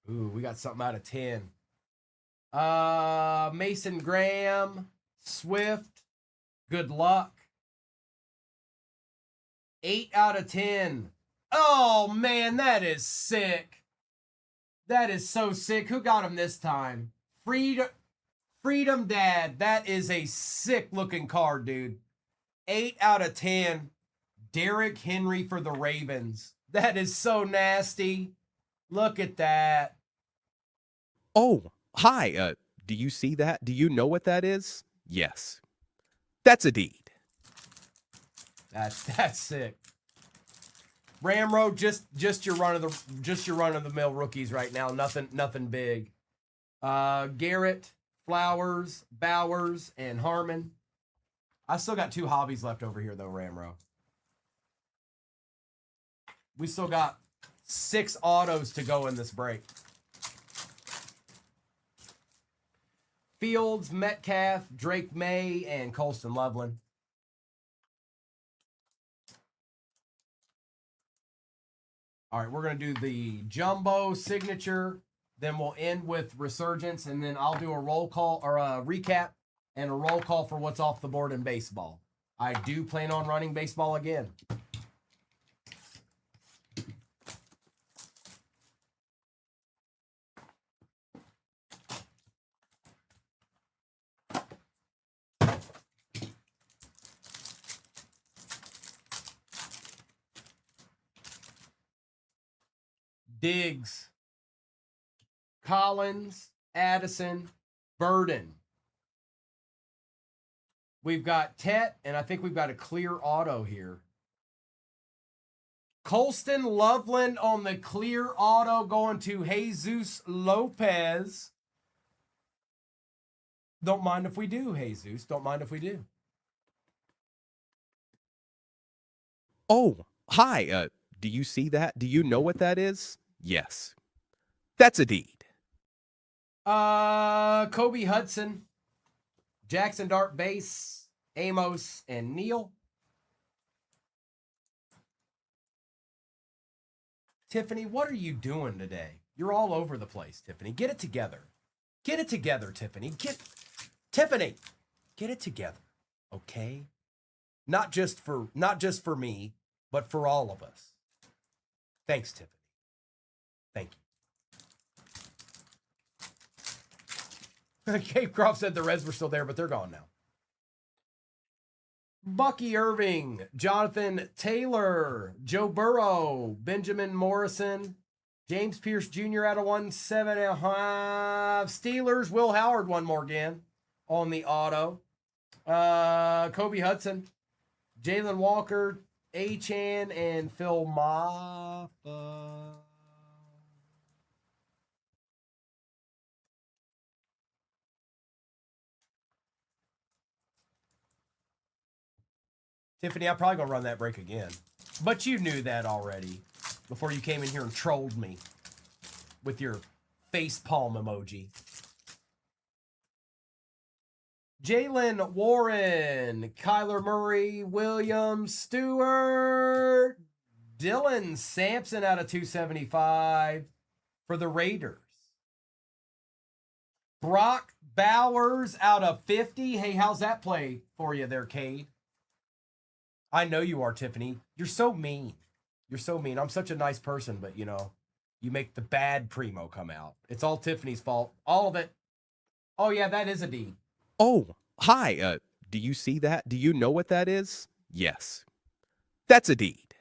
Ooh, we got something out of 10. Mason Graham, Swift, good luck. 8 out of 10. Oh, man, that is sick. That is so sick. Who got him this time? Freedom Dad. That is a sick-looking card, dude. 8 out of 10. Derrick Henry for the Ravens. That is so nasty. Look at that. Oh, hi. Do you see that? Do you know what that is? Yes. That's a deed. That's sick. Ramro, just your run of the mill rookies right now. Nothing big. Garrett, Flowers, Bowers, and Harmon. I still got 2 hobbies left over here though, Ramro. We still got 6 autos to go in this break. Fields, Metcalf, Drake May, and Colston Loveland. All right, we're going to do the jumbo signature. Then we'll end with resurgence, and then I'll do a roll call or a recap and a roll call for what's off the board in baseball. I do plan on running baseball again. Diggs, Collins, Addison, Burden. We've got Tet, and I think we've got a clear auto here. Colston Loveland on the clear auto going to Jesus Lopez. Don't mind if we do, Jesus. Don't mind if we do. Oh, hi. Do you see that? Do you know what that is? Yes. That's a deed. Kobe Hudson, Jackson Dart Base, Amos, and Neal. Tiffany, what are you doing today? You're all over the place, Tiffany. Get it together. Get it together, Tiffany. Tiffany, get it together. Okay? Not just for me, but for all of us. Thanks, Tiffany. Thank you. Cape Croft said the Reds were still there, but they're gone now. Bucky Irving, Jonathan Taylor, Joe Burrow, Benjamin Morrison, James Pierce Jr. out of 175. Steelers, Will Howard one more again on the auto. Kobe Hudson, Jalen Walker, Achan, and Phil Maffa. Tiffany, I'm probably going to run that break again. But you knew that already before you came in here and trolled me with your face palm emoji. Jalen Warren, Kyler Murray, Williams, Stewart, Dylan Sampson out of 275 for the Raiders. Brock Bowers out of 50. Hey, how's that play for you there, Cade? I know you are, Tiffany. You're so mean. You're so mean. I'm such a nice person, but, you know, you make the bad Primo come out. It's all Tiffany's fault. All of it. Oh, yeah, that is a D. Oh, hi. Do you see that? Do you know what that is? Yes. That's a deed.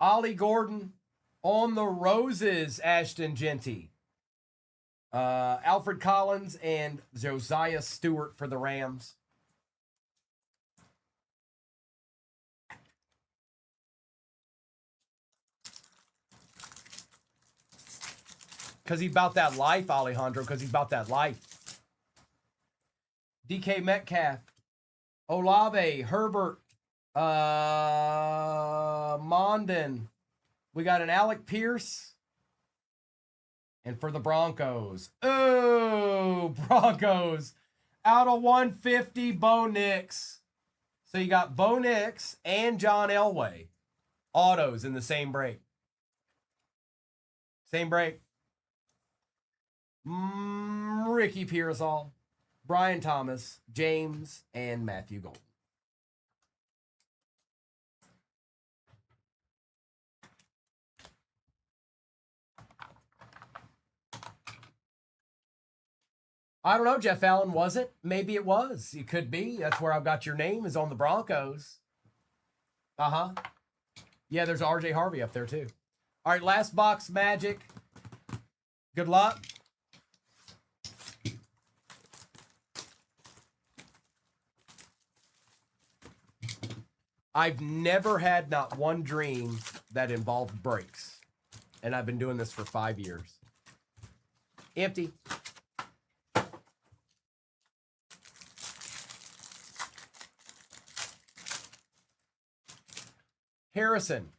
Ollie Gordon on the roses, Ashton Genty. Alfred Collins and Josiah Stewart for the Rams. Because he's about that life, Alejandro. Because he's about that life. DK Metcalf. Olave. Herbert. Mondin. We got an Alec Pierce. And for the Broncos. Oh, Broncos. Out of 150, Bo Nix. So you got Bo Nix and John Elway. Autos in the same break. Same break. Ricky Pearsall, Brian Thomas, James, and Matthew Golden. I don't know, Jeff Allen, was it? Maybe it was. It could be. That's where I've got your name is on the Broncos. Uh-huh. Yeah, there's RJ Harvey up there too. All right, last box, Magic. Good luck. I've never had not one dream that involved breaks. And I've been doing this for 5 years. Empty. Harrison,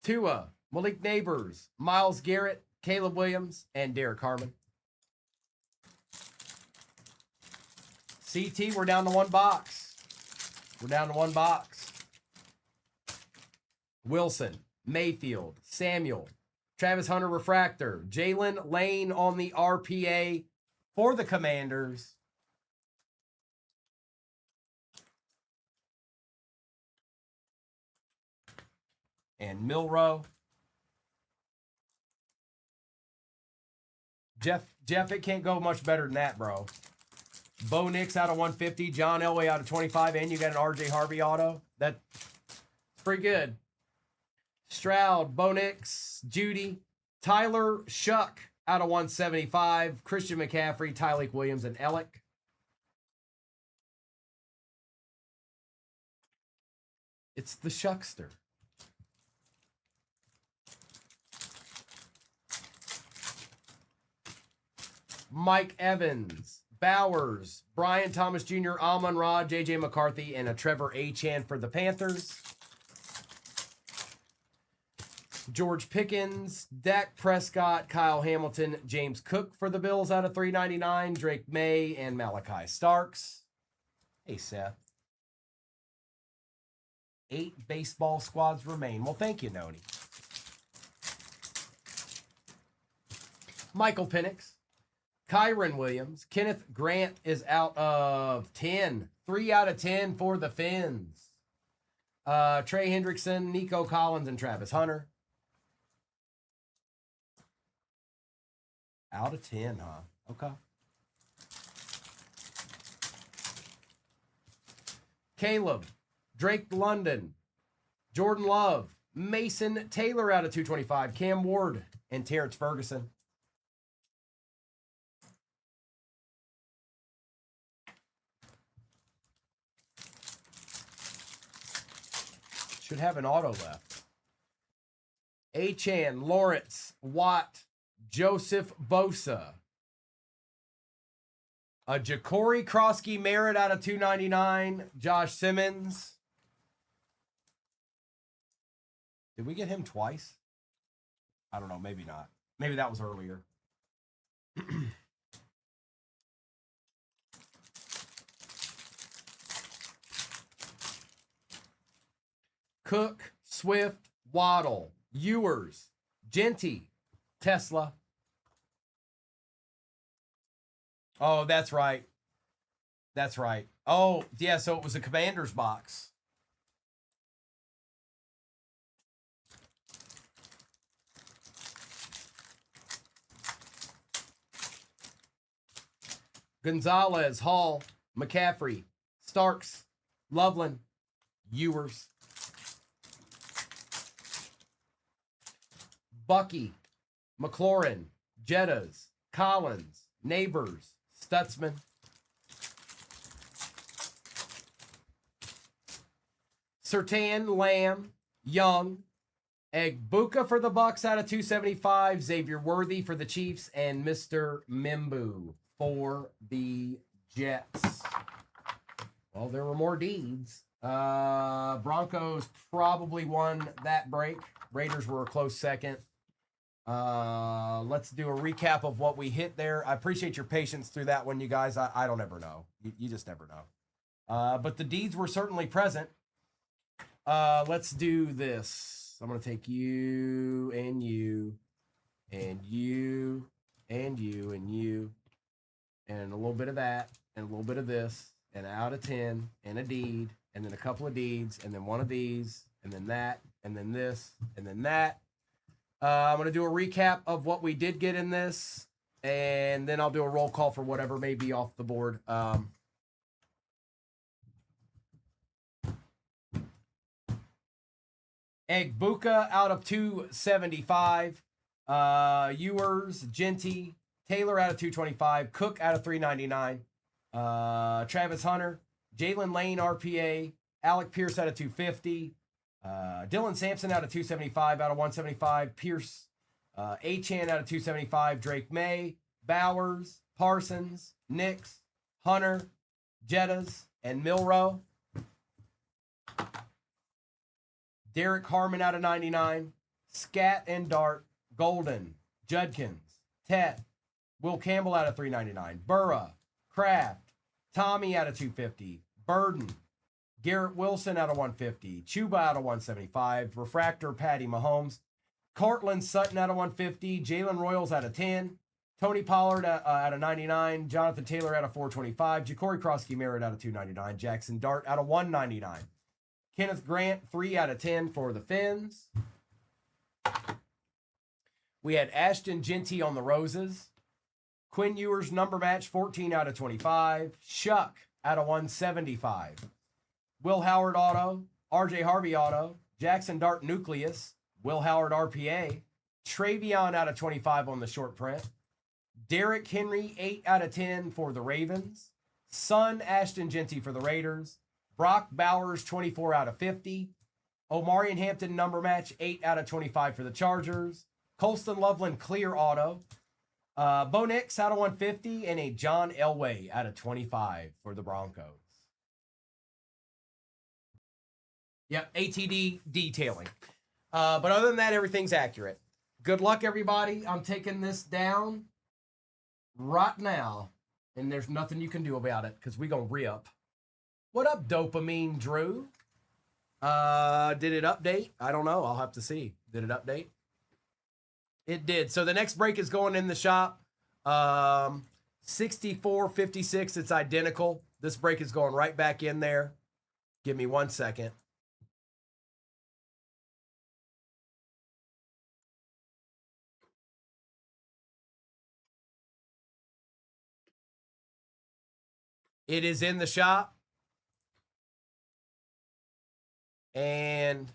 Tua, Malik Neighbors, Myles Garrett, Caleb Williams, and Derek Harmon. CT, we're down to one box. We're down to one box. Wilson, Mayfield, Samuel, Travis Hunter refractor, Jalen Lane on the RPA for the Commanders. And Milrow. Jeff, it can't go much better than that, bro. Bo Nix out of 150, John Elway out of 25, and you got an RJ Harvey auto. That's pretty good. Stroud, Bo Nix, Judy, Tyler Shuck out of 175, Christian McCaffrey, Tyleek Williams, and Ellick. It's the Shuckster. Mike Evans, Bowers, Brian Thomas Jr., Amon-Ra, J.J. McCarthy, and a Trevor Achane for the Panthers. George Pickens, Dak Prescott, Kyle Hamilton, James Cook for the Bills out of 399, Drake May, and Malachi Starks. Hey, Seth. 8 baseball squads remain. Well, thank you, Noni. Michael Penix, Kyron Williams, Kenneth Grant is out of 10. 3 out of 10 for the Finns. Trey Hendrickson, Nico Collins, and Travis Hunter. Out of 10, huh? Okay. Caleb, Drake London, Jordan Love, Mason Taylor out of 225, Cam Ward, and Terrence Ferguson. Should have an auto left. Achane, Lawrence, Watt, Joseph Bosa. A Ja'Cory Krosky Merritt out of 299. Josh Simmons. Did we get him twice? I don't know. Maybe not. Maybe that was earlier. Cook, Swift, Waddle, Ewers, Genty, Tesla. Oh, that's right. That's right. Oh, yeah, so it was a Commander's box. Gonzalez, Hall, McCaffrey, Starks, Loveland, Ewers. Bucky, McLaurin, Jettas, Collins, Neighbors, Stutzman. Surtain, Lamb, Young, Egbuka for the Bucks out of 275, Xavier Worthy for the Chiefs, and Mr. Mimbu for the Jets. Well, there were more deeds. Broncos probably won that break. Raiders were a close second. Let's do a recap of what we hit there. I appreciate your patience through that one, you guys. I don't ever know. You just never know. But the deeds were certainly present. Let's do this. I'm going to take you and you and you and you and you and a little bit of that and a little bit of this and out of 10 and a deed and then a couple of deeds and then one of these and then that and then this and then that. I'm going to do a recap of what we did get in this, and then I'll do a roll call for whatever may be off the board. Egbuka out of 275. Ewers, Genty, Taylor out of 225. Cook out of 399. Travis Hunter, Jalen Lane RPA, Alec Pierce out of 250. Dylan Sampson out of 275, out of 175. Pierce, Achane out of 275. Drake May, Bowers, Parsons, Nix, Hunter, Jettas, and Milrow. Derek Harmon out of 99. Scat and Dart, Golden, Judkins, Tet, Will Campbell out of 399. Burra, Kraft, Tommy out of 250. Burden, Garrett Wilson out of 150. Chuba out of 175. Refractor, Patty Mahomes. Cortland Sutton out of 150. Jalen Royals out of 10. Tony Pollard out of 99. Jonathan Taylor out of 425. Ja'Cory Krosky-Merritt out of 299. Jackson Dart out of 199. Kenneth Grant, 3 out of 10 for the Fins. We had Ashton Genty on the Roses. Quinn Ewers number match, 14 out of 25. Shuck out of 175. Will Howard auto. RJ Harvey auto. Jackson Dart Nucleus. Will Howard RPA. Travion out of 25 on the short print. Derrick Henry, 8 out of 10 for the Ravens. Son Ashton Genty for the Raiders. Brock Bowers, 24 out of 50. Omarion Hampton number match, 8 out of 25 for the Chargers. Colston Loveland clear auto. Bo Nix out of 150. And a John Elway out of 25 for the Broncos. Yep, ATD detailing. But other than that, everything's accurate. Good luck, everybody. I'm taking this down right now. And there's nothing you can do about it because we're going to rip. What up, Dopamine Drew? Did it update? I don't know. I'll have to see. Did it update? It did. So the next break is going in the shop. 64.56. It's identical. This break is going right back in there. Give me 1 second. It is in the shop. And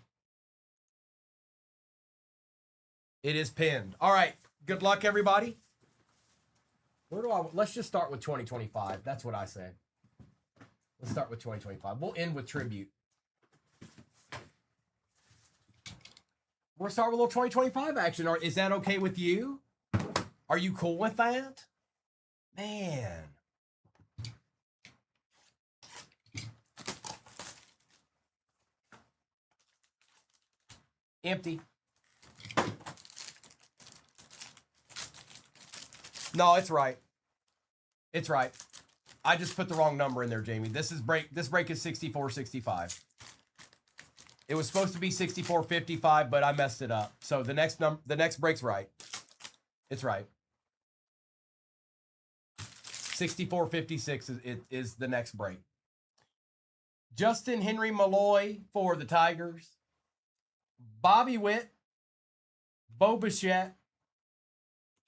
it is pinned. All right. Good luck, everybody. Let's just start with 2025. That's what I say. Let's start with 2025. We'll end with tribute. We'll start with a little 2025 action. Is that okay with you? Are you cool with that? Man. Empty. No, it's right. It's right. I just put the wrong number in there, Jamie. This break is 64.65. It was supposed to be 64.55, but I messed it up. So the next break's right. It's right. 64.56 is the next break. Justin Henry Malloy for the Tigers. Bobby Witt, Bo Bichette,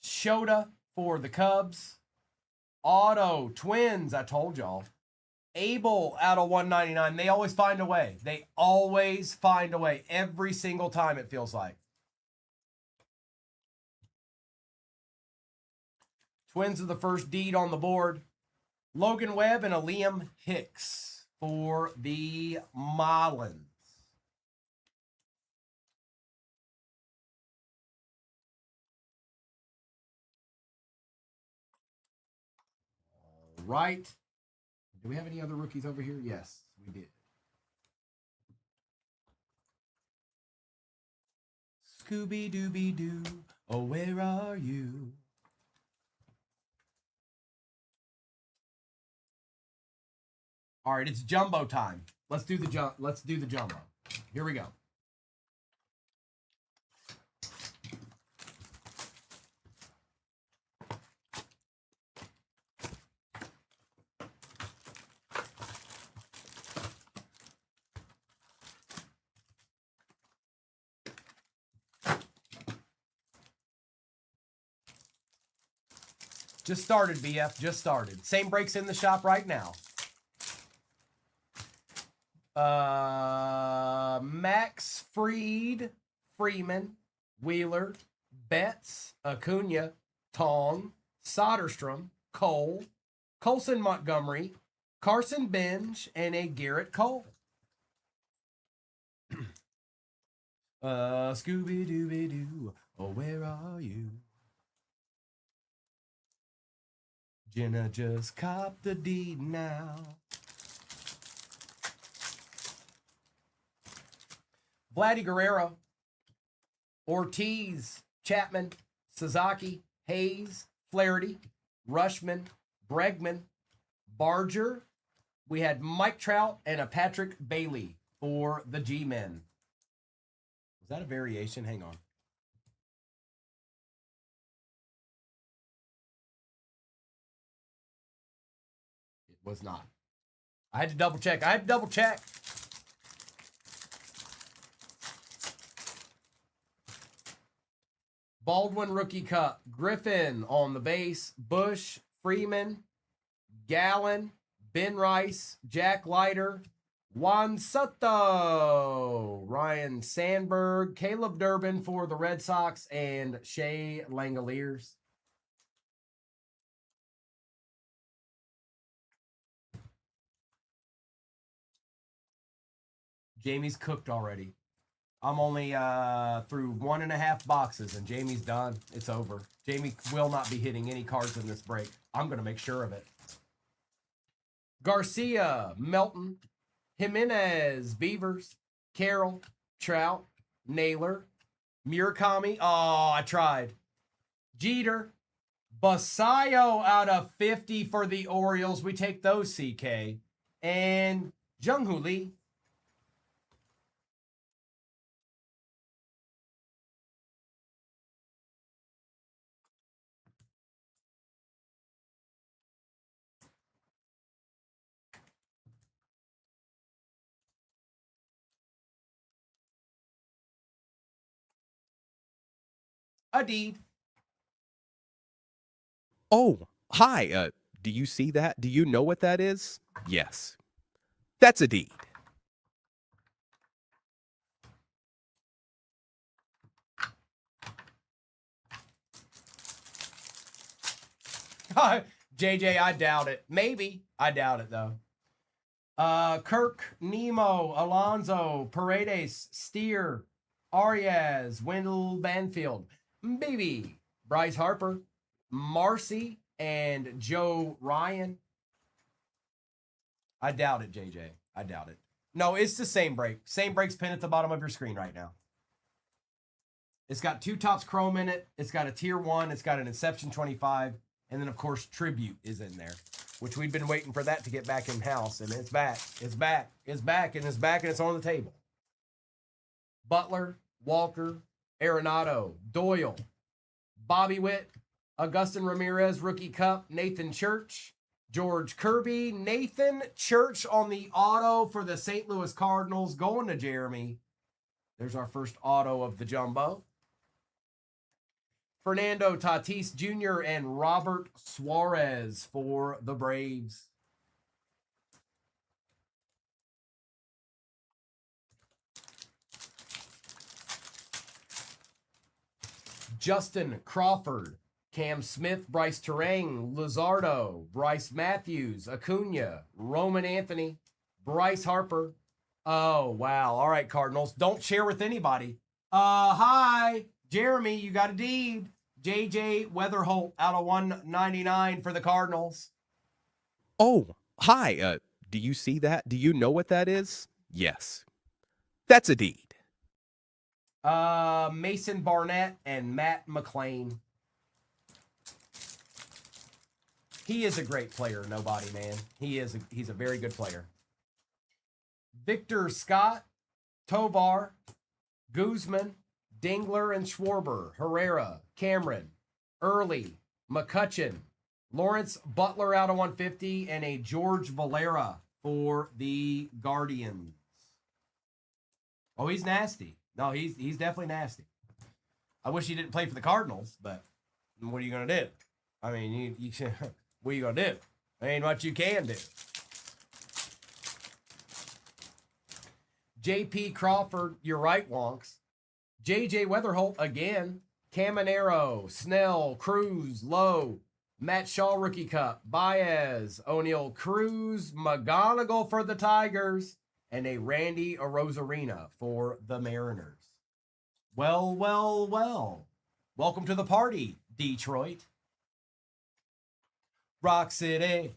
Shota for the Cubs. Auto, Twins, I told y'all. Abel out of 199. They always find a way. They always find a way. Every single time, it feels like. Twins are the first deed on the board. Logan Webb and a Liam Hicks for the Marlins. Right. Do we have any other rookies over here? Yes, we did. Scooby-Dooby-Doo, oh, where are you? All right, it's jumbo time. Let's do the jumbo. Here we go. Just started, BF. Just started. Same breaks in the shop right now. Max Fried, Freeman, Wheeler, Betts, Acuna, Tong, Soderstrom, Cole, Colson Montgomery, Carson Benj, and a Garrett Cole. Scooby-Dooby-Doo, oh, where are you? Jenna just copped the deed now. Vladdy Guerrero, Ortiz, Chapman, Sasaki, Hayes, Flaherty, Rushman, Bregman, Barger, We had Mike Trout and a Patrick Bailey for the G-Men. Was that a variation? Hang on. It was not. I had to double check. Baldwin Rookie Cup. Griffin on the base. Bush, Freeman, Gallen, Ben Rice, Jack Leiter, Juan Soto, Ryan Sandberg, Caleb Durbin for the Red Sox, and Shea Langoliers. Jamie's cooked already. I'm only through 1.5 boxes, and Jamie's done. It's over. Jamie will not be hitting any cards in this break. I'm going to make sure of it. Garcia, Melton, Jimenez, Beavers, Carroll, Trout, Naylor, Murakami. Oh, I tried. Jeter, Basayo out of 50 for the Orioles. We take those, CK. And Jung-Hoo Lee. Adib. Oh, hi. Do you see that? Do you know what that is? Yes. That's a deed. JJ, I doubt it. Maybe. I doubt it, though. Kirk, Nemo, Alonzo, Paredes, Steer, Arias, Wendell Banfield, Baby, Bryce Harper, Marcy, and Joe Ryan. I doubt it, JJ. I doubt it. No, it's the same break. Same break's pinned at the bottom of your screen right now. It's got 2 Topps Chrome in it. It's got a Tier 1. It's got an Inception 25. And then, of course, Tribute is in there, which we've been waiting for that to get back in-house. And it's back. It's back. It's back. And it's back. And it's on the table. Butler, Walker, Arenado, Doyle, Bobby Witt, Augustin Ramirez, Rookie Cup, Nathan Church, George Kirby, Nathan Church on the auto for the St. Louis Cardinals, going to Jeremy. There's our first auto of the jumbo. Fernando Tatis Jr. and Robert Suarez for the Braves. Justin Crawford, Cam Smith, Bryce Terang, Luzardo, Bryce Matthews, Acuna, Roman Anthony, Bryce Harper. Oh, wow. All right, Cardinals. Don't share with anybody. Hi, Jeremy, you got a deed. JJ Weatherholt out of 199 for the Cardinals. Oh, hi. Do you see that? Do you know what that is? Yes. That's a deed. Mason Barnett and Matt McClain. He is a great player, nobody, man. He's a very good player. Victor Scott, Tovar, Guzman, Dingler and Schwarber, Herrera, Cameron, Early, McCutcheon, Lawrence Butler out of 150, and a George Valera for the Guardians. Oh, he's nasty. No, he's definitely nasty. I wish he didn't play for the Cardinals, but what are you going to do? I mean, you what are you going to do? There ain't much you can do. J.P. Crawford, you're right, Wonks. J.J. Weatherholt again. Caminero, Snell, Cruz, Lowe, Matt Shaw Rookie Cup, Baez, O'Neal Cruz, McGonigal for the Tigers, and a Randy Arozarena for the Mariners. Well, well, well. Welcome to the party, Detroit. Rock City.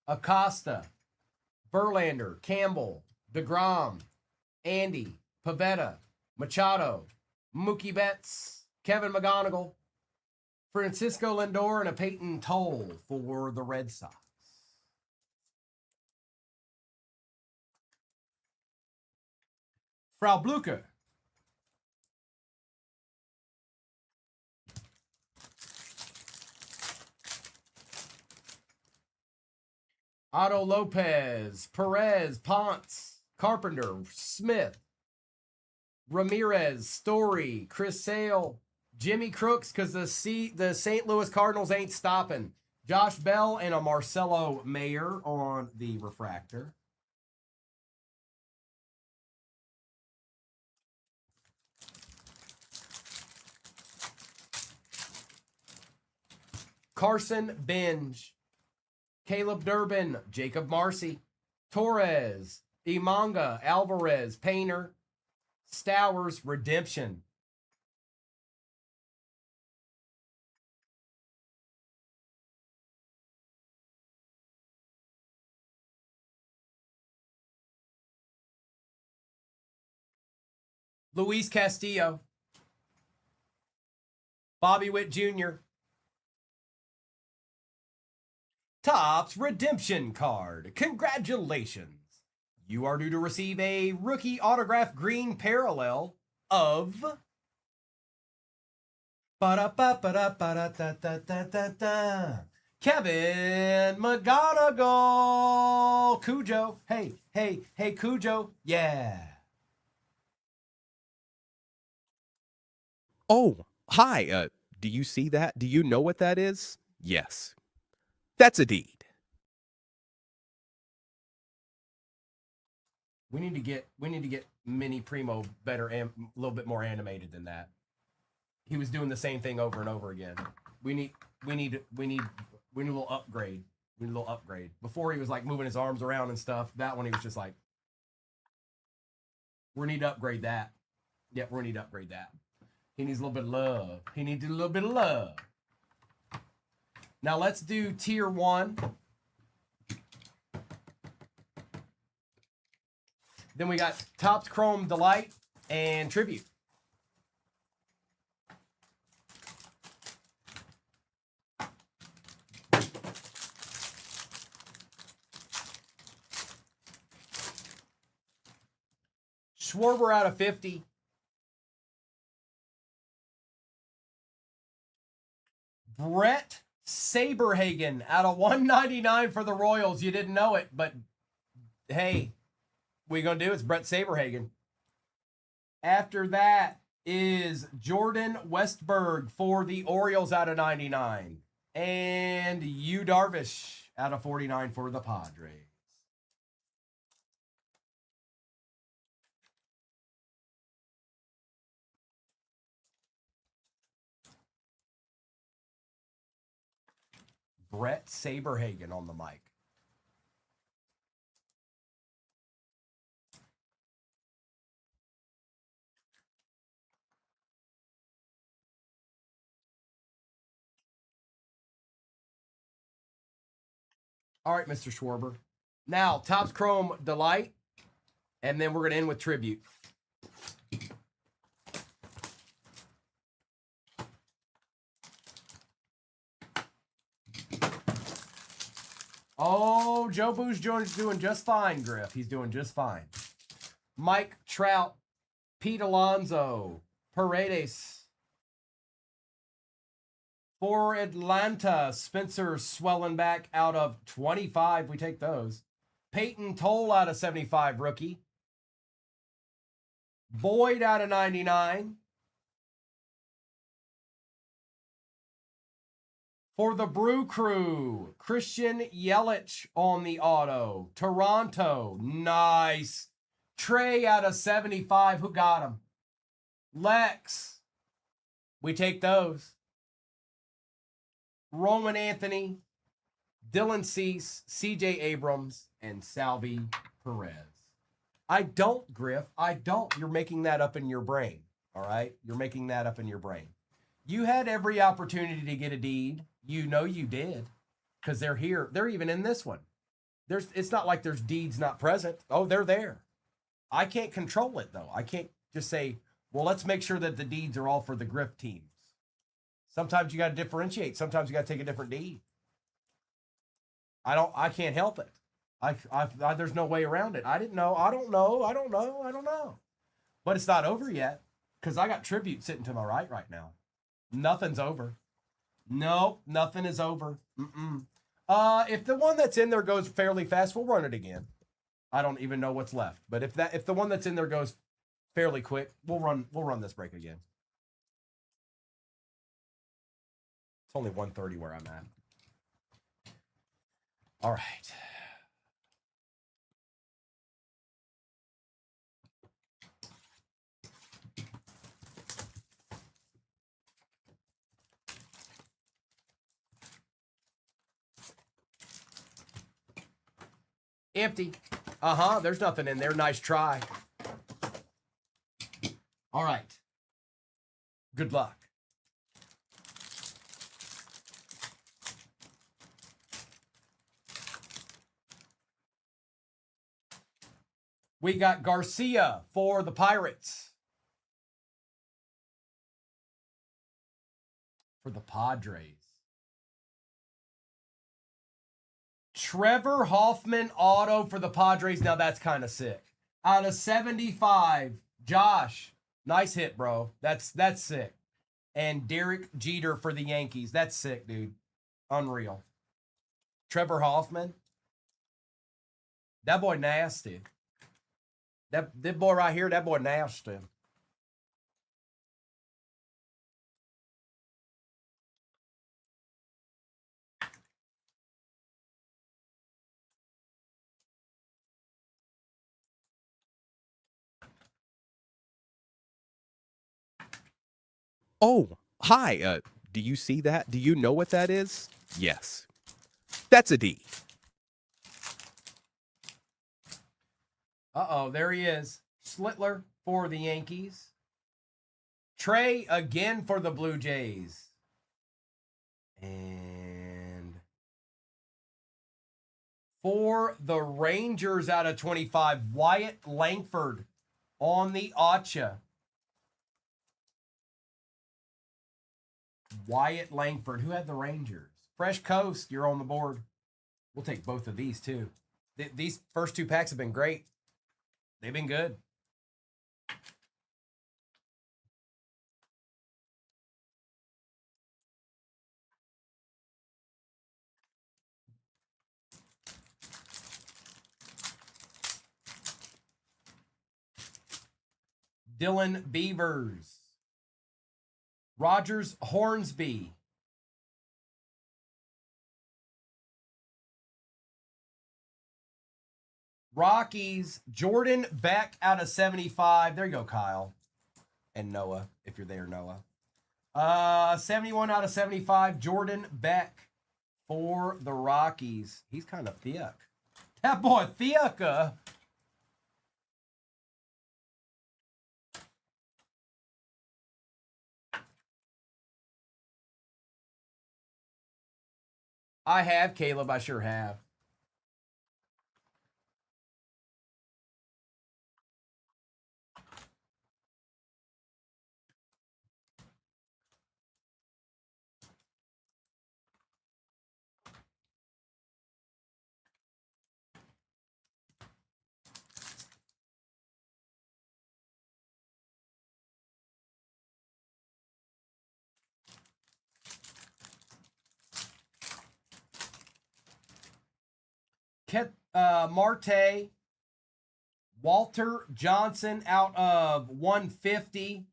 Acosta, Verlander, Campbell, DeGrom, Andy, Pavetta, Machado, Mookie Betts, Kevin McGonigal, Francisco Lindor, and a Peyton Toll for the Red Sox. Frau Blucher. Otto Lopez, Perez, Ponce, Carpenter, Smith, Ramirez, Story, Chris Sale, Jimmy Crooks, because the St. Louis Cardinals ain't stopping. Josh Bell and a Marcelo Mayer on the refractor. Carson Benj, Caleb Durbin, Jacob Marcy, Torres, Imanga, Alvarez, Painter, Stowers, Redemption. Luis Castillo, Bobby Witt Jr., Topps Redemption Card. Congratulations. You are due to receive a rookie autograph green parallel of Kevin McGonigal. Cujo. Hey, Cujo. Yeah. Oh, hi. Do you see that? Do you know what that is? Yes. That's a deed. We need to get Mini Primo better and a little bit more animated than that. He was doing the same thing over and over again. We need a little upgrade. We need a little upgrade. Before he was like moving his arms around and stuff. That one he was just like, we need to upgrade that. Yeah, we need to upgrade that. He needs a little bit of love. He needs a little bit of love. Now let's do tier 1. Then we got Topps Chrome Delight and Tribute. Schwarber out of 50. Brett Saberhagen out of 199 for the Royals. You didn't know it, but hey, what are you going to do? It's Brett Saberhagen. After that is Jordan Westberg for the Orioles out of 99. And Yu Darvish out of 49 for the Padres. Brett Saberhagen on the mic. All right, Mr. Schwarber. Now, Topps Chrome Delight, and then we're going to end with Tribute. Oh, Joe Boo's doing just fine, Griff. He's doing just fine. Mike Trout, Pete Alonso, Paredes. For Atlanta, Spencer Swellenback out of 25. We take those. Peyton Toll out of 75, rookie. Boyd out of 99. For the Brew Crew, Christian Yelich on the auto. Toronto, nice. Trey out of 75. Who got him? Lex. We take those. Roman Anthony, Dylan Cease, CJ Abrams, and Salvi Perez. I don't, Griff. I don't. You're making that up in your brain. All right? You're making that up in your brain. You had every opportunity to get a deed. You know you did. Because they're here. They're even in this one. It's not like there's deeds not present. Oh, they're there. I can't control it, though. I can't just say, Well, let's make sure that the deeds are all for the Griff teams. Sometimes you got to differentiate. Sometimes you got to take a different deed. I can't help it. There's no way around it. I didn't know. I don't know. But it's not over yet because I got tribute sitting to my right now. Nothing's over. No, nothing is over. If the one that's in there goes fairly fast, we'll run it again. I don't even know what's left. But if the one that's in there goes fairly quick, we'll run this break again. It's only 1:30 where I'm at. All right. Empty. There's nothing in there. Nice try. All right. Good luck. We got Garcia for the Pirates. For the Padres. Trevor Hoffman auto for the Padres. Now that's kind of sick. Out of 75, Josh. Nice hit, bro. That's sick. And Derek Jeter for the Yankees. That's sick, dude. Unreal. Trevor Hoffman. That boy nasty. That boy right here, that boy nasty. Oh, hi. Do you see that? Do you know what that is? Yes. That's a D. Uh-oh, there he is. Slittler for the Yankees. Trey again for the Blue Jays. And for the Rangers out of 25, Wyatt Langford on the Acha. Wyatt Langford. Who had the Rangers? Fresh Coast, you're on the board. We'll take both of these, too. These first two packs have been great. They've been good. Dylan Beavers. Rogers Hornsby. Rockies, Jordan Beck out of 75. There you go, Kyle. And Noah, if you're there, Noah. 71 out of 75, Jordan Beck for the Rockies. He's kind of thick. That boy, thick. I have, Caleb. I sure have. Marte, Walter Johnson out of 150.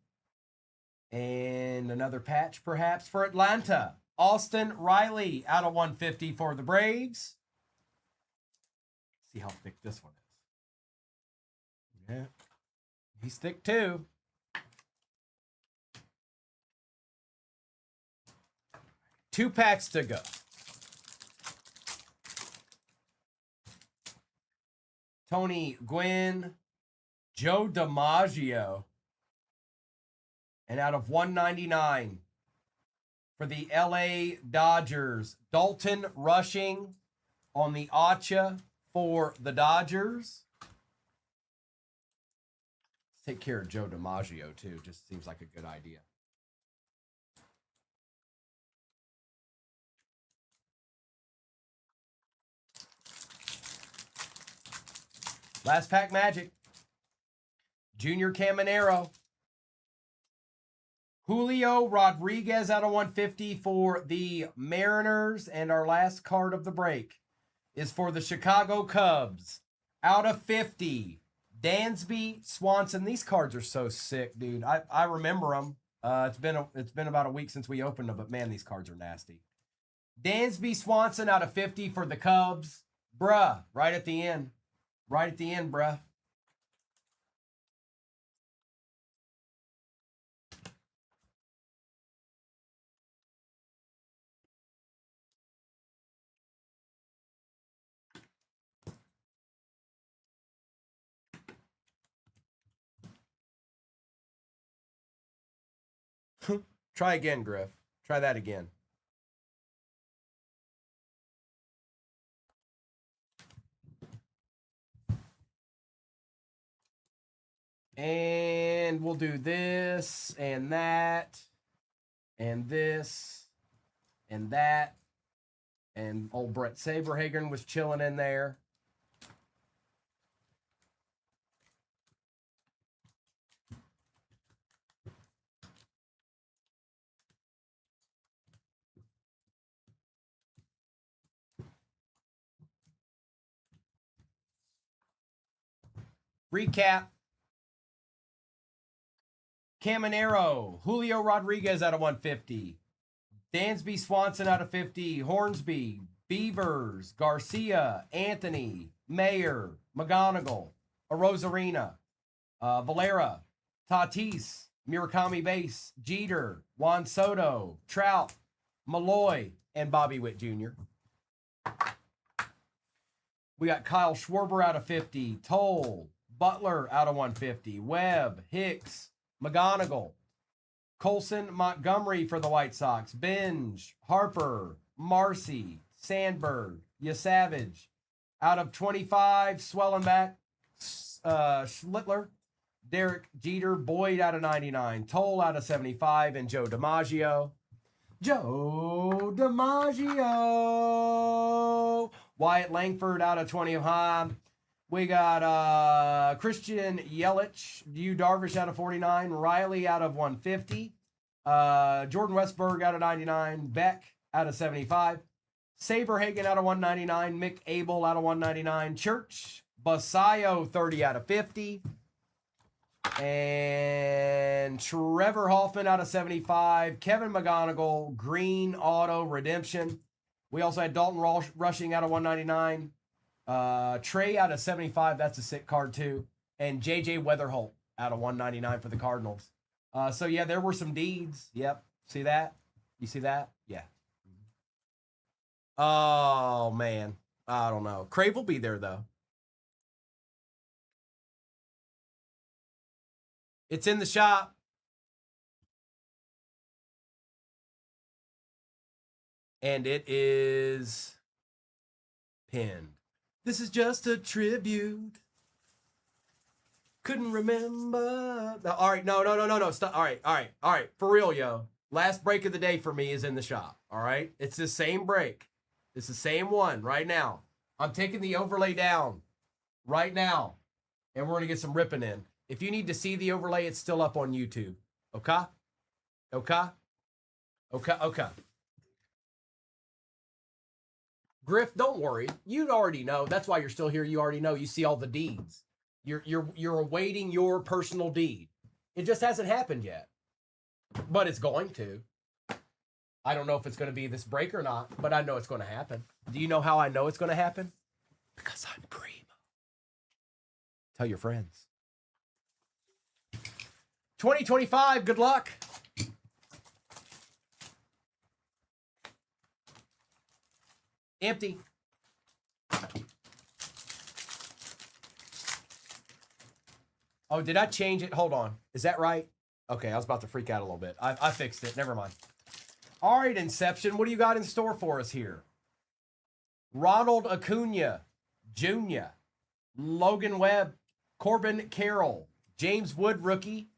And another patch, perhaps, for Atlanta. Austin Riley out of 150 for the Braves. See how thick this one is. Yeah. He's thick, too. Two packs to go. Tony Gwynn, Joe DiMaggio, and out of 199 for the LA Dodgers, Dalton Rushing on the Acha for the Dodgers. take care of Joe DiMaggio, too. Just seems like a good idea. Last pack Magic. Junior Caminero. Julio Rodriguez out of 150 for the Mariners. And our last card of the break is for the Chicago Cubs. Out of 50. Dansby Swanson. These cards are so sick, dude. I remember them. It's been about a week since we opened them, but man, these cards are nasty. Dansby Swanson out of 50 for the Cubs. Bruh, right at the end. Right at the end, bruh. Try again, Griff. Try that again. And we'll do this and that and this and that. And old Brett Saberhagen was chilling in there. Recap. Caminero, Julio Rodriguez out of 150. Dansby Swanson out of 50. Hornsby, Beavers, Garcia, Anthony, Mayer, McGonigal, Arozarena, Valera, Tatis, Murakami Base, Jeter, Juan Soto, Trout, Malloy, and Bobby Witt Jr. We got Kyle Schwarber out of 50. Toll, Butler out of 150. Webb, Hicks, McGonigal, Colson, Montgomery for the White Sox. Binge, Harper, Marcy, Sandberg, Yasavage. Out of 25, Swellenback, Schlittler, Derek Jeter, Boyd out of 99, Toll out of 75, and Joe DiMaggio. Joe DiMaggio. Wyatt Langford out of 20 of high. We got Christian Yelich, Yu Darvish out of 49, Riley out of 150, Jordan Westberg out of 99, Beck out of 75, Saberhagen out of 199, Mick Abel out of 199, Church, Basayo 30 out of 50, and Trevor Hoffman out of 75, Kevin McGonigal, Green Auto Redemption. We also had Dalton Rushing out of 199. Trey out of 75, that's a sick card too. And JJ Weatherholt out of 199 for the Cardinals. So yeah, there were some deeds. Yep. See that? You see that? Yeah. Oh man. I don't know. Crave will be there though. It's in the shop. And it is pinned. This is just a tribute. Couldn't remember. All right, no. Stop. All right. For real, yo. Last break of the day for me is in the shop. All right, it's the same break. It's the same one right now. I'm taking the overlay down right now, and we're gonna get some ripping in. If you need to see the overlay, it's still up on YouTube. Okay. Griff, don't worry. You already know. That's why you're still here. You already know. You see all the deeds. You're awaiting your personal deed. It just hasn't happened yet, but it's going to. I don't know if it's going to be this break or not, but I know it's going to happen. Do you know how I know it's going to happen? Because I'm Primo. Tell your friends. 2025. Good luck. Empty. Oh, did I change it? Hold on. Is that right? Okay, I was about to freak out a little bit. I fixed it. Never mind. All right, Inception. What do you got in store for us here? Ronald Acuna Jr., Logan Webb, Corbin Carroll, James Wood rookie.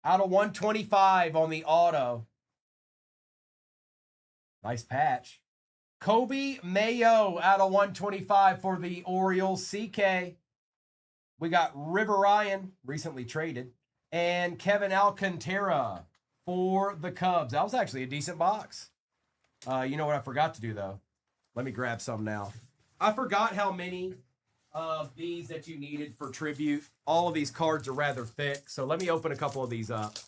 Out of 125 on the auto. Nice patch. Kobe Mayo out of 125 for the Orioles. CK. We got River Ryan, recently traded. And Kevin Alcantara for the Cubs. That was actually a decent box. You know what I forgot to do, though? Let me grab some now. I forgot how many of these that you needed for tribute. All of these cards are rather thick, so let me open a couple of these up.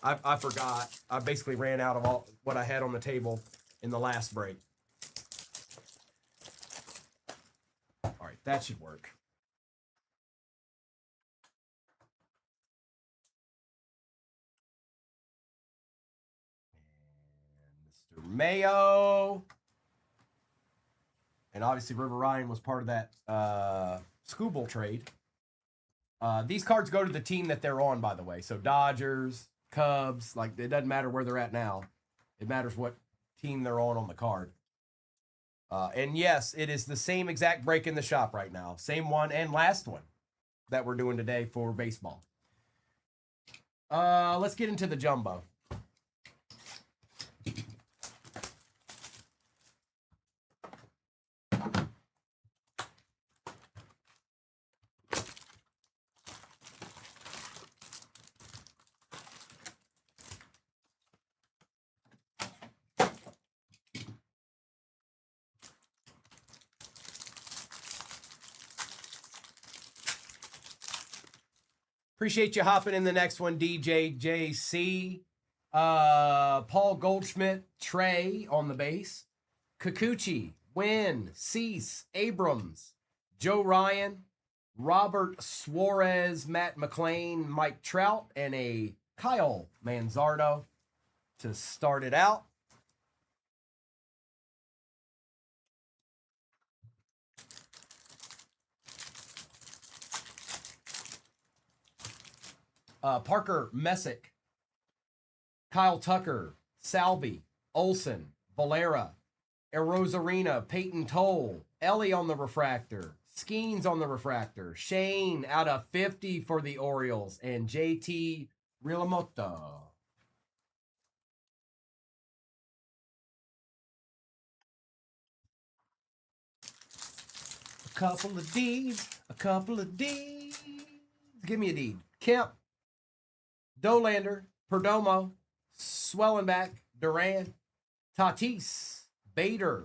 I forgot. I basically ran out of all what I had on the table in the last break. All right, that should work. And Mr. Mayo. And obviously River Ryan was part of that Scooble trade. These cards go to the team that they're on, by the way. So Dodgers, Cubs, like it doesn't matter where they're at now. It matters what team they're on the card. And yes, it is the same exact break in the shop right now. Same one and last one that we're doing today for baseball. Let's get into the jumbo. Appreciate you hopping in the next one, DJJC. Paul Goldschmidt, Trey on the base. Kikuchi, Wynn, Cease, Abrams, Joe Ryan, Robert Suarez, Matt McClain, Mike Trout, and a Kyle Manzardo to start it out. Parker Messick, Kyle Tucker, Salvi, Olson, Valera, Arozarena, Peyton Toll, Ellie on the refractor, Skeens on the refractor, Shane out of 50 for the Orioles, and JT Realmuto. A couple of D's, a couple of D's. Give me a D. Kemp, Dolander, Perdomo, Swellenback, Duran, Tatis, Bader,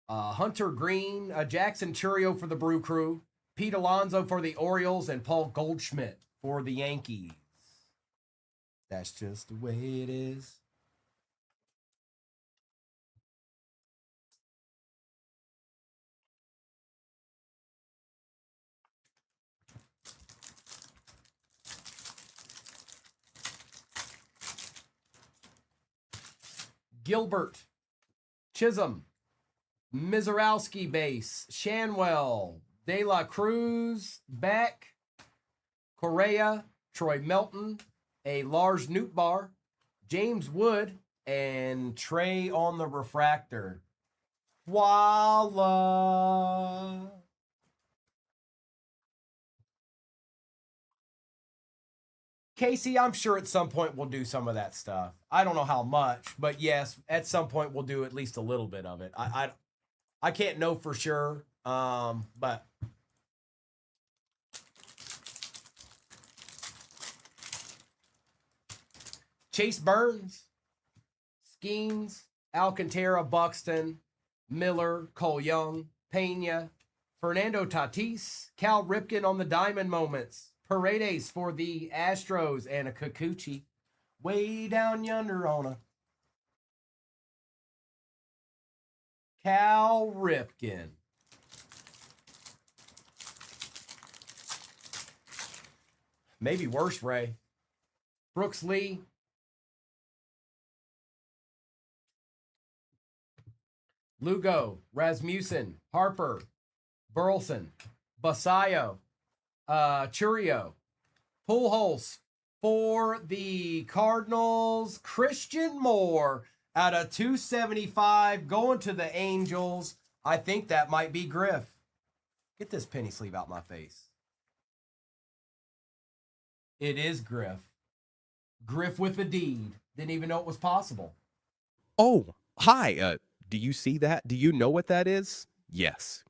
Hunter Green, Jackson Churio for the Brew Crew, Pete Alonso for the Orioles, and Paul Goldschmidt for the Yankees. That's just the way it is. Gilbert, Chisholm, Mizorowski base, Shanwell, De La Cruz, Beck, Correa, Troy Melton, a Lars Nootbaar, James Wood, and Trey on the refractor. Voila! Casey, I'm sure at some point we'll do some of that stuff. I don't know how much, but yes, at some point we'll do at least a little bit of it. I can't know for sure, but Chase Burns, Skeens, Alcantara, Buxton, Miller, Cole Young, Pena, Fernando Tatis, Cal Ripken on the diamond moments, Paredes for the Astros, and a Kikuchi way down yonder on a Cal Ripken. Maybe worse, Ray. Brooks Lee. Lugo, Rasmussen, Harper, Burleson, Basayo, Churio, Pujols for the Cardinals, Christian Moore out of 275 going to the Angels. I think that might be Griff. Get this penny sleeve out my face. It is Griff. Griff with the deed. Didn't even know it was possible. Oh, hi. Do you see that? Do you know what that is? Yes.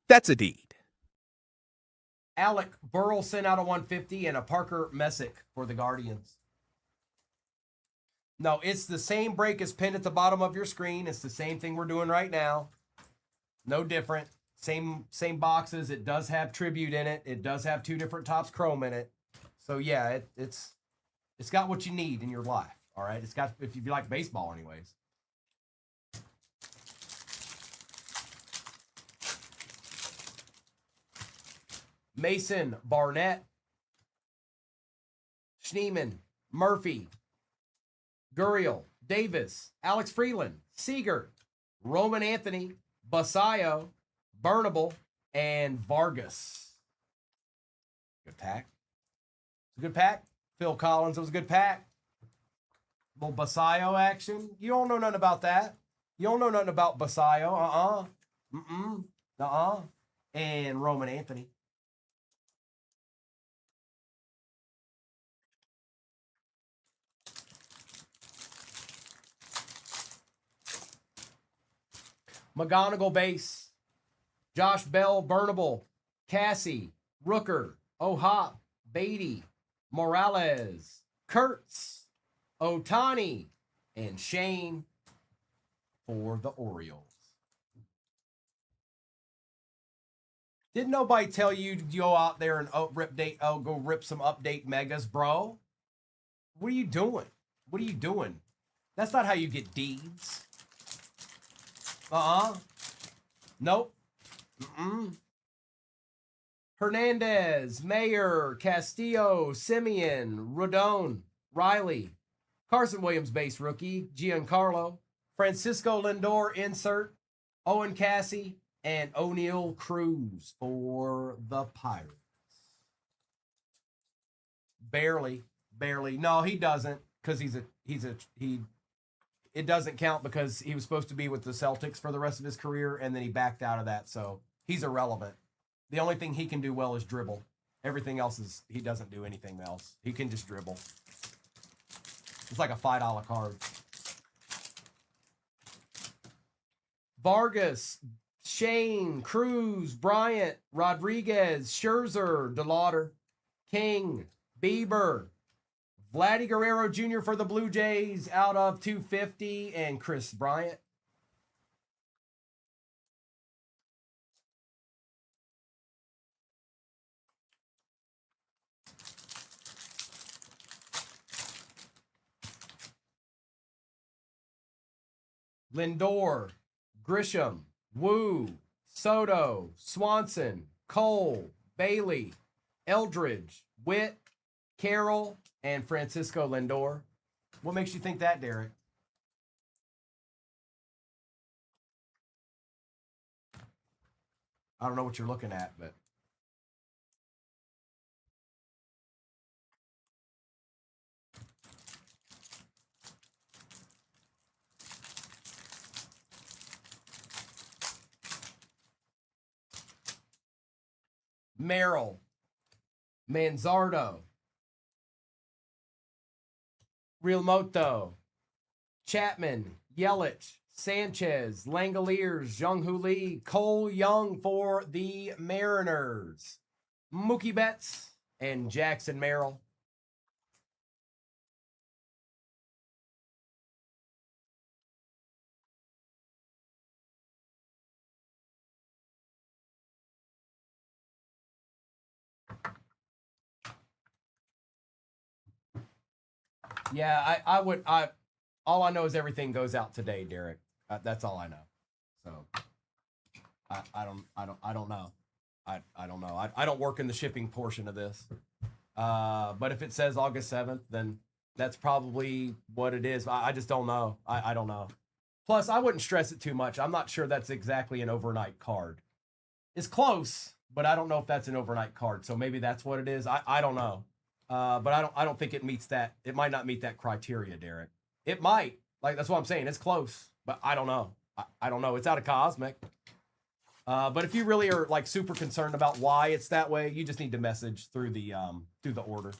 That's a deed. Alec Burrell sent out a 150 and a Parker Messick for the Guardians. No, it's the same break as pinned at the bottom of your screen. It's the same thing we're doing right now. No different. Same boxes. It does have tribute in it. It does have 2 different Topps Chrome in it. So yeah, it's got what you need in your life. All right. It's got, if you like baseball anyways. Mason, Barnett, Schneeman, Murphy, Gurriel, Davis, Alex Freeland, Seager, Roman Anthony, Basayo, Burnable, and Vargas. Good pack. It's a good pack. Phil Collins, it was a good pack. Little Basayo action. You don't know nothing about that. You don't know nothing about Basayo. And Roman Anthony. McGonigal base. Josh Bell, Burnable, Cassie, Rooker, O'Hop, Beatty, Morales, Kurtz, Otani, and Shane for the Orioles. Didn't nobody tell you to go out there and go rip some update megas, bro? What are you doing? What are you doing? That's not how you get deeds. Nope. Hernandez, Mayer, Castillo, Simeon, Rodon, Riley, Carson Williams base rookie, Giancarlo, Francisco Lindor insert, Owen Cassie, and O'Neal Cruz for the Pirates. Barely. No, he doesn't, because it doesn't count because he was supposed to be with the Celtics for the rest of his career, and then he backed out of that, so he's irrelevant. The only thing he can do well is dribble. Everything else is, he doesn't do anything else. He can just dribble. It's like a $5 card. Vargas, Shane, Cruz, Bryant, Rodriguez, Scherzer, DeLauder, King, Bieber, Vladdy Guerrero Jr. for the Blue Jays out of 250, and Chris Bryant. Lindor, Grisham, Wu, Soto, Swanson, Cole, Bailey, Eldridge, Witt, Carroll, and Francisco Lindor. What makes you think that, Derek? I don't know what you're looking at, but Merrill, Manzardo, Realmoto, Chapman, Yelich, Sanchez, Langoliers, Jung-Hoo Lee, Cole Young for the Mariners, Mookie Betts, and Jackson Merrill. Yeah, all I know is everything goes out today, Derek. That's all I know. So I don't know. I don't know. I don't work in the shipping portion of this. But if it says August 7th, then that's probably what it is. I just don't know. I don't know. Plus, I wouldn't stress it too much. I'm not sure that's exactly an overnight card. It's close, but I don't know if that's an overnight card. So maybe that's what it is. I don't know. But I don't think it meets that. It might not meet that criteria, Derek. It might. Like, that's what I'm saying. It's close, but I don't know. I don't know. It's out of Cosmic. But if you really are like super concerned about why it's that way, you just need to message through the order.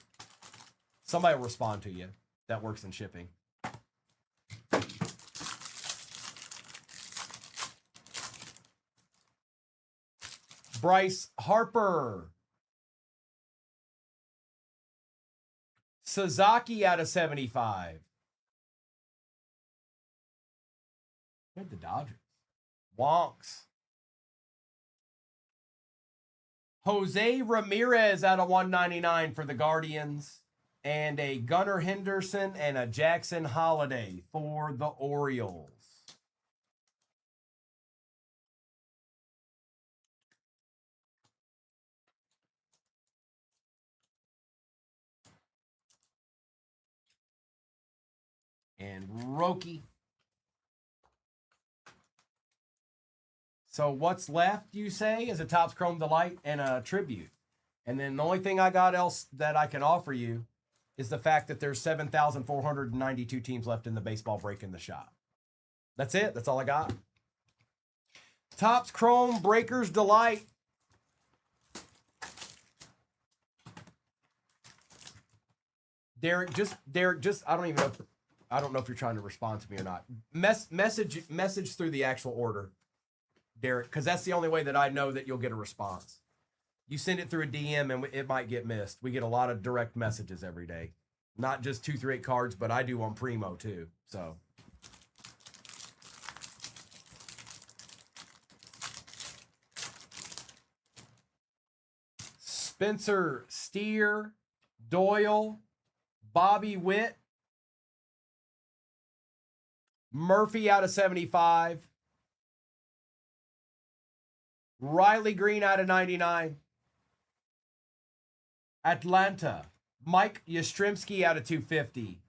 Somebody will respond to you that works in shipping. Bryce Harper. Sasaki out of 75. Good, the Dodgers. Wonks. Jose Ramirez out of 199 for the Guardians. And a Gunnar Henderson and a Jackson Holiday for the Orioles. And Roki. So what's left, you say, is a Topps Chrome Delight and a Tribute. And then the only thing I got else that I can offer you is the fact that there's 7,492 teams left in the baseball break in the shop. That's it. That's all I got. Topps Chrome Breakers Delight. Derek, I don't even know if you're trying to respond to me or not. Message through the actual order, Derek, because that's the only way that I know that you'll get a response. You send it through a DM and it might get missed. We get a lot of direct messages every day. Not just 2 through 8 cards, but I do on Primo too. So. Spencer Steer, Doyle, Bobby Witt, Murphy out of 75, Riley Green out of 99, Atlanta, Mike Yastrzemski out of 250,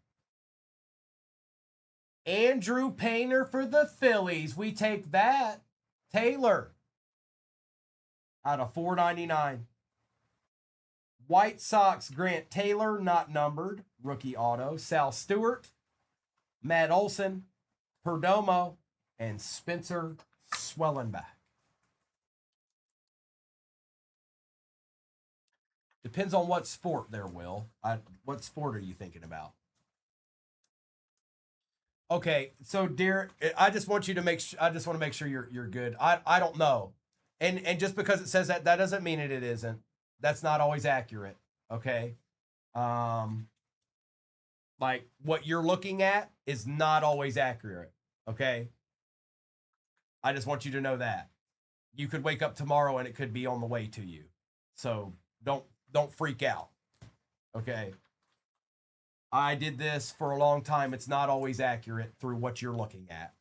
Andrew Painter for the Phillies. We take that. Taylor out of 499. White Sox, Grant Taylor, not numbered, rookie auto. Sal Stewart, Matt Olson, Perdomo, and Spencer Swellenbach. Depends on what sport there, Will. What sport are you thinking about? Okay, so Derek, I just want you to I just want to make sure you're good. I don't know, and just because it says that doesn't mean it isn't. That's not always accurate. Okay, like what you're looking at is not always accurate. Okay, I just want you to know that. You could wake up tomorrow and it could be on the way to you. So don't freak out. Okay. I did this for a long time. It's not always accurate through what you're looking at.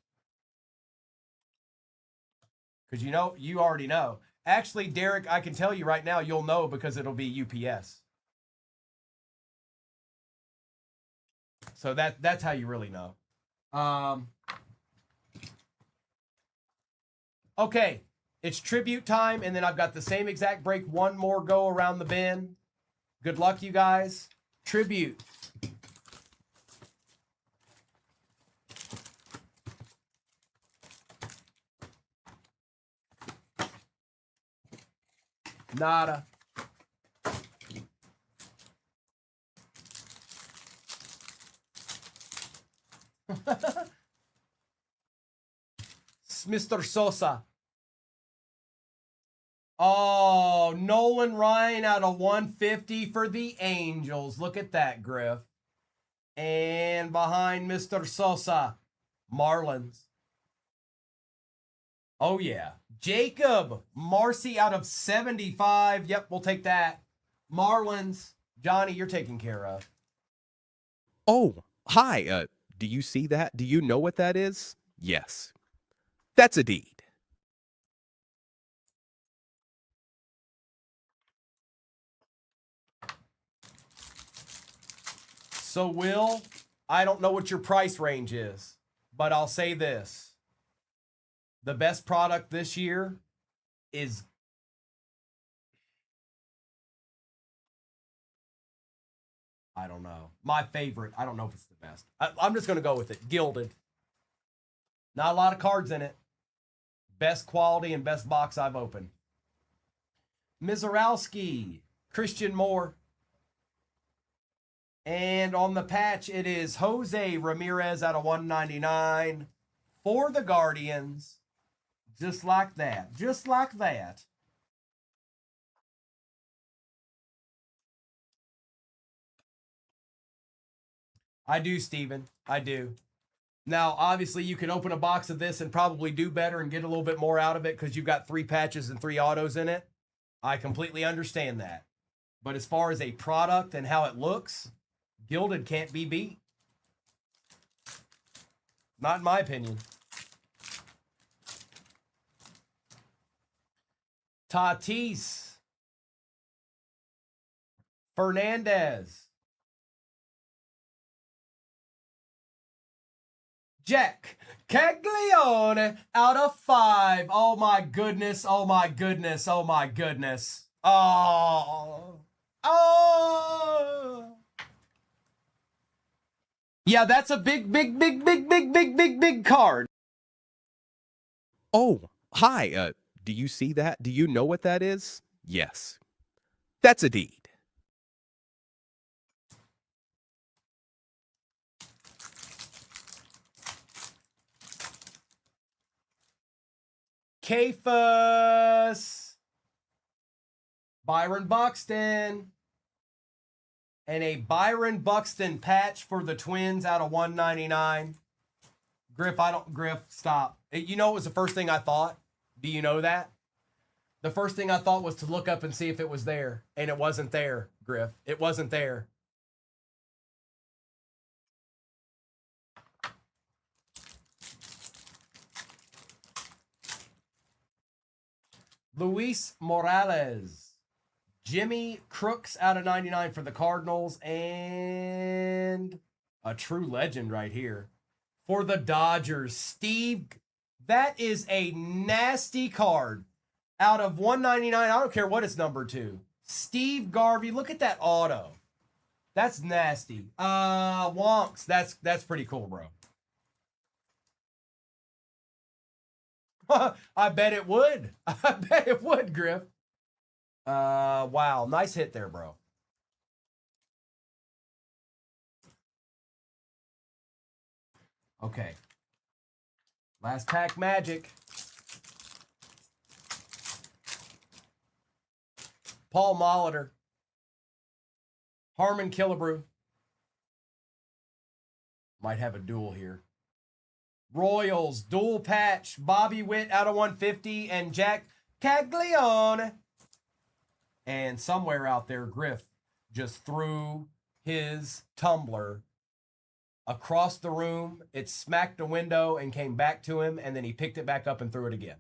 Because you already know. Actually, Derek, I can tell you right now, you'll know because it'll be UPS. So that's how you really know. Okay, it's tribute time, and then I've got the same exact break. One more go around the bend. Good luck, you guys. Tribute. Nada. Mr. Sosa. Oh, Nolan Ryan out of 150 for the Angels. Look at that, Griff. And behind Mr. Sosa, Marlins. Oh, yeah. Jacob Marcy out of 75. Yep, we'll take that. Marlins. Johnny, you're taken care of. Oh, hi. Do you see that? Do you know what that is? Yes. That's a deed. So, Will, I don't know what your price range is, but I'll say this. The best product this year is I don't know. My favorite, I don't know if it's the best. I'm just going to go with it. Gilded. Not a lot of cards in it. Best quality and best box I've opened. Mizorowski, Christian Moore, And on the patch, it is Jose Ramirez out of 199 for the Guardians. Just like that. Just like that. I do, Steven. I do. Now, obviously, you can open a box of this and probably do better and get a little bit more out of it because you've got 3 patches and 3 autos in it. I completely understand that. But as far as a product and how it looks, Gilded can't be beat. Not in my opinion. Tatis. Fernandez. Jack Caglione out of 5. Oh my goodness. Oh my goodness. Oh my goodness. Oh. Oh. Yeah, that's a big card. Oh, hi. Do you see that? Do you know what that is? Yes. That's a deed. Kafus. Byron Buxton. And a Byron Buxton patch for the Twins out of 199. Griff, stop. You know what was the first thing I thought? Do you know that? The first thing I thought was to look up and see if it was there. And it wasn't there, Griff. It wasn't there. Luis Morales. Jimmy Crooks out of 99 for the Cardinals. And a true legend right here. For the Dodgers, Steve. That is a nasty card. Out of 199, I don't care what it's numbered to. Steve Garvey, look at that auto. That's nasty. Wonks, that's pretty cool, bro. I bet it would. I bet it would, Griff. Wow, nice hit there, bro. Okay. Last pack magic. Paul Molitor. Harmon Killebrew. Might have a duel here. Royals, dual patch. Bobby Witt out of 150 and Jack Caglione. And somewhere out there, Griff just threw his tumbler across the room. It smacked a window and came back to him, and then he picked it back up and threw it again.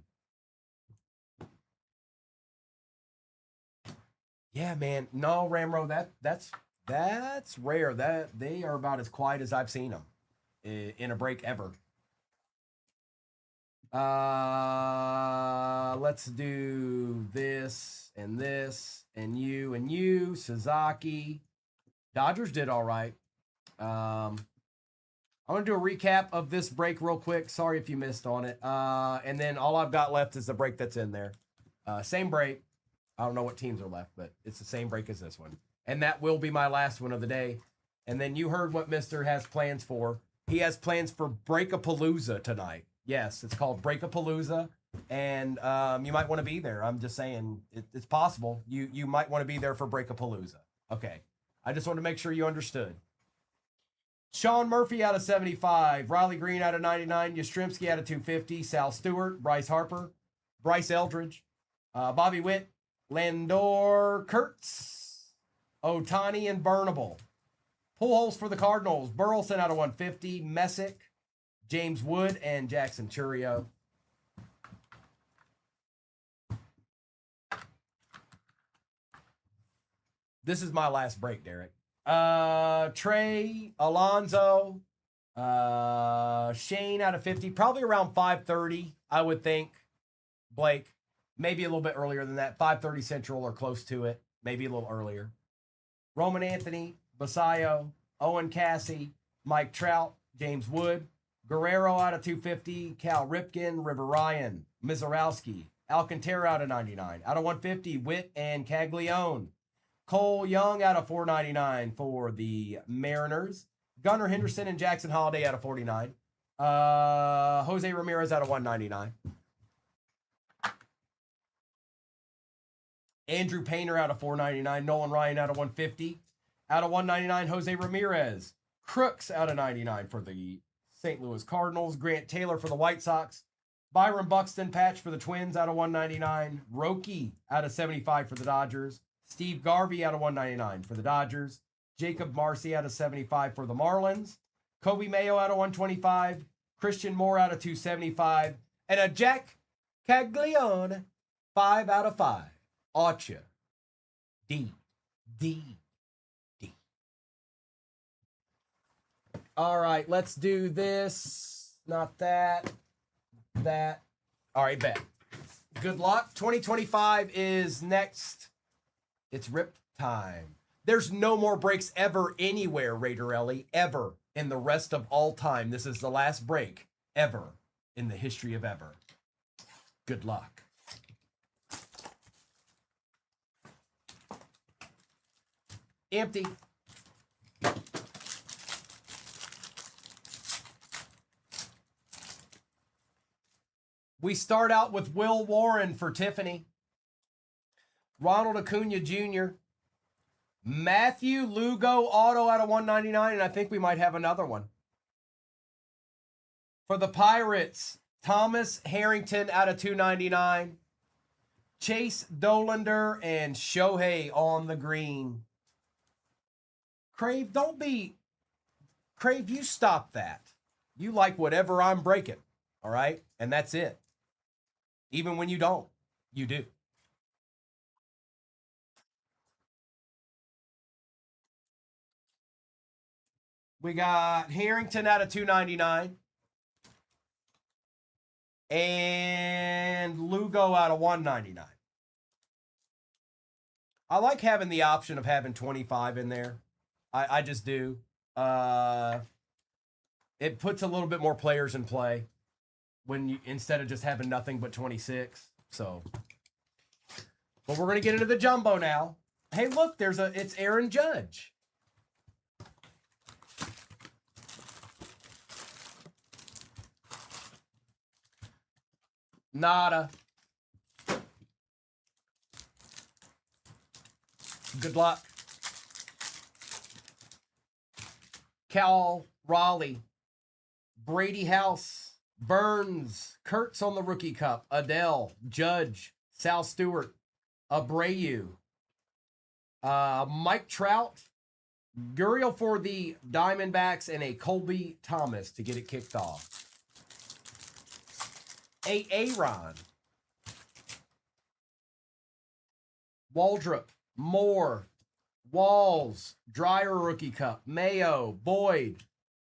Yeah, man. No, Ramro, that's rare. That they are about as quiet as I've seen them in a break ever. Let's do this and you, Sasaki. Dodgers did all right. I'm going to do a recap of this break real quick. Sorry if you missed on it. And then all I've got left is the break that's in there. Same break. I don't know what teams are left, but it's the same break as this one. And that will be my last one of the day. And then you heard what Mister has plans for. He has plans for Breakapalooza tonight. Yes, it's called Breakapalooza. And you might want to be there. I'm just saying it's possible. You might want to be there for Breakapalooza. Okay. I just want to make sure you understood. Sean Murphy out of 75. Riley Green out of 99. Yastrzemski out of 250. Sal Stewart. Bryce Harper. Bryce Eldridge. Bobby Witt. Landor Kurtz. Otani and Burnable. Pujols for the Cardinals. Burleson out of 150. Messick. James Wood and Jackson Churio. This is my last break, Derek. Trey, Alonzo, Shane out of 50. Probably around 5:30, I would think. Blake, maybe a little bit earlier than that. 5:30 Central or close to it. Maybe a little earlier. Roman Anthony, Basayo, Owen Cassie, Mike Trout, James Wood, Guerrero out of 250, Cal Ripken, River Ryan, Mizorowski, Alcantara out of 99. Out of 150, Witt and Caglione. Cole Young out of 499 for the Mariners. Gunnar Henderson and Jackson Holiday out of 49. Jose Ramirez out of 199. Andrew Painter out of 499. Nolan Ryan out of 150. Out of 199, Jose Ramirez. Crooks out of 99 for the St. Louis Cardinals. Grant Taylor for the White Sox. Byron Buxton patch for the Twins out of 199. Roki out of 75 for the Dodgers. Steve Garvey out of 199 for the Dodgers. Jacob Marcy out of 75 for the Marlins. Kobe Mayo out of 125. Christian Moore out of 275. And a Jack Caglione 5 out of 5. Archer. D. All right, let's do this. Not that. That. All right, bet. Good luck. 2025 is next. It's rip time. There's no more breaks ever anywhere, Raider Ellie, ever in the rest of all time. This is the last break ever in the history of ever. Good luck. Empty. We start out with Will Warren for Tiffany. Ronald Acuna Jr. Matthew Lugo auto out of 199, and I think we might have another one. For the Pirates, Thomas Harrington out of 299. Chase Dolander and Shohei on the green. Crave, Crave, you stop that. You like whatever I'm breaking, all right? And that's it. Even when you don't, you do. We got Harrington out of 299. And Lugo out of 199. I like having the option of having 25 in there. I just do. It puts a little bit more players in play when you, instead of just having nothing but 26. So, but we're going to get into the jumbo now. Hey, look, it's Aaron Judge. Nada. Good luck. Cal Raleigh. Brady House. Burns. Kurtz on the Rookie Cup. Adele. Judge. Sal Stewart. Abreu. Mike Trout. Gurriel for the Diamondbacks and a Colby Thomas to get it kicked off. Aaron. Waldrop. Moore. Walls. Dreyer Rookie Cup. Mayo. Boyd.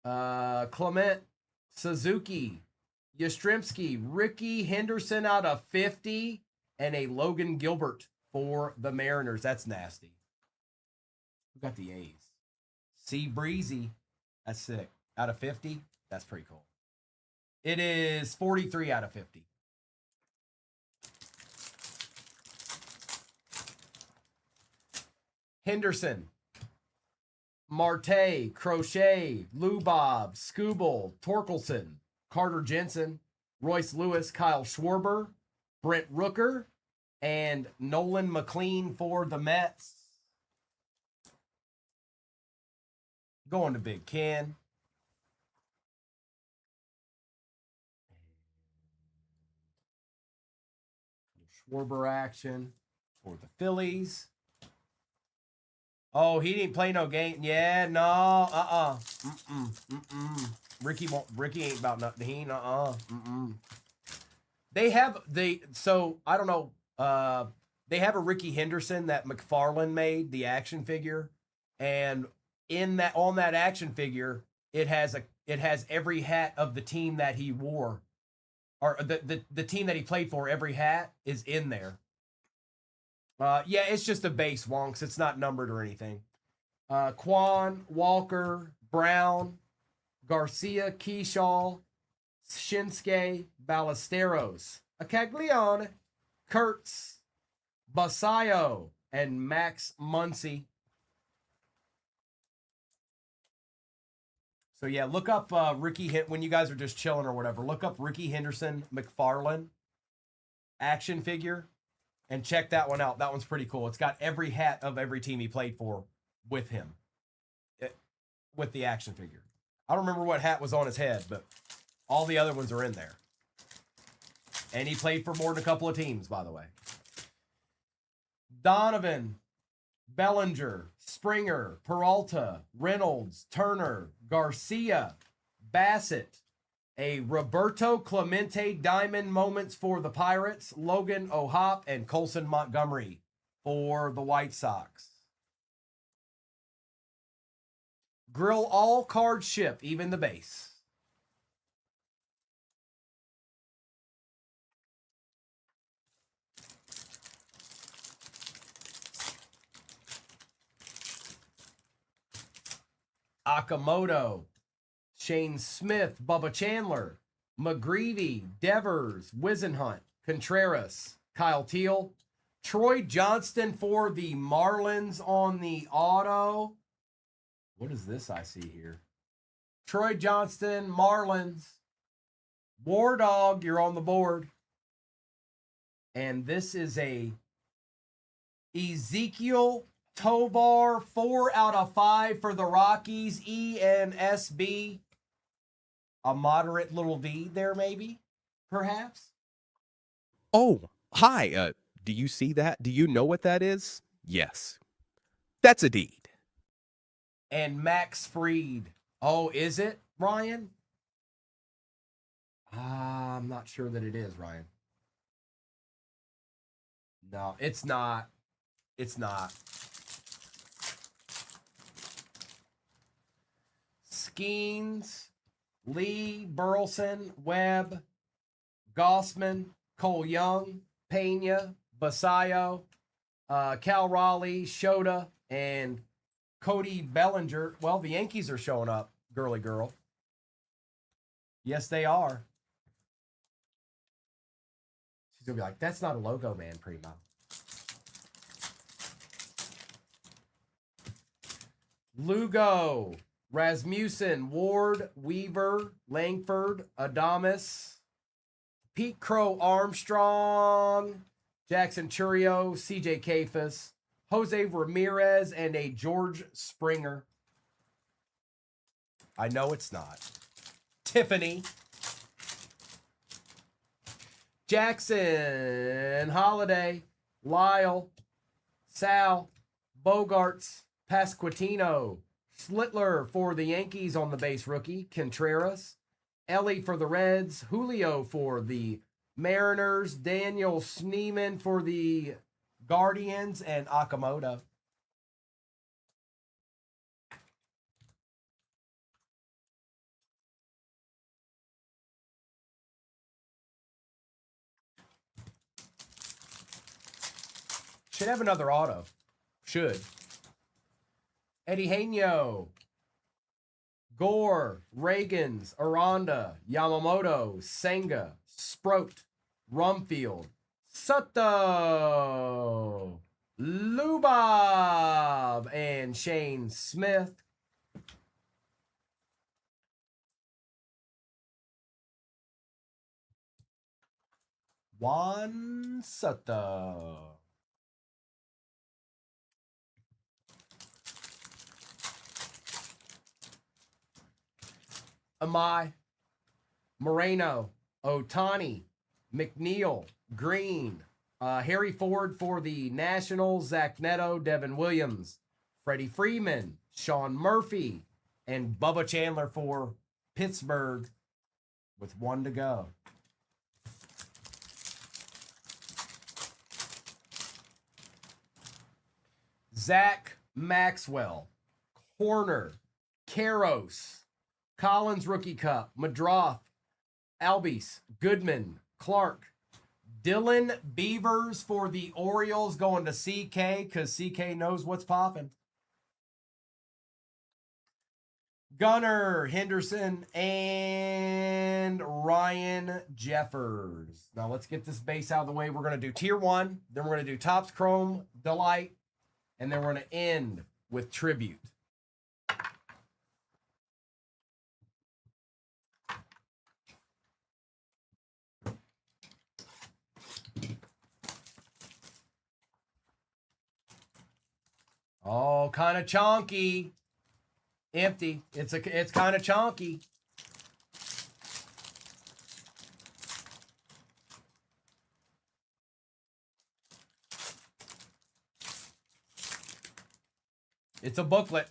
Clement. Suzuki. Yastrzemski. Ricky Henderson out of 50. And a Logan Gilbert for the Mariners. That's nasty. Who got the A's? C. Breezy. That's sick. Out of 50. That's pretty cool. It is 43 out of 50. Henderson. Marte. Crochet. Lubob. Skubal. Torkelson. Carter Jensen. Royce Lewis. Kyle Schwarber. Brent Rooker. And Nolan McLean for the Mets. Going to Big Ken. Schwarber action for the Phillies. Oh, he didn't play no game. Yeah, no, Ricky ain't about nothing. He ain't, so I don't know. They have a Ricky Henderson that McFarlane made, the action figure. And on that action figure, it has every hat of the team that he wore. Or the team that he played for, every hat is in there. Yeah, it's just a base wonks. It's not numbered or anything. Quan, Walker, Brown, Garcia, Keyshaw, Shinsuke, Ballesteros, Caglione, Kurtz, Basayo, and Max Muncy. So yeah, look up when you guys are just chilling or whatever. Look up Ricky Henderson McFarlane action figure and check that one out. That one's pretty cool. It's got every hat of every team he played for with him, with the action figure. I don't remember what hat was on his head, but all the other ones are in there. And he played for more than a couple of teams, by the way. Donovan, Bellinger, Springer, Peralta, Reynolds, Turner, Garcia, Bassett, a Roberto Clemente Diamond Moments for the Pirates, Logan O'Hoppe, and Colson Montgomery for the White Sox. Grill all cards ship, even the base. Akamoto, Shane Smith, Bubba Chandler, McGreevy, Devers, Wisenhunt, Contreras, Kyle Teal, Troy Johnston for the Marlins on the auto. What is this I see here? Troy Johnston, Marlins. War Dog, you're on the board. And this is a Ezekiel Tovar, 4 out of 5 for the Rockies, ENSB. A moderate little deed there, maybe, perhaps. Oh, hi. Do you see that? Do you know what that is? Yes. That's a deed. And Max Fried. Oh, is it, Ryan? I'm not sure that it is, Ryan. No, it's not. It's not. Skeens, Lee, Burleson, Webb, Gossman, Cole Young, Pena, Basayo, Cal Raleigh, Shota, and Cody Bellinger. Well, the Yankees are showing up, girly girl. Yes, they are. She's going to be like, that's not a logo, man, Primo. Lugo, Rasmussen, Ward, Weaver, Langford, Adamas, Pete Crow Armstrong, Jackson Churio, CJ Cafis, Jose Ramirez, and a George Springer. I know it's not. Tiffany. Jackson, Holiday, Lyle, Sal, Bogarts, Pasquantino, Slittler for the Yankees on the base rookie, Contreras, Ellie for the Reds, Julio for the Mariners, Daniel Sneeman for the Guardians, and Akamoto. Should have another auto. Should. Eddie Haino, Gore, Reagans, Aranda, Yamamoto, Senga, Sproat, Rumfield, Soto, Lubob, and Shane Smith. Juan Soto. Amai, Moreno, Otani, McNeil, Green, Harry Ford for the Nationals, Zach Neto, Devin Williams, Freddie Freeman, Sean Murphy, and Bubba Chandler for Pittsburgh with 1 to go. Zach Maxwell, Corner, Caros, Collins Rookie Cup, Madroth, Albies, Goodman, Clark, Dylan Beavers for the Orioles going to CK because CK knows what's popping. Gunnar, Henderson, and Ryan Jeffers. Now let's get this base out of the way. We're going to do Tier 1, then we're going to do Topps Chrome, Delight, And then we're going to end with tribute. Oh, kind of chonky. Empty. It's kind of chonky. It's a booklet.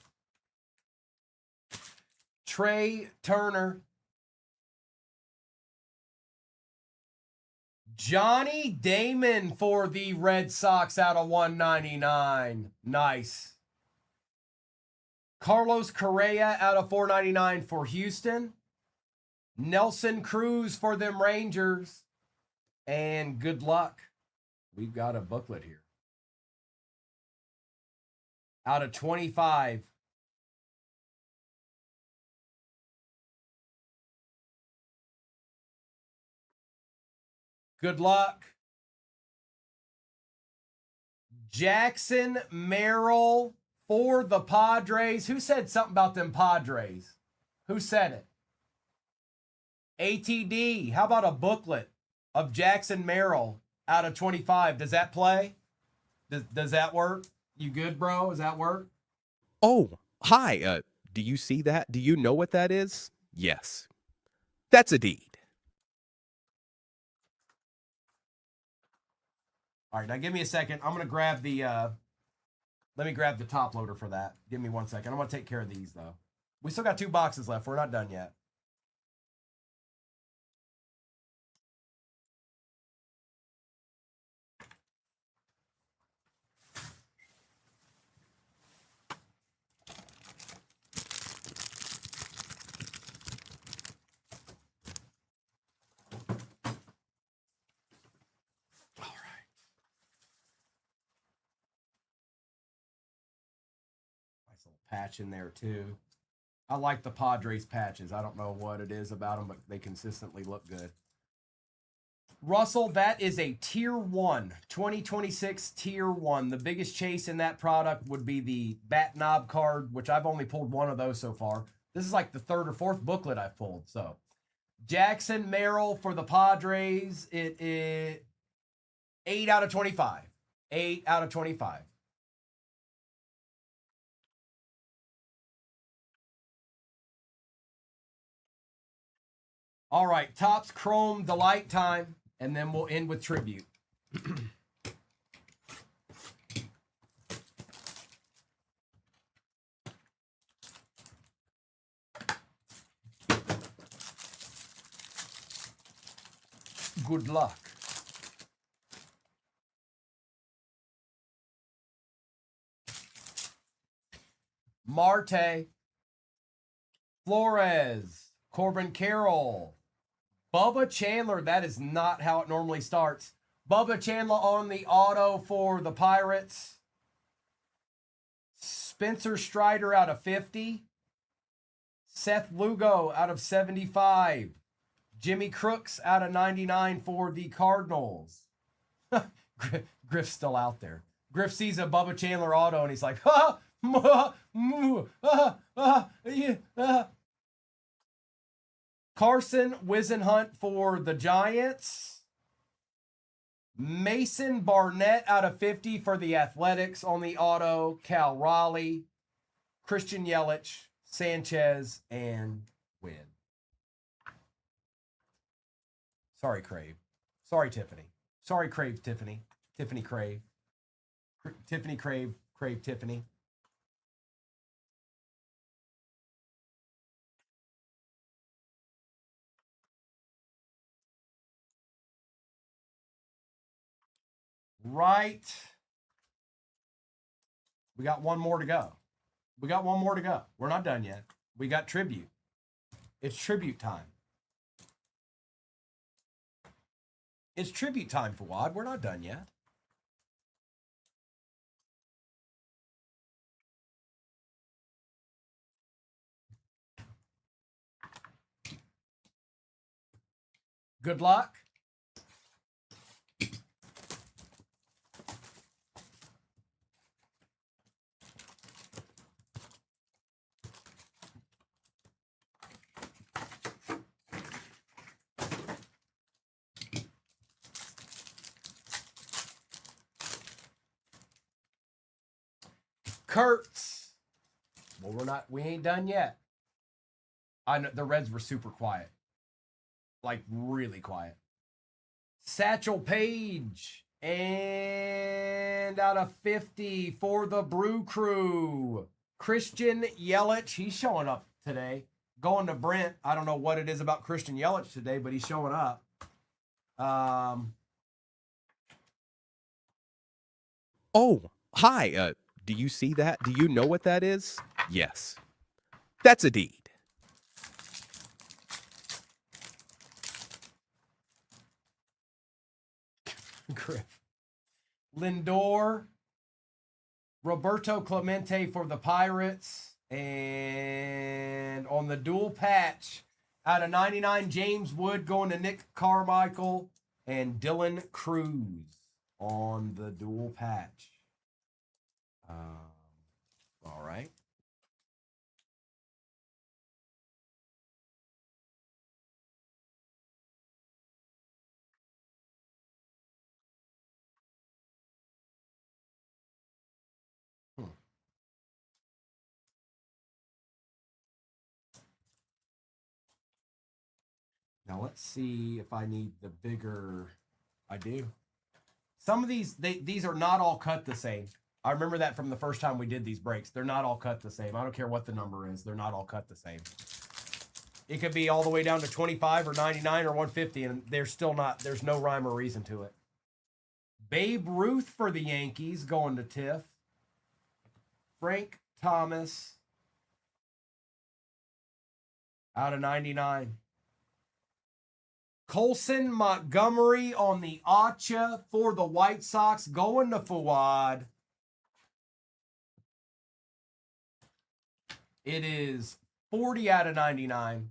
Trey Turner. Johnny Damon for the Red Sox out of 199. Nice. Carlos Correa out of 499 for Houston. Nelson Cruz for them Rangers. And good luck. We've got a booklet here. Out of 25. Good luck. Jackson Merrill for the Padres. Who said something about them Padres? Who said it? ATD. How about a booklet of Jackson Merrill out of 25? Does that play? Does that work? You good, bro? Does that work? Oh, hi. Do you see that? Do you know what that is? Yes. That's a deed. All right, now give me a second. I'm going to grab the, let me grab the top loader for that. Give me 1 second. I'm going to take care of these, though. We still got 2 boxes left. We're not done yet. Nice little patch in there, too. I like the Padres patches. I don't know what it is about them, but they consistently look good. Russell, that is a Tier 1, 2026 Tier 1. The biggest chase in that product would be the bat knob card, which I've only pulled 1 of those so far. This is like the 3rd or 4th booklet I've pulled. So, Jackson Merrill for the Padres. It is 8 out of 25. 8 out of 25. All right, Topps Chrome Delight time, and then we'll end with tribute. Good luck. Marte, Flores, Corbin Carroll, Bubba Chandler. That is not how it normally starts. Bubba Chandler on the auto for the Pirates. Spencer Strider out of 50. Seth Lugo out of 75. Jimmy Crooks out of 99 for the Cardinals. Griff's still out there. Griff sees a Bubba Chandler auto and he's like, ha, yeah. Carson Wisenhunt for the Giants. Mason Barnett out of 50 for the Athletics on the auto. Cal Raleigh, Christian Yelich, Sanchez, and Wynn. Sorry, Crave. Sorry, Tiffany. Sorry, Crave, Tiffany. Tiffany, Crave. Tiffany, Crave, Crave, Tiffany. Right. We got 1 more to go. We got 1 more to go. We're not done yet. We got tribute. It's tribute time. It's tribute time, Fawad. We're not done yet. Good luck. Kurtz. Well, we ain't done yet. I know the Reds were super quiet. Like really quiet. Satchel Paige. And out of 50 for the Brew Crew. Christian Yelich. He's showing up today. Going to Brent. I don't know what it is about Christian Yelich today, but he's showing up. Oh, hi. Do you see that? Do you know what that is? Yes. That's a deed. Griff. Lindor. Roberto Clemente for the Pirates. And on the dual patch, out of 99, James Wood going to Nick Carmichael. And Dylan Cruz on the dual patch. All right. Now let's see if I need the bigger. I do. Some of these are not all cut the same. I remember that from the first time we did these breaks. They're not all cut the same. I don't care what the number is. They're not all cut the same. It could be all the way down to 25 or 99 or 150, and there's no rhyme or reason to it. Babe Ruth for the Yankees going to Tiff. Frank Thomas out of 99. Colson Montgomery on the Acha for the White Sox going to Fuad. It is 40 out of 99.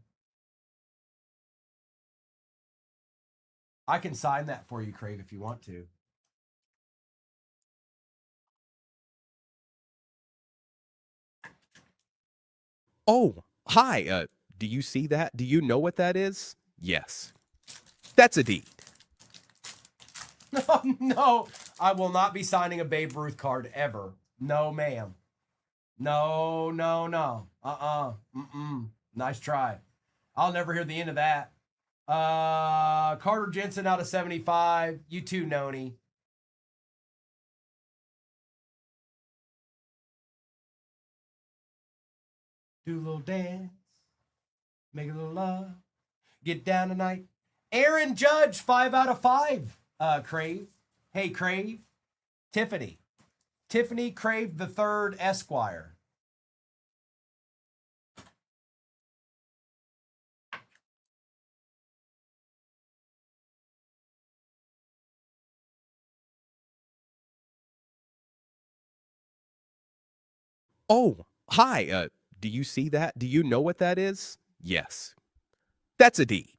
I can sign that for you, Crave, if you want to. Oh, hi. Do you see that? Do you know what that is? Yes. That's a deed. No, I will not be signing a Babe Ruth card ever. No, ma'am. No. Nice try. I'll never hear the end of that. Carter Jensen out of 75. You too, Noni. Do a little dance. Make a little love. Get down tonight. Aaron Judge, 5 out of 5. Crave. Hey, Crave. Tiffany. Tiffany Crave the Third, Esquire. Oh, hi. Do you see that? Do you know what that is? Yes. That's a deed.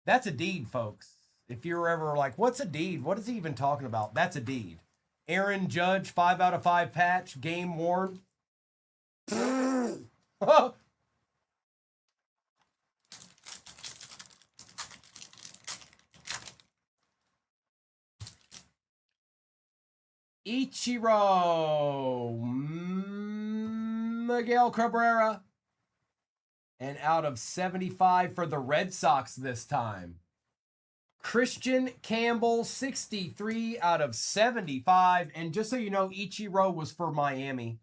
That's a deed, folks. If you're ever like, what's a deed? What is he even talking about? That's a deed. Aaron Judge, 5 out of 5 patch, game worn. Ichiro, Miguel Cabrera, and out of 75 for the Red Sox this time. Christian Campbell, 63 out of 75. And just so you know, Ichiro was for Miami.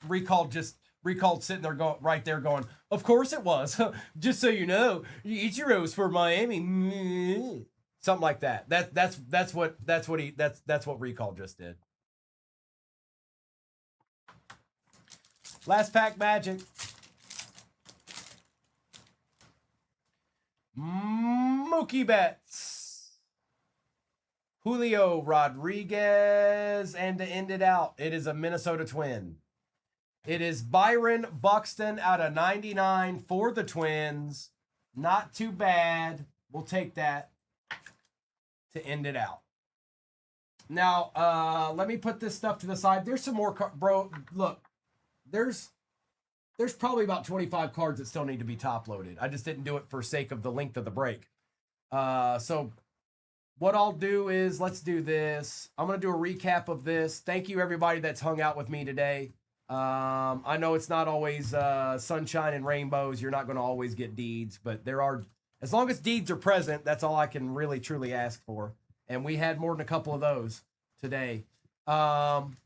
Recalled sitting there right there going, of course it was. Just so you know, Ichiro was for Miami. Something like that. That's what Recall just did. Last pack Magic. Mookie Betts. Julio Rodriguez. And to end it out, it is a Minnesota Twin. It is Byron Buxton out of 99 for the Twins. Not too bad. We'll take that to end it out. Now, let me put this stuff to the side. There's some more, bro. Look, there's probably about 25 cards that still need to be top loaded. I just didn't do it for sake of the length of the break. So what I'll do is, let's do this. I'm going to do a recap of this. Thank you, everybody that's hung out with me today. I know it's not always sunshine and rainbows. You're not going to always get deeds, but there are, as long as deeds are present, that's all I can really, truly ask for. And we had more than a couple of those today. I'm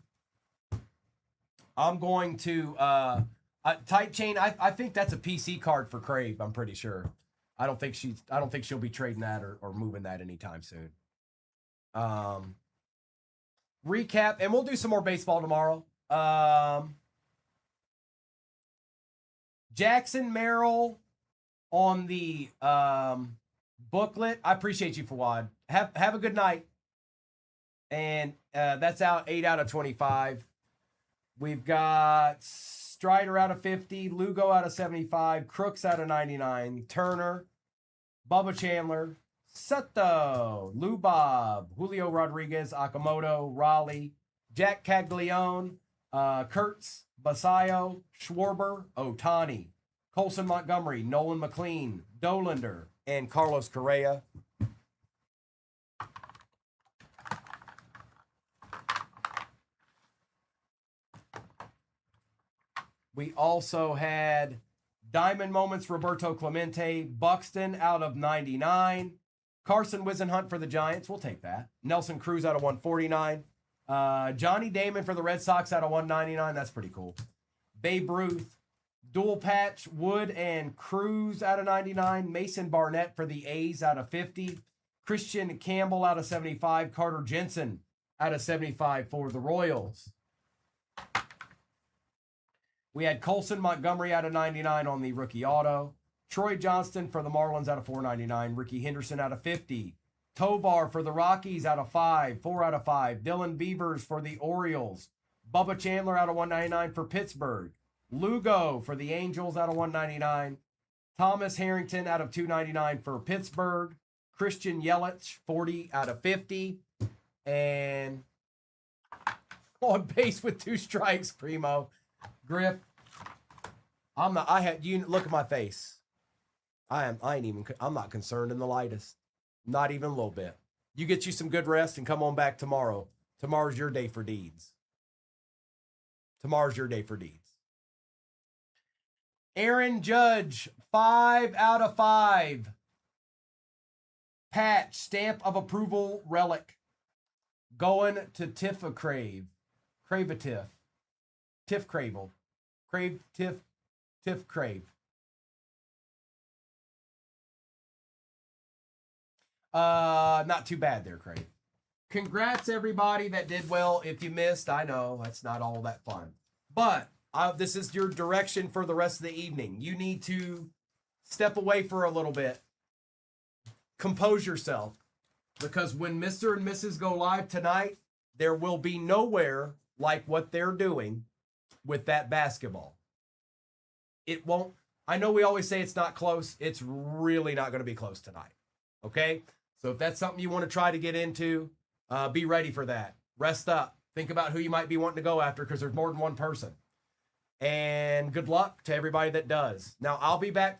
going to, Tight Chain, I think that's a PC card for Crave, I'm pretty sure. I don't think she'll be trading that or moving that anytime soon. Recap, and we'll do some more baseball tomorrow. Jackson Merrill on the booklet. I appreciate you, Fawad. Have a good night. And that's out 8 out of 25. We've got Strider out of 50, Lugo out of 75, Crooks out of 99, Turner, Bubba Chandler, Soto, Lou Bob, Julio Rodriguez, Akamoto, Raleigh, Jack Caglione, Kurtz, Basayo, Schwarber, Otani, Colson Montgomery, Nolan McLean, Dolander, and Carlos Correa. We also had Diamond Moments, Roberto Clemente, Buxton out of 99, Carson Whisenhunt for the Giants. We'll take that. Nelson Cruz out of 149. Johnny Damon for the Red Sox out of 199. That's pretty cool. Babe Ruth, dual patch, Wood and Cruz out of 99. Mason Barnett for the A's out of 50. Christian Campbell out of 75. Carter Jensen out of 75 for the Royals. We had Colson Montgomery out of 99 on the rookie auto. Troy Johnston for the Marlins out of 499. Ricky Henderson out of 50. Tovar for the Rockies out of 5, 4 out of 5. Dylan Beavers for the Orioles. Bubba Chandler out of 199 for Pittsburgh. Lugo for the Angels out of 199. Thomas Harrington out of 299 for Pittsburgh. Christian Yelich, 40 out of 50. And on base with 2 strikes, Primo. Griff, I'm not, you look at my face. I'm not concerned in the lightest. Not even a little bit. You get you some good rest and come on back tomorrow. Tomorrow's your day for deeds. Tomorrow's your day for deeds. Aaron Judge, 5 out of 5. Patch, stamp of approval relic. Going to Tiffa Crave. Crave-a-Tiff. Tiff Cravel. Crave, Tiff Crave. Not too bad there, Crave. Congrats, everybody that did well. If you missed, I know that's not all that fun. But this is your direction for the rest of the evening. You need to step away for a little bit. Compose yourself. Because when Mr. and Mrs. go live tonight, there will be nowhere like what they're doing with that basketball. It won't. I know we always say it's not close. It's really not going to be close tonight. Okay? So if that's something you want to try to get into, be ready for that. Rest up. Think about who you might be wanting to go after because there's more than one person. And good luck to everybody that does. Now, I'll be back